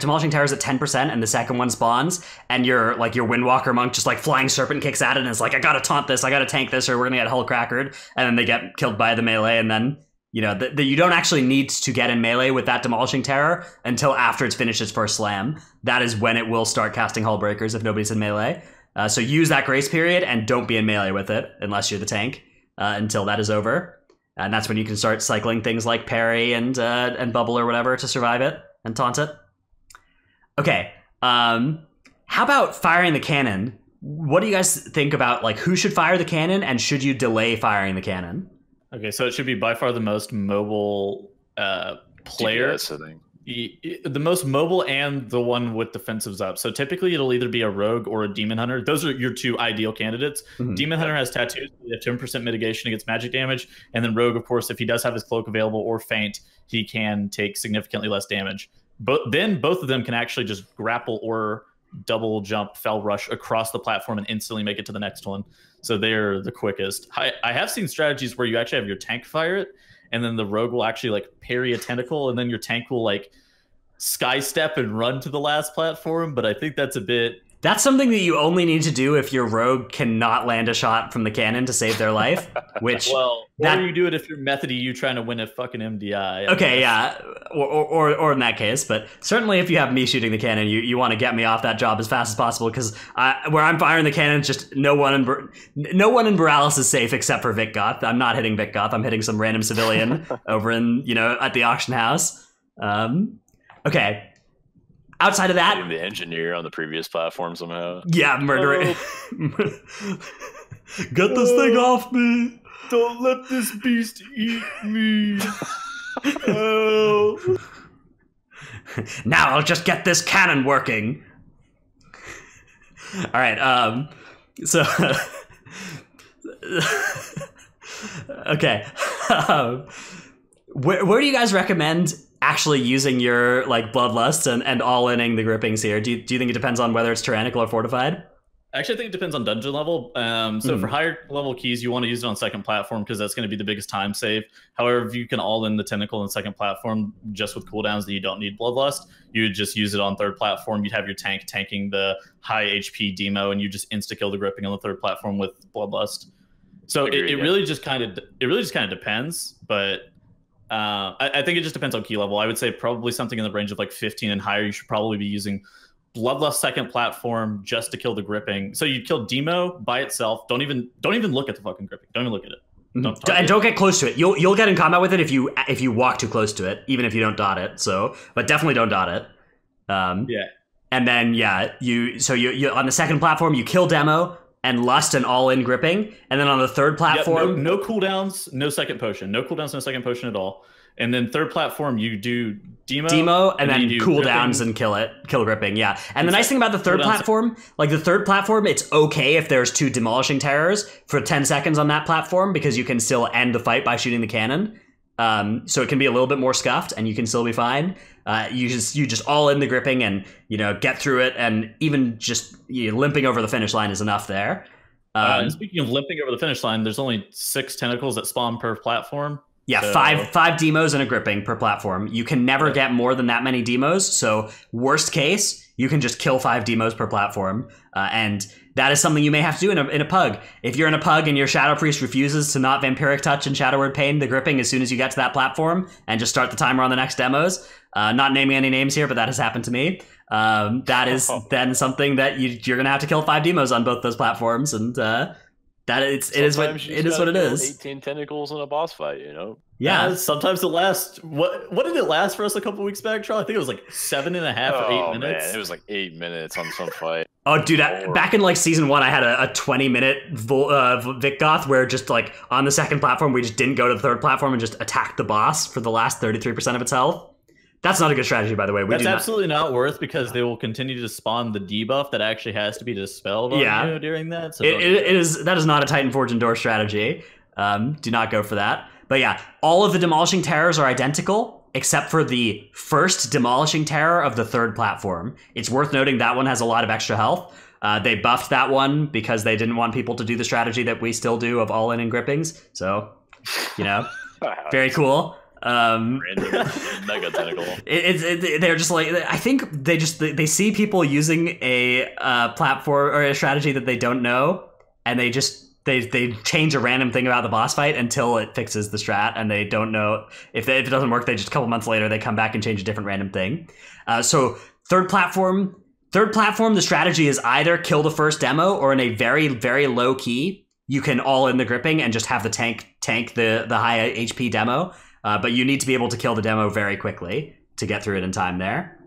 is at 10%, and the second one spawns, and your Windwalker monk just like Flying Serpent kicks at it, and it's like, I gotta taunt this, I gotta tank this, or we're gonna get Hull Crackered, and then they get killed by the melee, and then you know, that you don't actually need to get in melee with that Demolishing Terror until after it's finished its first slam. That is when it will start casting Hull Breakers if nobody's in melee. So use that grace period and don't be in melee with it unless you're the tank until that is over. And that's when you can start cycling things like parry and bubble or whatever to survive it and taunt it. Okay, how about firing the cannon? What do you guys think about, like, who should fire the cannon and should you delay firing the cannon? Okay, so it should be by far the most mobile player. GPS, I think. The most mobile and the one with defensives up. So typically it'll either be a rogue or a demon hunter. Those are your two ideal candidates. Mhm. Demon hunter has tattoos. They have 10% mitigation against magic damage. And then rogue, of course, if he does have his cloak available or feint, he can take significantly less damage. But then both of them can actually just grapple or double jump, fell rush across the platform and instantly make it to the next one. So they're the quickest. I have seen strategies where you actually have your tank fire it, and then the rogue will actually like parry a tentacle, and then your tank will like sky step and run to the last platform. But I think that's a bit... That's something that you only need to do if your rogue cannot land a shot from the cannon to save their life, which... Well, or you do it if you're methody, you trying to win a fucking MDI. Okay, yeah, or in that case, but certainly if you have me shooting the cannon, you want to get me off that job as fast as possible, because where I'm firing the cannon, just no one in Borealis is safe except for Viq'Goth. I'm not hitting Viq'Goth. I'm hitting some random civilian over in, you know, at the auction house. Okay. Outside of that, the engineer on the previous platform somehow. Yeah, murdering. Get this thing off me! Don't let this beast eat me. Oh. Now I'll just get this cannon working. All right. So, okay. Where do you guys recommend actually using your like bloodlust and all-inning the grippings here? Do you think it depends on whether it's tyrannical or fortified? Actually, I think it depends on dungeon level. So for higher level keys, you want to use it on second platform because that's going to be the biggest time save. However, if you can all in the tentacle on second platform just with cooldowns that you don't need bloodlust, you would just use it on third platform. You'd have your tank tanking the high HP demo, and you just insta kill the gripping on the third platform with bloodlust. So it really just kind of depends, but I think it just depends on key level. I would say probably something in the range of like 15 and higher. You should probably be using bloodlust second platform just to kill the gripping. So you kill demo by itself. Don't even look at the fucking gripping. Don't even look at it. Don't get close to it. You'll get in combat with it if you walk too close to it, even if you don't dot it. So, but definitely don't dot it. Yeah. And then you on the second platform you kill demo and lust and all in gripping, and then on the third platform, no cooldowns, no second potion, no second potion at all. And then third platform, you do demo and then cooldowns and kill gripping. Yeah. And the nice thing about the third platform, it's okay if there's two demolishing terrors for 10 seconds on that platform, because you can still end the fight by shooting the cannon. So it can be a little bit more scuffed and you can still be fine. You just all in the gripping and, you know, get through it, and even just limping over the finish line is enough there. And speaking of limping over the finish line, there's only 6 tentacles that spawn per platform. Yeah, so five demos and a gripping per platform. You can never get more than that many demos. So worst case, you can just kill 5 demos per platform. And that is something you may have to do in a pug. If you're in a pug and your Shadow Priest refuses to not Vampiric Touch and Shadow Word Pain the gripping as soon as you get to that platform and just start the timer on the next demos, not naming any names here, but that has happened to me. That is then something that you're going to have to kill 5 demos on both those platforms. And it is what it is. 18 tentacles in a boss fight, you know? Yeah. Sometimes it lasts. What did it last for us a couple weeks back, Trell? I think it was like 7.5 or 8 minutes. Man, it was like 8 minutes on some fight. Oh, dude, back in like season 1, I had a 20-minute Viq'Goth where just like on the second platform, we just didn't go to the third platform and just attacked the boss for the last 33% of its health. That's not a good strategy, by the way. That's absolutely not worth, because they will continue to spawn the debuff that actually has to be dispelled on you during that. So that is not a Titanforge endorsed strategy. Do not go for that. But yeah, all of the Demolishing Terrors are identical, except for the first Demolishing Terror of the third platform. It's worth noting that one has a lot of extra health. They buffed that one because they didn't want people to do the strategy that we still do of all-in and grippings. So, you know, very cool. Random mega tentacle. They're just like, I think they see people using a platform or a strategy that they don't know, and they just they change a random thing about the boss fight until it fixes the strat, and they don't know if it doesn't work. They just a couple months later they come back and change a different random thing. So third platform, the strategy is either kill the first demo, or in a very, very low key, you can all in the gripping and just have the tank the high HP demo. But you need to be able to kill the demo very quickly to get through it in time there.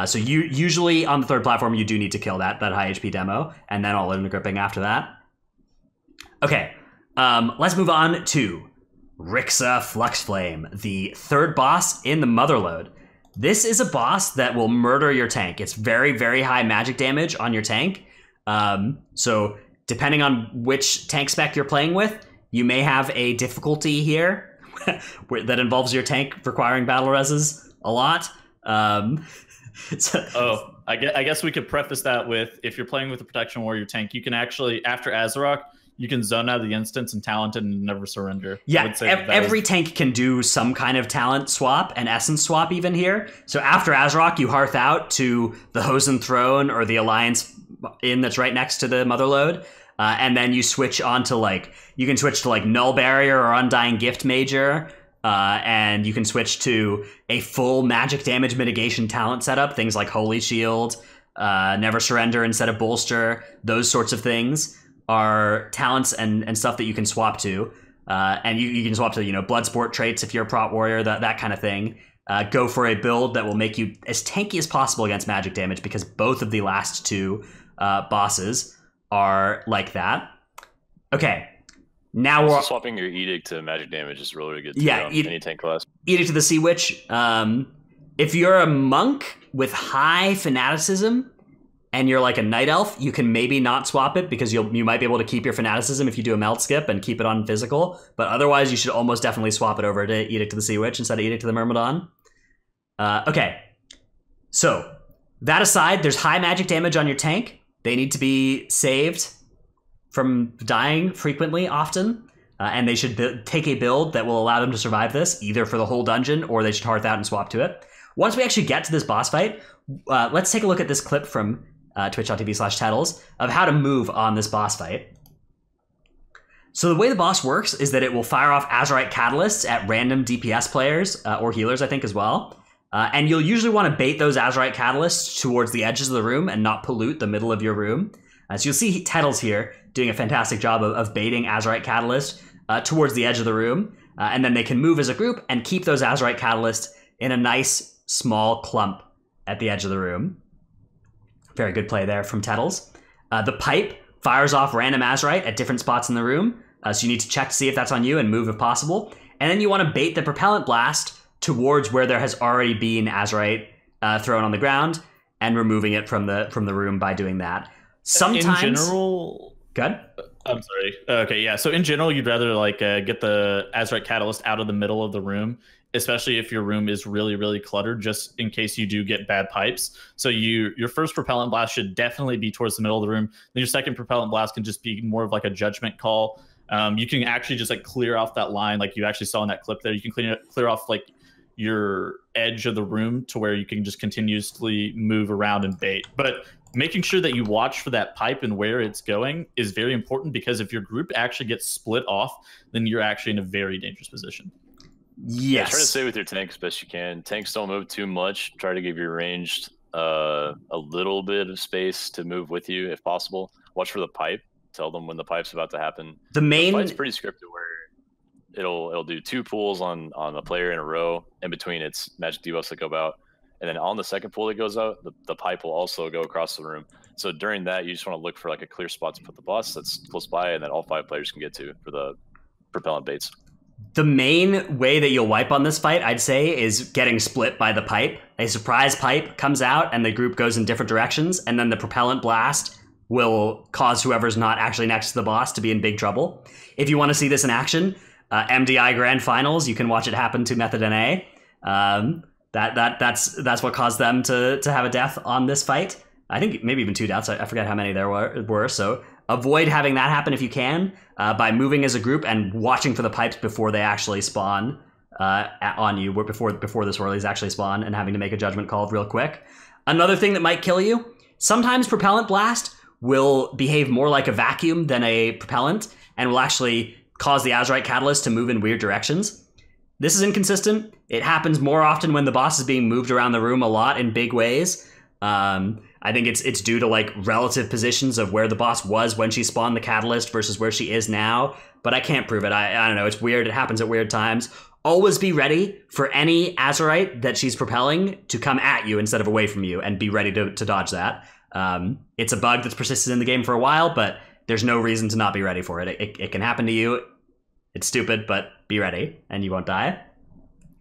So you usually on the third platform, you do need to kill that high HP demo, and then all in the gripping after that. Okay, let's move on to Rixxa Fluxflame, the third boss in the Motherlode. This is a boss that will murder your tank. It's very, very high magic damage on your tank. So depending on which tank spec you're playing with, you may have a difficulty here that involves your tank requiring battle reses a lot. I guess we could preface that with, if you're playing with a Protection Warrior tank, you can actually, after Azarok, you can zone out of the instance and Talented and never surrender. Yeah, every tank can do some kind of talent swap and essence swap even here. So after Azarok, you hearth out to the Hosen Throne or the Alliance Inn that's right next to the Motherlode. And then you switch on to you can switch to Null Barrier or Undying Gift Major. And you can switch to a full magic damage mitigation talent setup. Things like Holy Shield, Never Surrender instead of Bolster. Those sorts of things are talents and stuff that you can swap to. And you can swap to, Bloodsport traits if you're a prot warrior, that kind of thing. Go for a build that will make you as tanky as possible against magic damage, because both of the last two bosses are like that. Okay. Now we're swapping your Edict to magic damage is really good. Yeah, any tank class. Edict to the Sea Witch. If you're a monk with high fanaticism and you're like a night elf, you can maybe not swap it, because you might be able to keep your fanaticism if you do a melt skip and keep it on physical. But otherwise, you should almost definitely swap it over to Edict to the Sea Witch instead of Edict to the Myrmidon. Okay, so that aside, there's high magic damage on your tank. They need to be saved from dying frequently, often, and they should take a build that will allow them to survive this, either for the whole dungeon, or they should hearth out and swap to it. Once we actually get to this boss fight, let's take a look at this clip from twitch.tv/Titles of how to move on this boss fight. So the way the boss works is that it will fire off Azurite Catalysts at random DPS players, or healers, I think, as well. And you'll usually want to bait those Azurite Catalysts towards the edges of the room and not pollute the middle of your room. So you'll see Titles here doing a fantastic job of baiting Azurite Catalyst towards the edge of the room. And then they can move as a group and keep those Azurite Catalysts in a nice small clump at the edge of the room. Very good play there from Titles. The pipe fires off random Azurite at different spots in the room. So you need to check to see if that's on you and move if possible. And then you want to bait the Propellant Blast towards where there has already been Azurite thrown on the ground, and removing it from the room by doing that. Sometimes, in general, good. I'm sorry. Okay, yeah. So in general, you'd rather get the Azurite Catalyst out of the middle of the room, especially if your room is really, really cluttered, just in case you do get bad pipes. So your first Propellant Blast should definitely be towards the middle of the room. Then your second Propellant Blast can just be more of a judgment call. You can actually just clear off that line, like you actually saw in that clip there. You can clear off your edge of the room to where you can just continuously move around and bait. But making sure that you watch for that pipe and where it's going is very important, because if your group actually gets split off, then you're actually in a very dangerous position. Yes. Yeah, try to stay with your tank as best you can. Tanks don't move too much. Try to give your ranged a little bit of space to move with you if possible. Watch for the pipe. Tell them when the pipe's about to happen. The fight's pretty scripted, where it'll do 2 pulls on a player in a row. In between, it's magic debuffs that go out, and then on the second pull that goes out, the pipe will also go across the room. So during that, you just want to look for a clear spot to put the boss that's close by, and that all 5 players can get to for the propellant baits. The main way that you'll wipe on this fight, I'd say, is getting split by the pipe. A surprise pipe comes out, and the group goes in different directions, and then the propellant blast will cause whoever's not actually next to the boss to be in big trouble. If you want to see this in action, MDI Grand Finals, you can watch it happen to Method NA. That's what caused them to have a death on this fight. I think maybe even 2 deaths. I forget how many there were. So avoid having that happen if you can, by moving as a group and watching for the pipes before they actually spawn on you, before the swirlies actually spawn, and having to make a judgment call real quick. Another thing that might kill you, sometimes Propellant Blast will behave more like a vacuum than a propellant, and will actually cause the Azurite Catalyst to move in weird directions. This is inconsistent. It happens more often when the boss is being moved around the room a lot in big ways. I think it's due to like relative positions of where the boss was when she spawned the Catalyst versus where she is now, but I can't prove it. I don't know. It's weird. It happens at weird times. Always be ready for any Azurite that she's propelling to come at you instead of away from you, and be ready to dodge that. It's a bug that's persisted in the game for a while, but there's no reason to not be ready for it. It can happen to you. It's stupid, but be ready, and you won't die.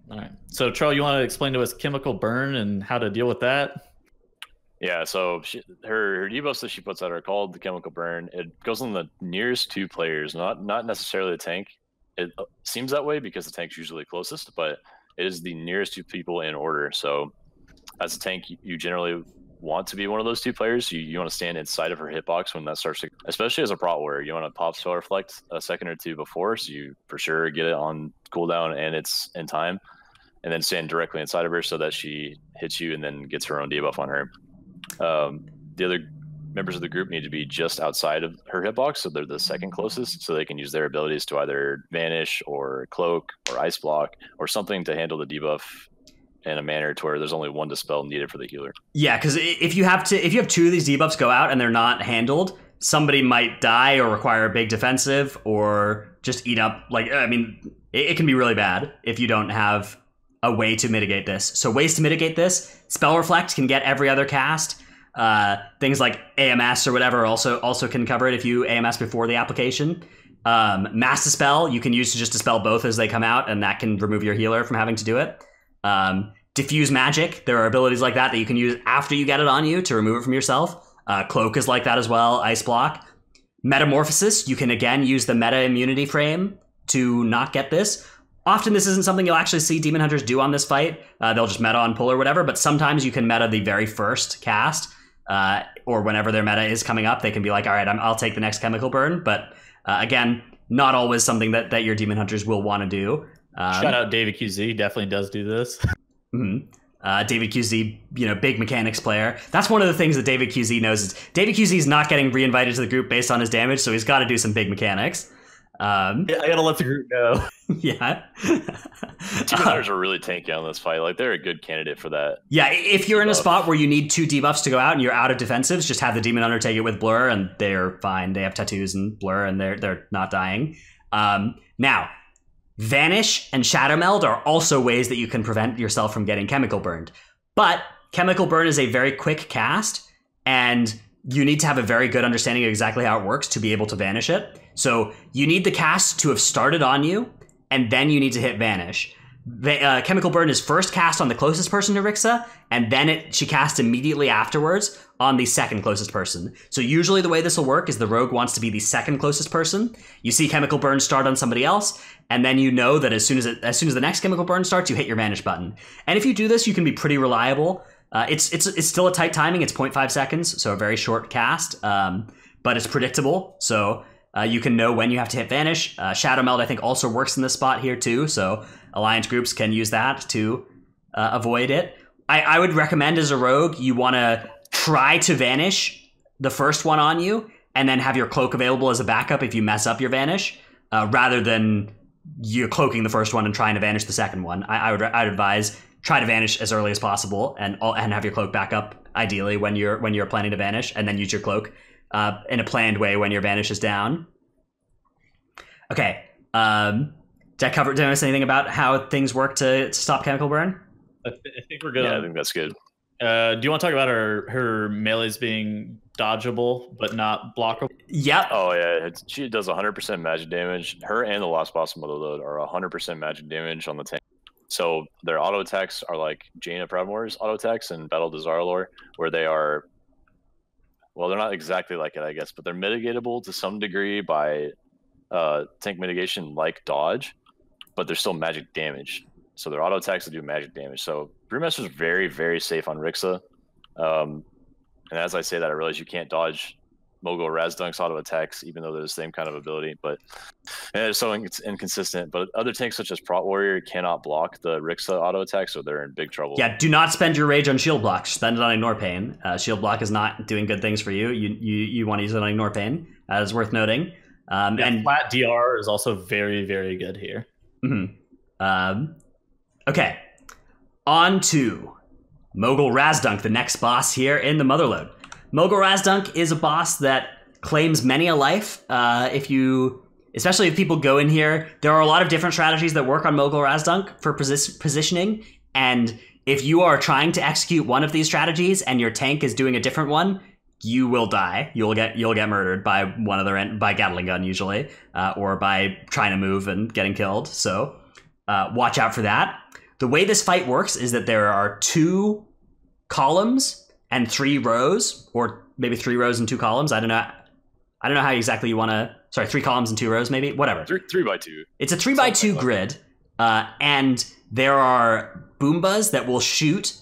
All right. So, Trell, you want to explain to us Chemical Burn and how to deal with that? Yeah, so her debuffs that she puts out are called the Chemical Burn. It goes on the nearest two players, not necessarily the tank. It seems that way because the tank's usually closest, but it is the nearest two people in order. So as a tank, you generally want to be one of those two players. You want to stand inside of her hitbox when that starts to, especially as a prot warrior, you want to pop Spell Reflect a second or two before, so you for sure get it on cooldown and it's in time, and then stand directly inside of her so that she hits you and then gets her own debuff on her. The other members of the group need to be just outside of her hitbox, so they're the second closest, so they can use their abilities to either vanish or cloak or ice block or something to handle the debuff in a manner to where there's only one dispel needed for the healer. Yeah, because if you have two of these debuffs go out and they're not handled, somebody might die or require a big defensive or just eat up. Like, I mean, it can be really bad if you don't have a way to mitigate this. So ways to mitigate this: Spell Reflect can get every other cast. Things like AMS or whatever also can cover it if you AMS before the application. Mass Dispel you can use to just dispel both as they come out, and that can remove your healer from having to do it. Diffuse Magic, there are abilities like that you can use after you get it on you to remove it from yourself. Cloak is like that as well. Ice Block. Metamorphosis, you can again use the meta immunity frame to not get this. Often this isn't something you'll actually see Demon Hunters do on this fight. They'll just meta on pull or whatever, but sometimes you can meta the very first cast, or whenever their meta is coming up, they can be like, all right, I'll take the next Chemical Burn. But again, not always something that your Demon Hunters will want to do. Shout out David QZ, definitely does do this. David QZ, big mechanics player. That's one of the things that David QZ knows is David QZ is not getting reinvited to the group based on his damage, so he's got to do some big mechanics. I gotta let the group know. Yeah. Demon Hunters are really tanky on this fight. Like, they're a good candidate for that. Yeah, if you're in a spot where you need two debuffs to go out and you're out of defensives, just have the Demon Hunter take it with Blur, and they're fine. They have tattoos and Blur, and they're not dying. Now, Vanish and Shadow Meld are also ways that you can prevent yourself from getting Chemical Burned. But Chemical Burn is a very quick cast, and you need to have a very good understanding of exactly how it works to be able to vanish it. So you need the cast to have started on you, and then you need to hit Vanish. Chemical Burn is first cast on the closest person to Rixxa, and then she casts immediately afterwards on the second closest person. So usually the way this will work is the rogue wants to be the second closest person. You see Chemical Burn start on somebody else, and then you know that as soon as the next Chemical Burn starts, you hit your Vanish button. And if you do this, you can be pretty reliable. It's still a tight timing. It's 0.5 seconds, so a very short cast, but it's predictable. So you can know when you have to hit Vanish. Shadow Meld, I think, also works in this spot here too. So Alliance groups can use that to avoid it. I would recommend as a rogue, you want to try to Vanish the first one on you, and then have your Cloak available as a backup if you mess up your Vanish, rather than you cloaking the first one and trying to Vanish the second one. I'd advise try to Vanish as early as possible, and have your Cloak back up ideally when you're planning to Vanish, and then use your Cloak in a planned way when your Vanish is down. Okay. Did I miss anything about how things work to stop Chemical Burn? I think we're good. Yeah, I think that's good. Do you want to talk about her melees being dodgeable but not blockable? Yep. Oh yeah, she does 100% magic damage. Her and the Last Boss Motherload are 100% magic damage on the tank. So their auto attacks are like Jaina Proudmoore's auto attacks in Battle of the Zarlor, where they are, well, they're not exactly like it, I guess, but they're mitigatable to some degree by tank mitigation like dodge, but they're still magic damage. So they're auto attacks that do magic damage. So Brewmaster's very, very safe on Rixxa. And as I say that, I realize you can't dodge Mogul Razdunk's auto attacks, even though they're the same kind of ability. But it's so inconsistent. But other tanks such as Prot Warrior cannot block the Rixxa auto attack, so they're in big trouble. Yeah, do not spend your rage on shield block. Spend it on Ignore Pain. Shield block is not doing good things for you. You want to use it on Ignore Pain. That is worth noting. And flat DR is also very, very good here. Okay, on to Mogul Razdunk, the next boss here in the Motherlode. Mogul Razdunk is a boss that claims many a life. Especially if people go in here, there are a lot of different strategies that work on Mogul Razdunk for positioning, and if you are trying to execute one of these strategies and your tank is doing a different one, you will die. You'll get murdered by by Gatling gun usually, or by trying to move and getting killed. So watch out for that. The way this fight works is that there are 2 columns and 3 rows, or maybe 3 rows and 2 columns. I don't know how exactly you want to. Sorry, 3 columns and 2 rows, maybe. Whatever. 3 by 2. It's a 3 by 2 grid, and there are Boombas that will shoot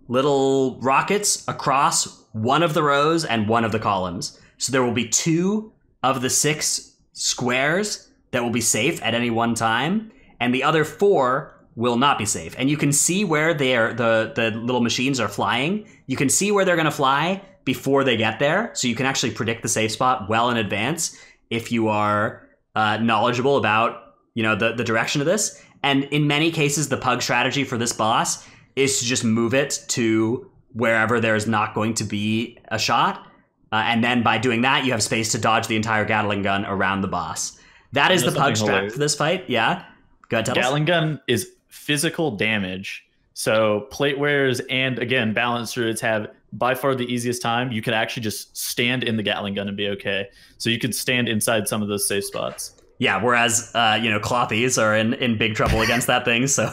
little rockets across one of the rows and one of the columns. So there will be 2 of the 6 squares that will be safe at any one time, and the other 4 will not be safe. And you can see where the little machines are flying. You can see where they're going to fly before they get there, so you can actually predict the safe spot well in advance if you are knowledgeable about the direction of this. And in many cases, the pug strategy for this boss is to just move it to wherever there's not going to be a shot. And then by doing that, you have space to dodge the entire Gatling gun around the boss. That is the pug strat for this fight. Yeah. Go ahead, tell us. Gatling gun is physical damage. So plate wearers and, again, balance druids have by far the easiest time. You could actually just stand in the Gatling gun and be okay. So you could stand inside some of those safe spots. Yeah, whereas, clothies are in big trouble against that thing, so...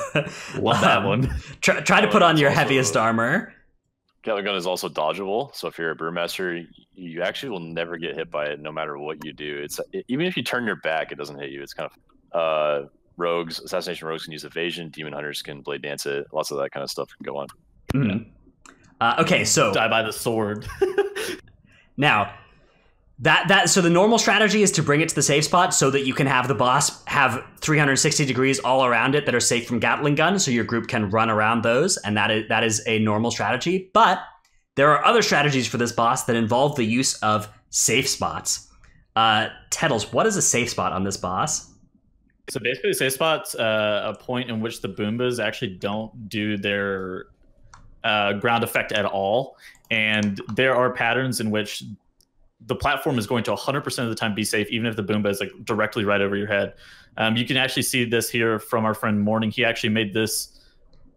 Love that one. Try to put on your heaviest armor. Gatling gun is also dodgeable, so if you're a brewmaster, you actually will never get hit by it no matter what you do. Even if you turn your back, it doesn't hit you. It's kind of... assassination rogues can use evasion, demon hunters can blade dance it, lots of that kind of stuff can go on. Mm-hmm. Okay, so... Die by the sword. Now... So the normal strategy is to bring it to the safe spot so that you can have the boss have 360 degrees all around it that are safe from Gatling gun, so your group can run around those, and that is a normal strategy. But there are other strategies for this boss that involve the use of safe spots. Tettles, what is a safe spot on this boss? So basically, a safe spot's a point in which the Boombas actually don't do their ground effect at all, and there are patterns in which the platform is going to 100% of the time be safe, even if the Boomba is directly right over your head. You can actually see this here from our friend Morning. He actually made this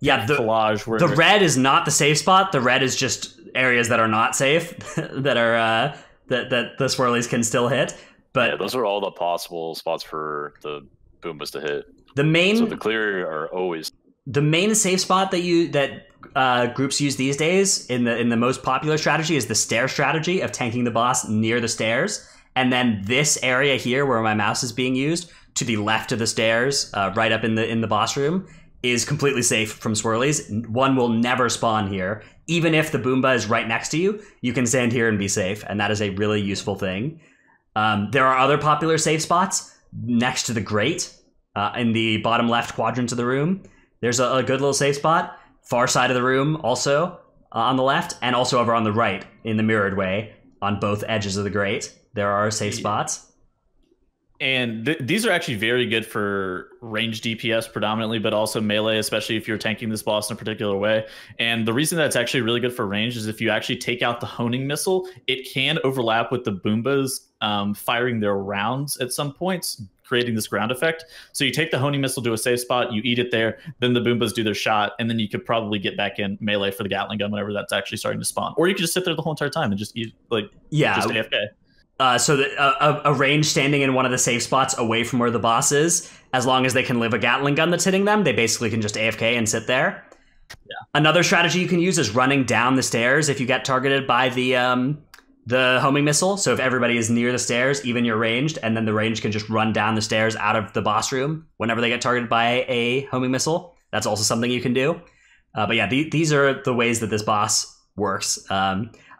collage where the red is not the safe spot. The red is just areas that are not safe that are that the swirlies can still hit. But yeah, those are all the possible spots for the Boombas to hit. So the clear are always the main safe spot that groups use these days in the most popular strategy is the stair strategy of tanking the boss near the stairs, and then this area here where my mouse is being used to the left of the stairs, right up in the boss room, is completely safe from swirlies. One will never spawn here. Even if the Boomba is right next to you, you can stand here and be safe, and that is a really useful thing. There are other popular safe spots next to the grate, in the bottom left quadrant of the room. There's a good little safe spot. Far side of the room also on the left, and also over on the right in the mirrored way on both edges of the grate. There are safe spots. And these are actually very good for range DPS predominantly, but also melee, especially if you're tanking this boss in a particular way. And the reason that's actually really good for range is if you actually take out the honing missile, it can overlap with the Boombas firing their rounds at some points, creating this ground effect. So you take the honing missile to a safe spot, you eat it there, then the Boombas do their shot, and then you could probably get back in melee for the Gatling gun whenever that's actually starting to spawn. Or you could just sit there the whole entire time and just eat, just AFK. So a range standing in one of the safe spots away from where the boss is, as long as they can live a Gatling gun that's hitting them, they basically can just AFK and sit there. Yeah. Another strategy you can use is running down the stairs if you get targeted by the homing missile. So if everybody is near the stairs, even you're ranged, and then the range can just run down the stairs out of the boss room whenever they get targeted by a homing missile. That's also something you can do. But yeah, these are the ways that this boss works.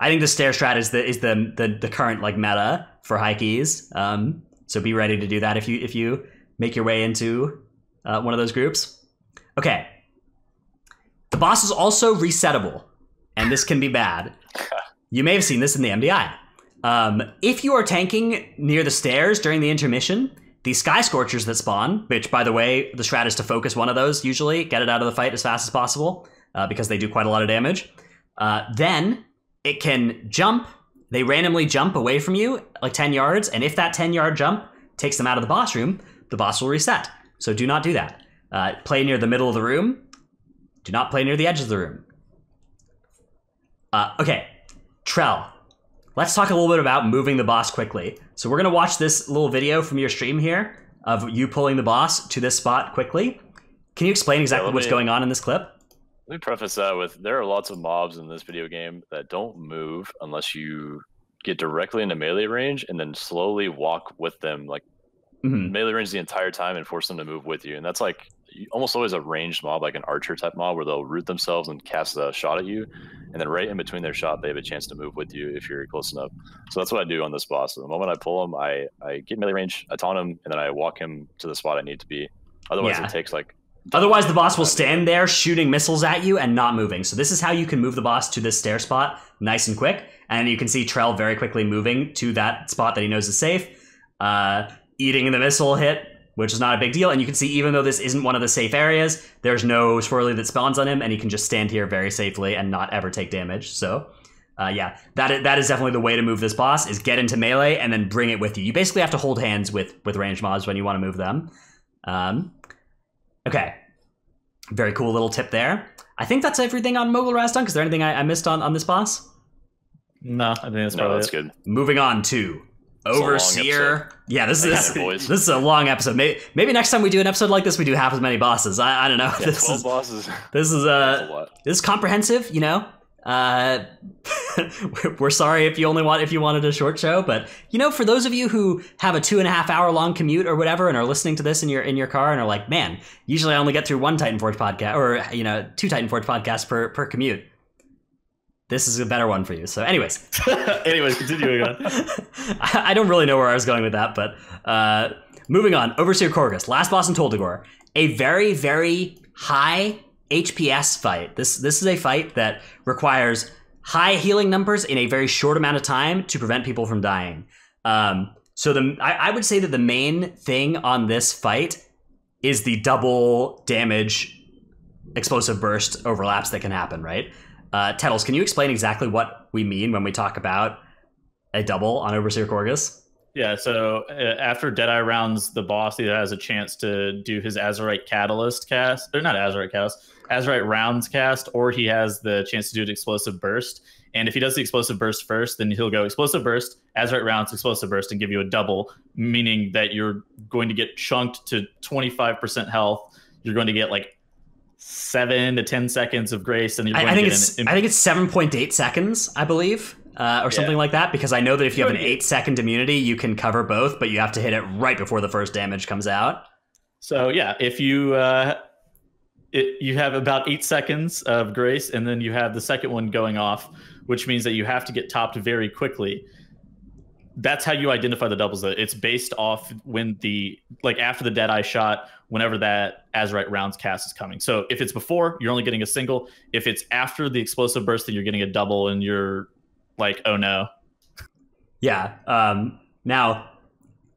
I think the stair strat is the current meta for high keys. So be ready to do that if you make your way into one of those groups. Okay. The boss is also resettable, and this can be bad. You may have seen this in the MDI. If you are tanking near the stairs during the intermission, the Sky Scorchers that spawn, which, by the way, the strat is to focus one of those usually, get it out of the fight as fast as possible, because they do quite a lot of damage. Then it can jump. They randomly jump away from you, like 10 yards, and if that 10-yard jump takes them out of the boss room, the boss will reset. So do not do that. Play near the middle of the room. Do not play near the edge of the room. Okay, Trell. Let's talk a little bit about moving the boss quickly. So we're going to watch this little video from your stream here of you pulling the boss to this spot quickly. Can you explain exactly what's going on in this clip? Let me preface that with, there are lots of mobs in this video game that don't move unless you get directly into melee range and then slowly walk with them, like melee range the entire time and force them to move with you. And that's like almost always a ranged mob, like an archer type mob, where they'll root themselves and cast a shot at you, and then right in between their shot they have a chance to move with you if you're close enough. So that's what I do on this boss. So the moment I pull him, I get melee range, I taunt him, and then I walk him to the spot I need to be. Otherwise it takes like... Otherwise the boss will stand there shooting missiles at you and not moving. So this is how you can move the boss to this stair spot nice and quick. And you can see Trell very quickly moving to that spot that he knows is safe, eating the missile hit, which is not a big deal. And you can see, even though this isn't one of the safe areas, there's no swirly that spawns on him, and he can just stand here very safely and not ever take damage. So, yeah, that is definitely the way to move this boss, is get into melee and then bring it with you. You basically have to hold hands with ranged mobs when you want to move them. Okay, very cool little tip there. I think that's everything on Mogul Razdunk. Is there anything I missed on this boss? No, I think that's probably that's good. Moving on to Overseer. Yeah, this is a long episode. Maybe next time we do an episode like this, we do half as many bosses. I don't know. Yeah, this 12 is bosses. This is a lot. This is comprehensive. You know, we're sorry if you wanted a short show, but you know, for those of you who have a 2.5 hour long commute or whatever and are listening to this in your car and are like, man, usually I only get through one Titanforge podcast, or you know, 2 Titanforge podcasts per commute. This is a better one for you. So anyways. Continuing on. I don't really know where I was going with that, but moving on. Overseer Korgus, last boss in Toldagor. A very, very high HPS fight. This is a fight that requires high healing numbers in a very short amount of time to prevent people from dying. So I would say that the main thing on this fight is the double damage explosive burst overlaps that can happen, right? Tettles, can you explain exactly what we mean when we talk about a double on Overseer Korgus? Yeah, so after Deadeye rounds, the boss either has a chance to do his Azerite Catalyst cast, or not Azerite Catalyst, Azerite Rounds cast, or he has the chance to do an Explosive Burst. And if he does the Explosive Burst first, then he'll go Explosive Burst, Azerite Rounds, Explosive Burst, and give you a double, meaning that you're going to get chunked to 25% health. You're going to get like 7 to 10 seconds of grace, and you're going I think it's 7.8 seconds, I believe, or something like that. Because I know that if you have an 8-second immunity, you can cover both, but you have to hit it right before the first damage comes out. So yeah, if you you have about 8 seconds of grace, and then you have the second one going off, which means that you have to get topped very quickly. That's how you identify the doubles. It's based off when after the Deadeye shot, whenever that Azerite Rounds cast is coming. So if it's before, you're only getting a single. If it's after the Explosive Burst, then you're getting a double, and you're like, oh no. Yeah. Now,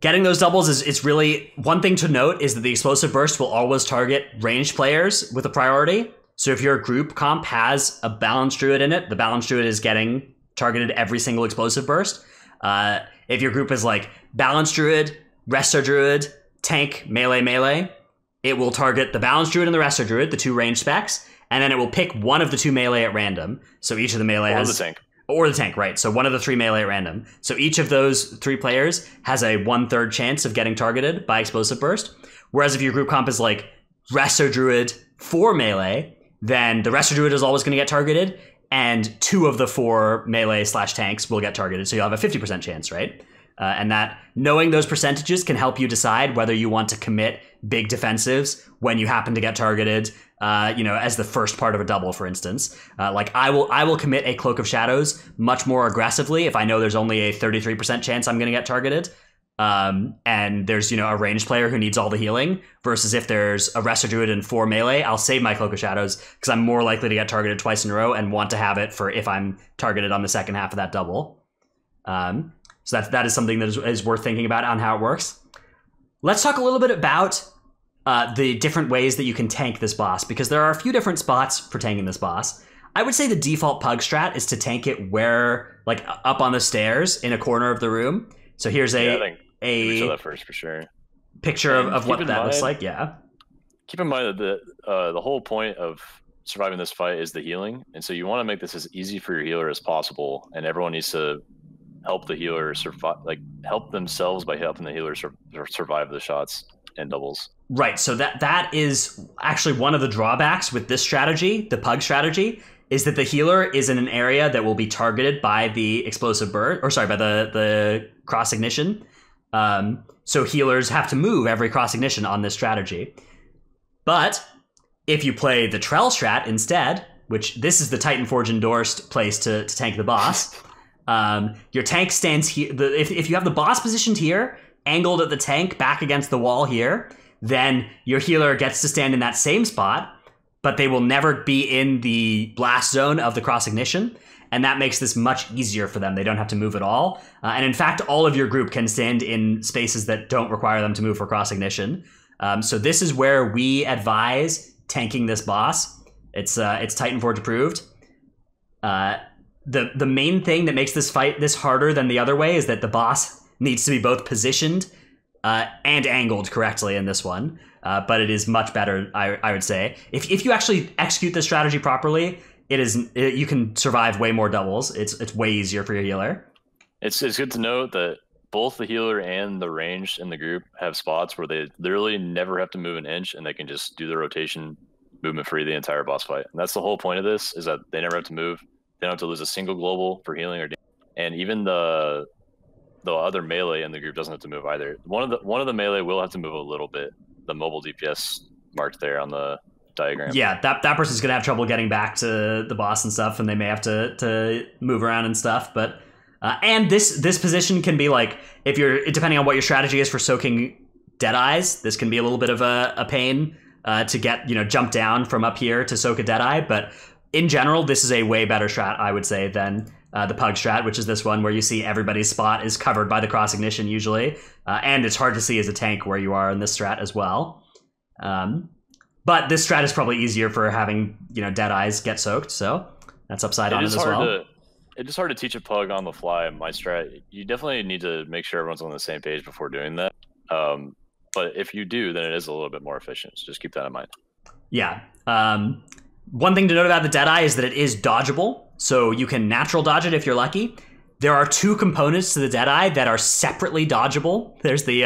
getting those doubles is really... One thing to note is that the Explosive Burst will always target ranged players with a priority. So if your group comp has a Balanced Druid in it, the Balanced Druid is getting targeted every single Explosive Burst. If your group is like Balanced Druid, Resto Druid, Tank, Melee, it will target the Balanced Druid and the Resto Druid, the 2 ranged specs, and then it will pick one of the 2 melee at random. So each of the melee has... Or the tank, right. So one of the 3 melee at random. So each of those 3 players has a 1/3 chance of getting targeted by Explosive Burst. Whereas if your group comp is like Resto Druid 4 melee, then the Resto Druid is always going to get targeted, and 2 of the 4 melee/tanks will get targeted. So you'll have a 50% chance, right? And that knowing those percentages can help you decide whether you want to commit big defensives when you happen to get targeted, as the first part of a double, for instance. Like I will commit a Cloak of Shadows much more aggressively if I know there's only a 33% chance I'm going to get targeted. And there's, a ranged player who needs all the healing, versus if there's a Resto Druid and 4 melee, I'll save my Cloak of Shadows because I'm more likely to get targeted twice in a row and want to have it for if I'm targeted on the second half of that double. So that is something that is worth thinking about on how it works. Let's talk a little bit about the different ways that you can tank this boss, because there are a few different spots for tanking this boss. I would say the default pug strat is to tank it like up on the stairs in a corner of the room. So here's I think show that first for sure. Picture of what that looks like. Yeah. Keep in mind that the whole point of surviving this fight is the healing, and so you want to make this as easy for your healer as possible, and everyone needs to help the healer survive, like help themselves by helping the healer survive the shots and doubles. Right. So that is actually one of the drawbacks with this strategy, the pug strategy, is that the healer is in an area that will be targeted by the explosive burst, or sorry, by the cross ignition. So healers have to move every cross ignition on this strategy. But if you play the Trell strat instead, which this is the Titanforge endorsed place to tank the boss, your tank stands here. If you have the boss positioned here, angled at the tank back against the wall here, then your healer gets to stand in that same spot, but they will never be in the blast zone of the cross ignition. And that makes this much easier for them. They don't have to move at all. And in fact, all of your group can stand in spaces that don't require them to move for cross ignition. So this is where we advise tanking this boss. It's Titanforge approved. The main thing that makes this fight this harder than the other way is that the boss needs to be both positioned and angled correctly in this one. But it is much better, I would say. If you actually execute this strategy properly, you can survive way more doubles. It's way easier for your healer. It's good to note that both the healer and the ranged in the group have spots where they literally never have to move an inch, and they can just do the rotation movement free the entire boss fight. And that's the whole point of this, is that they never have to move. They don't have to lose a single global for healing or damage. And even the other melee in the group doesn't have to move either. One of the melee will have to move a little bit. The mobile DPS marked there on the diagram. Yeah, that person's gonna have trouble getting back to the boss and stuff, and they may have to move around and stuff. But and this position can be like, if you're, depending on what your strategy is for soaking Deadeyes, this can be a little bit of a pain to get, jump down from up here to soak a Deadeye. But in general, this is a way better strat, I would say, than the pug strat, which is this one where you see everybody's spot is covered by the cross ignition usually, and it's hard to see as a tank where you are in this strat as well. But this strat is probably easier for having Deadeyes get soaked, so that's upside on it as well. It is hard to teach a pug on the fly. My strat, you definitely need to make sure everyone's on the same page before doing that. But if you do, then it is a little bit more efficient. So just keep that in mind. Yeah. One thing to note about the Deadeye is that it is dodgeable, so you can natural dodge it if you're lucky. There are two components to the Deadeye that are separately dodgeable. There's the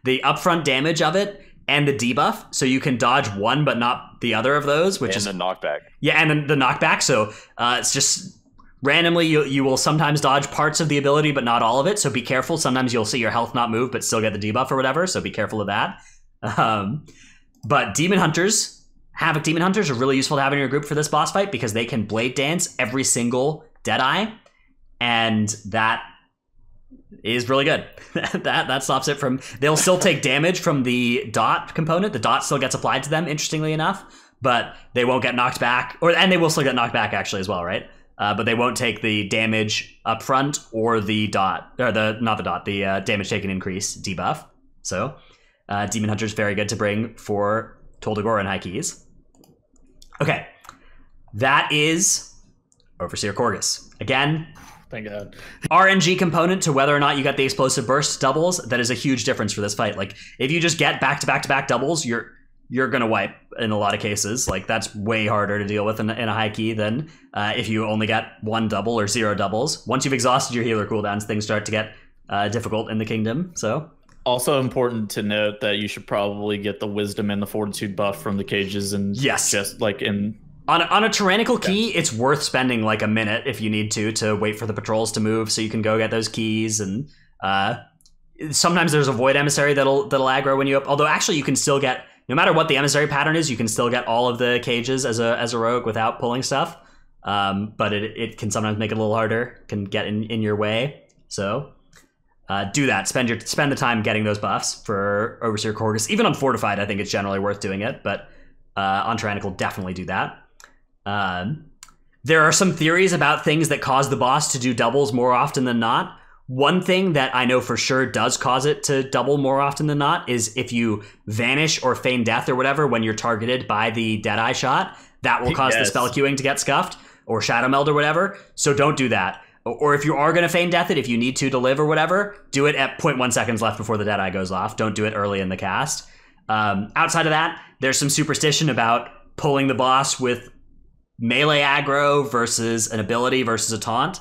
upfront damage of it and the debuff, so you can dodge one but not the other of those, which is the knockback. Yeah, and then the knockback. So it's just randomly you will sometimes dodge parts of the ability but not all of it. So be careful. Sometimes you'll see your health not move but still get the debuff or whatever. So be careful of that. But Demon Hunters, Havoc Demon Hunters, are really useful to have in your group for this boss fight because they can blade dance every single Deadeye, and that is really good. that stops it from. They'll still take damage from the dot component. The dot still gets applied to them, interestingly enough, but they won't get knocked back, and they will still get knocked back actually as well, right? But they won't take the damage up front or the dot, or the damage taken increase debuff. So Demon Hunter is very good to bring for Toldagor and High Keys. Okay, that is Overseer Korgus. Again, thank God. RNG component to whether or not you get the explosive burst doubles. That is a huge difference for this fight. Like, if you just get back-to-back-to-back doubles, you're gonna wipe in a lot of cases. Like, that's way harder to deal with in a high key than if you only get one double or zero doubles. Once you've exhausted your healer cooldowns, things start to get difficult in the kingdom. So also important to note that you should probably get the wisdom and the fortitude buff from the cages, and yes, just like in on a tyrannical key, it's worth spending like a minute if you need to wait for the patrols to move so you can go get those keys. And sometimes there's a void emissary that'll aggro when you up. Although actually you can still get, no matter what the emissary pattern is, you can still get all of the cages as a rogue without pulling stuff. But it can sometimes make it a little harder, can get in your way. So do that. Spend the time getting those buffs for Overseer Korgus. Even on Fortified, I think it's generally worth doing it, but on Tyrannical, definitely do that. There are some theories about things that cause the boss to do doubles more often than not. One thing that I know for sure does cause it to double more often than not is if you vanish or feign death or whatever when you're targeted by the Deadeye shot, that will cause the spell queuing to get scuffed, or Shadow Meld or whatever. So don't do that. Or if you are going to feign death it, if you need to live or whatever, do it at 0.1 seconds left before the Deadeye goes off. Don't do it early in the cast. Outside of that, there's some superstition about pulling the boss with melee aggro versus an ability versus a taunt.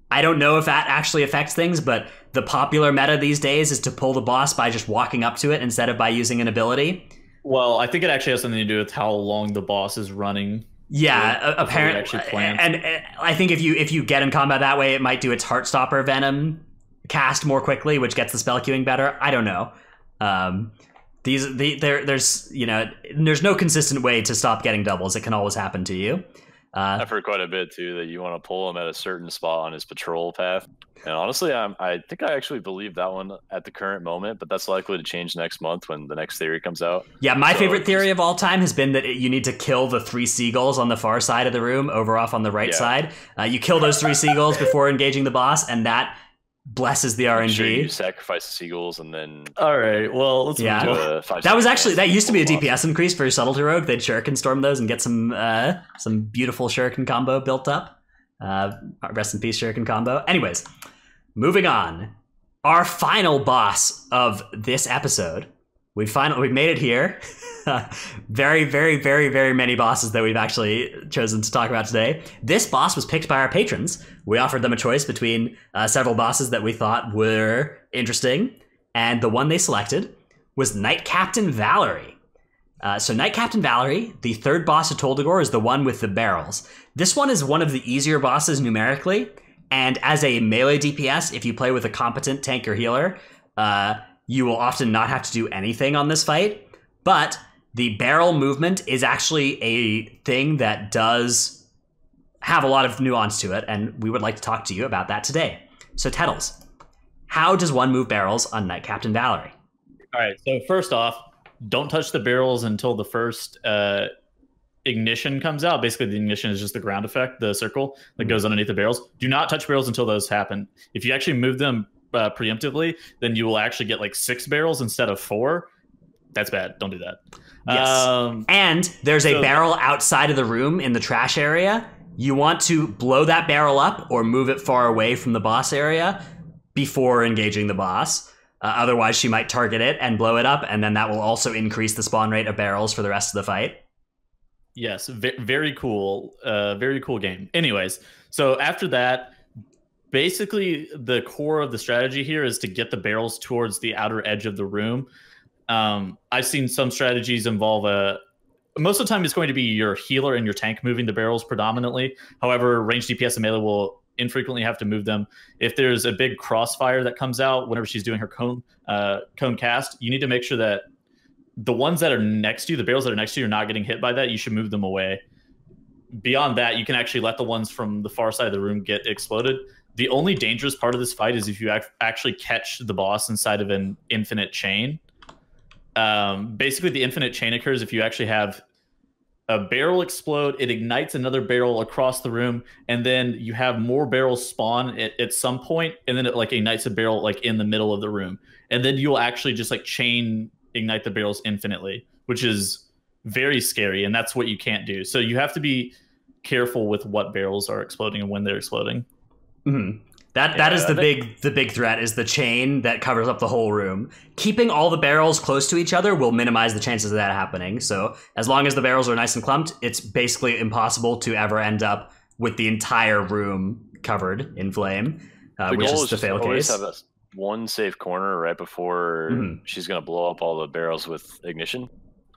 I don't know if that actually affects things, but the popular meta these days is to pull the boss by just walking up to it instead of by using an ability. Well, I think it actually has something to do with how long the boss is running. Yeah, apparently. And I think if you get in combat that way, it might do its Heartstopper Venom cast more quickly, which gets the spell queuing better. I don't know. There's no consistent way to stop getting doubles. It can always happen to you. I've heard quite a bit too that you want to pull him at a certain spot on his patrol path. And honestly, I think I actually believe that one at the current moment, but that's likely to change next month when the next theory comes out. Yeah, my favorite theory of all time has been that you need to kill the 3 seagulls on the far side of the room, over off on the right side. You kill those 3 seagulls before engaging the boss, and that blesses the RNG. Sure, you sacrifice the seagulls and then. All right, well, let's that used to be a DPS increase for Subtlety Rogue. They'd Shuriken storm those and get some beautiful Shuriken combo built up. Rest in peace, Shuriken combo. Anyways, moving on. Our final boss of this episode. We've made it here. Very, very, very, very many bosses that we've actually chosen to talk about today. This boss was picked by our patrons. We offered them a choice between several bosses that we thought were interesting, and the one they selected was Knight Captain Valyri. So Knight Captain Valyri, the third boss of Toldagor, is the one with the barrels. This one is one of the easier bosses numerically, and as a melee DPS, if you play with a competent tank or healer, you will often not have to do anything on this fight, but the barrel movement is actually a thing that does have a lot of nuance to it, and we would like to talk to you about that today. So Tettles, how does one move barrels on Knight Captain Valyri? All right, so first off, don't touch the barrels until the first ignition comes out. Basically, the ignition is just the ground effect, the circle that goes underneath the barrels. Do not touch barrels until those happen. If you actually move them preemptively, then you will actually get like 6 barrels instead of 4. That's bad. Don't do that. Yes. And there's a barrel outside of the room in the trash area. You want to blow that barrel up or move it far away from the boss area before engaging the boss. Otherwise, she might target it and blow it up, and then that will also increase the spawn rate of barrels for the rest of the fight. Yes, very cool. Very cool game. Anyways, so after that, basically the core of the strategy here is to get the barrels towards the outer edge of the room. I've seen some strategies involve most of the time it's going to be your healer and your tank moving the barrels predominantly. However, ranged DPS and melee will infrequently have to move them. If there's a big crossfire that comes out whenever she's doing her cone cast, you need to make sure that the ones that are next to you, the barrels that are next to you, are not getting hit by that. You should move them away. Beyond that, you can actually let the ones from the far side of the room get exploded. The only dangerous part of this fight is if you actually catch the boss inside of an infinite chain. Basically, the infinite chain occurs if you actually have a barrel explode, it ignites another barrel across the room, and then you have more barrels spawn at some point, and then it like ignites a barrel like in the middle of the room. And then you'll actually just like chain ignite the barrels infinitely, which is very scary, and that's what you can't do. So you have to be careful with what barrels are exploding and when they're exploding. Mm-hmm. That is the big threat, is the chain that covers up the whole room. Keeping all the barrels close to each other will minimize the chances of that happening. So as long as the barrels are nice and clumped, it's basically impossible to ever end up with the entire room covered in flame, which is the fail case. Have one safe corner right before she's going to blow up all the barrels with ignition.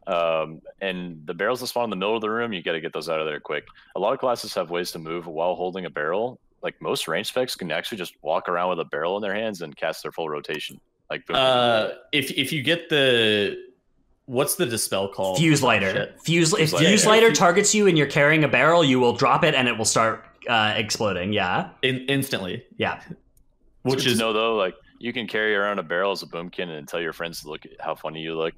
And the barrels that spawn in the middle of the room, you got to get those out of there quick. A lot of classes have ways to move while holding a barrel. Like most range specs can actually just walk around with a barrel in their hands and cast their full rotation. Like boom, if you get what's the dispel called? Fuse lighter. If Fuse lighter targets you and you're carrying a barrel, you will drop it and it will start exploding. Yeah, instantly. Yeah. Which is though, like you can carry around a barrel as a boomkin and tell your friends to look at how funny you look.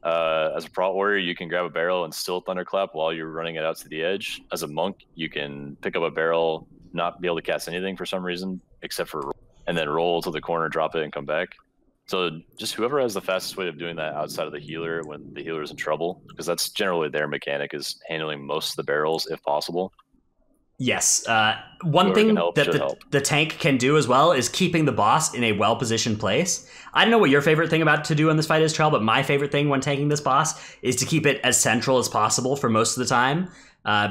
As a prot warrior, you can grab a barrel and still thunderclap while you're running it out to the edge. As a monk, you can pick up a barrel, not be able to cast anything for some reason except for and then roll to the corner, drop it, and come back. So just whoever has the fastest way of doing that outside of the healer when the healer is in trouble, because that's generally their mechanic, is handling most of the barrels if possible. Yes. One thing that the tank can do as well is keeping the boss in a well-positioned place. I don't know what your favorite thing about to do in this fight is, Trell, but my favorite thing when tanking this boss is to keep it as central as possible for most of the time.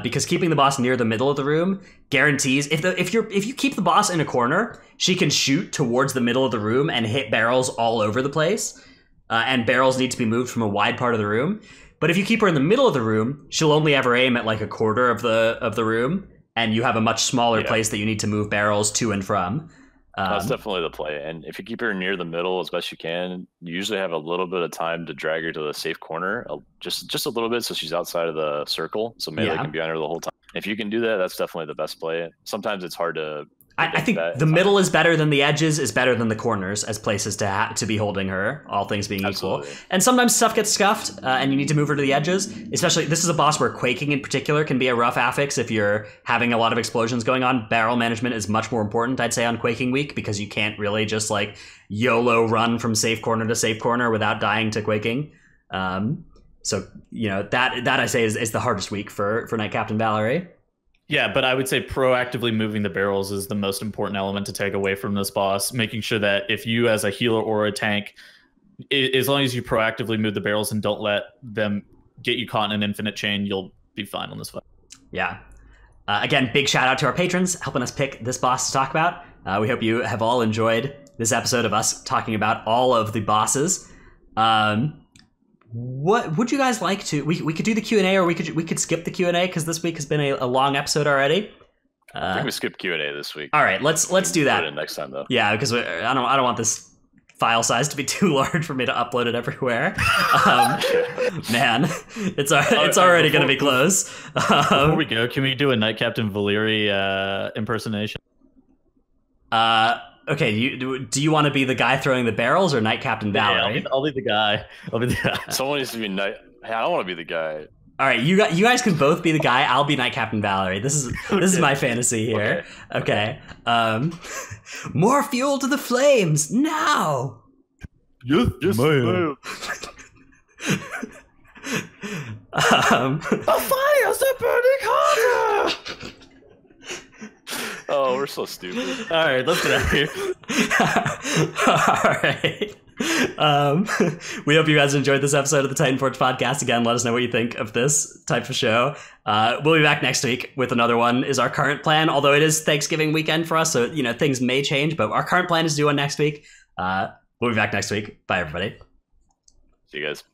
Because keeping the boss near the middle of the room guarantees if you keep the boss in a corner, she can shoot towards the middle of the room and hit barrels all over the place. And barrels need to be moved from a wide part of the room. But if you keep her in the middle of the room, she'll only ever aim at like a quarter of the room, and you have a much smaller place that you need to move barrels to and from. That's definitely the play. And if you keep her near the middle as best you can, you usually have a little bit of time to drag her to the safe corner, just a little bit, so she's outside of the circle, so melee can be on her the whole time. If you can do that, that's definitely the best play. Sometimes it's hard to... I think the middle is better than the edges, is better than the corners as places to be holding her, all things being equal. And sometimes stuff gets scuffed, and you need to move her to the edges. Especially, this is a boss where quaking in particular can be a rough affix if you're having a lot of explosions going on. Barrel management is much more important, I'd say, on quaking week, because you can't really just like YOLO run from safe corner to safe corner without dying to quaking. So, you know, that I say is the hardest week for Knight Captain Valyri. Yeah, but I would say proactively moving the barrels is the most important element to take away from this boss, making sure that if you as a healer or a tank, as long as you proactively move the barrels and don't let them get you caught in an infinite chain, you'll be fine on this fight. Yeah. Again, big shout out to our patrons helping us pick this boss to talk about. We hope you have all enjoyed this episode of us talking about all of the bosses. What would you guys like to? We could do the Q&A, or we could skip the Q&A because this week has been a long episode already. I think we skip Q&A this week. All right, let's do that. Put it next time though. Yeah, because I don't want this file size to be too large for me to upload it everywhere. Man, it's already going to be close. Before we go, can we do a Knight Captain Valyri impersonation? Okay, do you want to be the guy throwing the barrels or Knight Captain Valyri? Yeah, I'll be the guy. Someone needs to be Knight. Hey, I don't want to be the guy. All right, you guys can both be the guy. I'll be Knight Captain Valyri. This is my fantasy here. Okay. More fuel to the flames now. Yes, a fire's a burning hotter. Oh, we're so stupid. All right, let's get out of here. All right. We hope you guys enjoyed this episode of the Titanforge podcast. Again, let us know what you think of this type of show. We'll be back next week with another one, is our current plan. Although it is Thanksgiving weekend for us, so you know things may change, but our current plan is to do one next week. We'll be back next week. Bye, everybody. See you guys.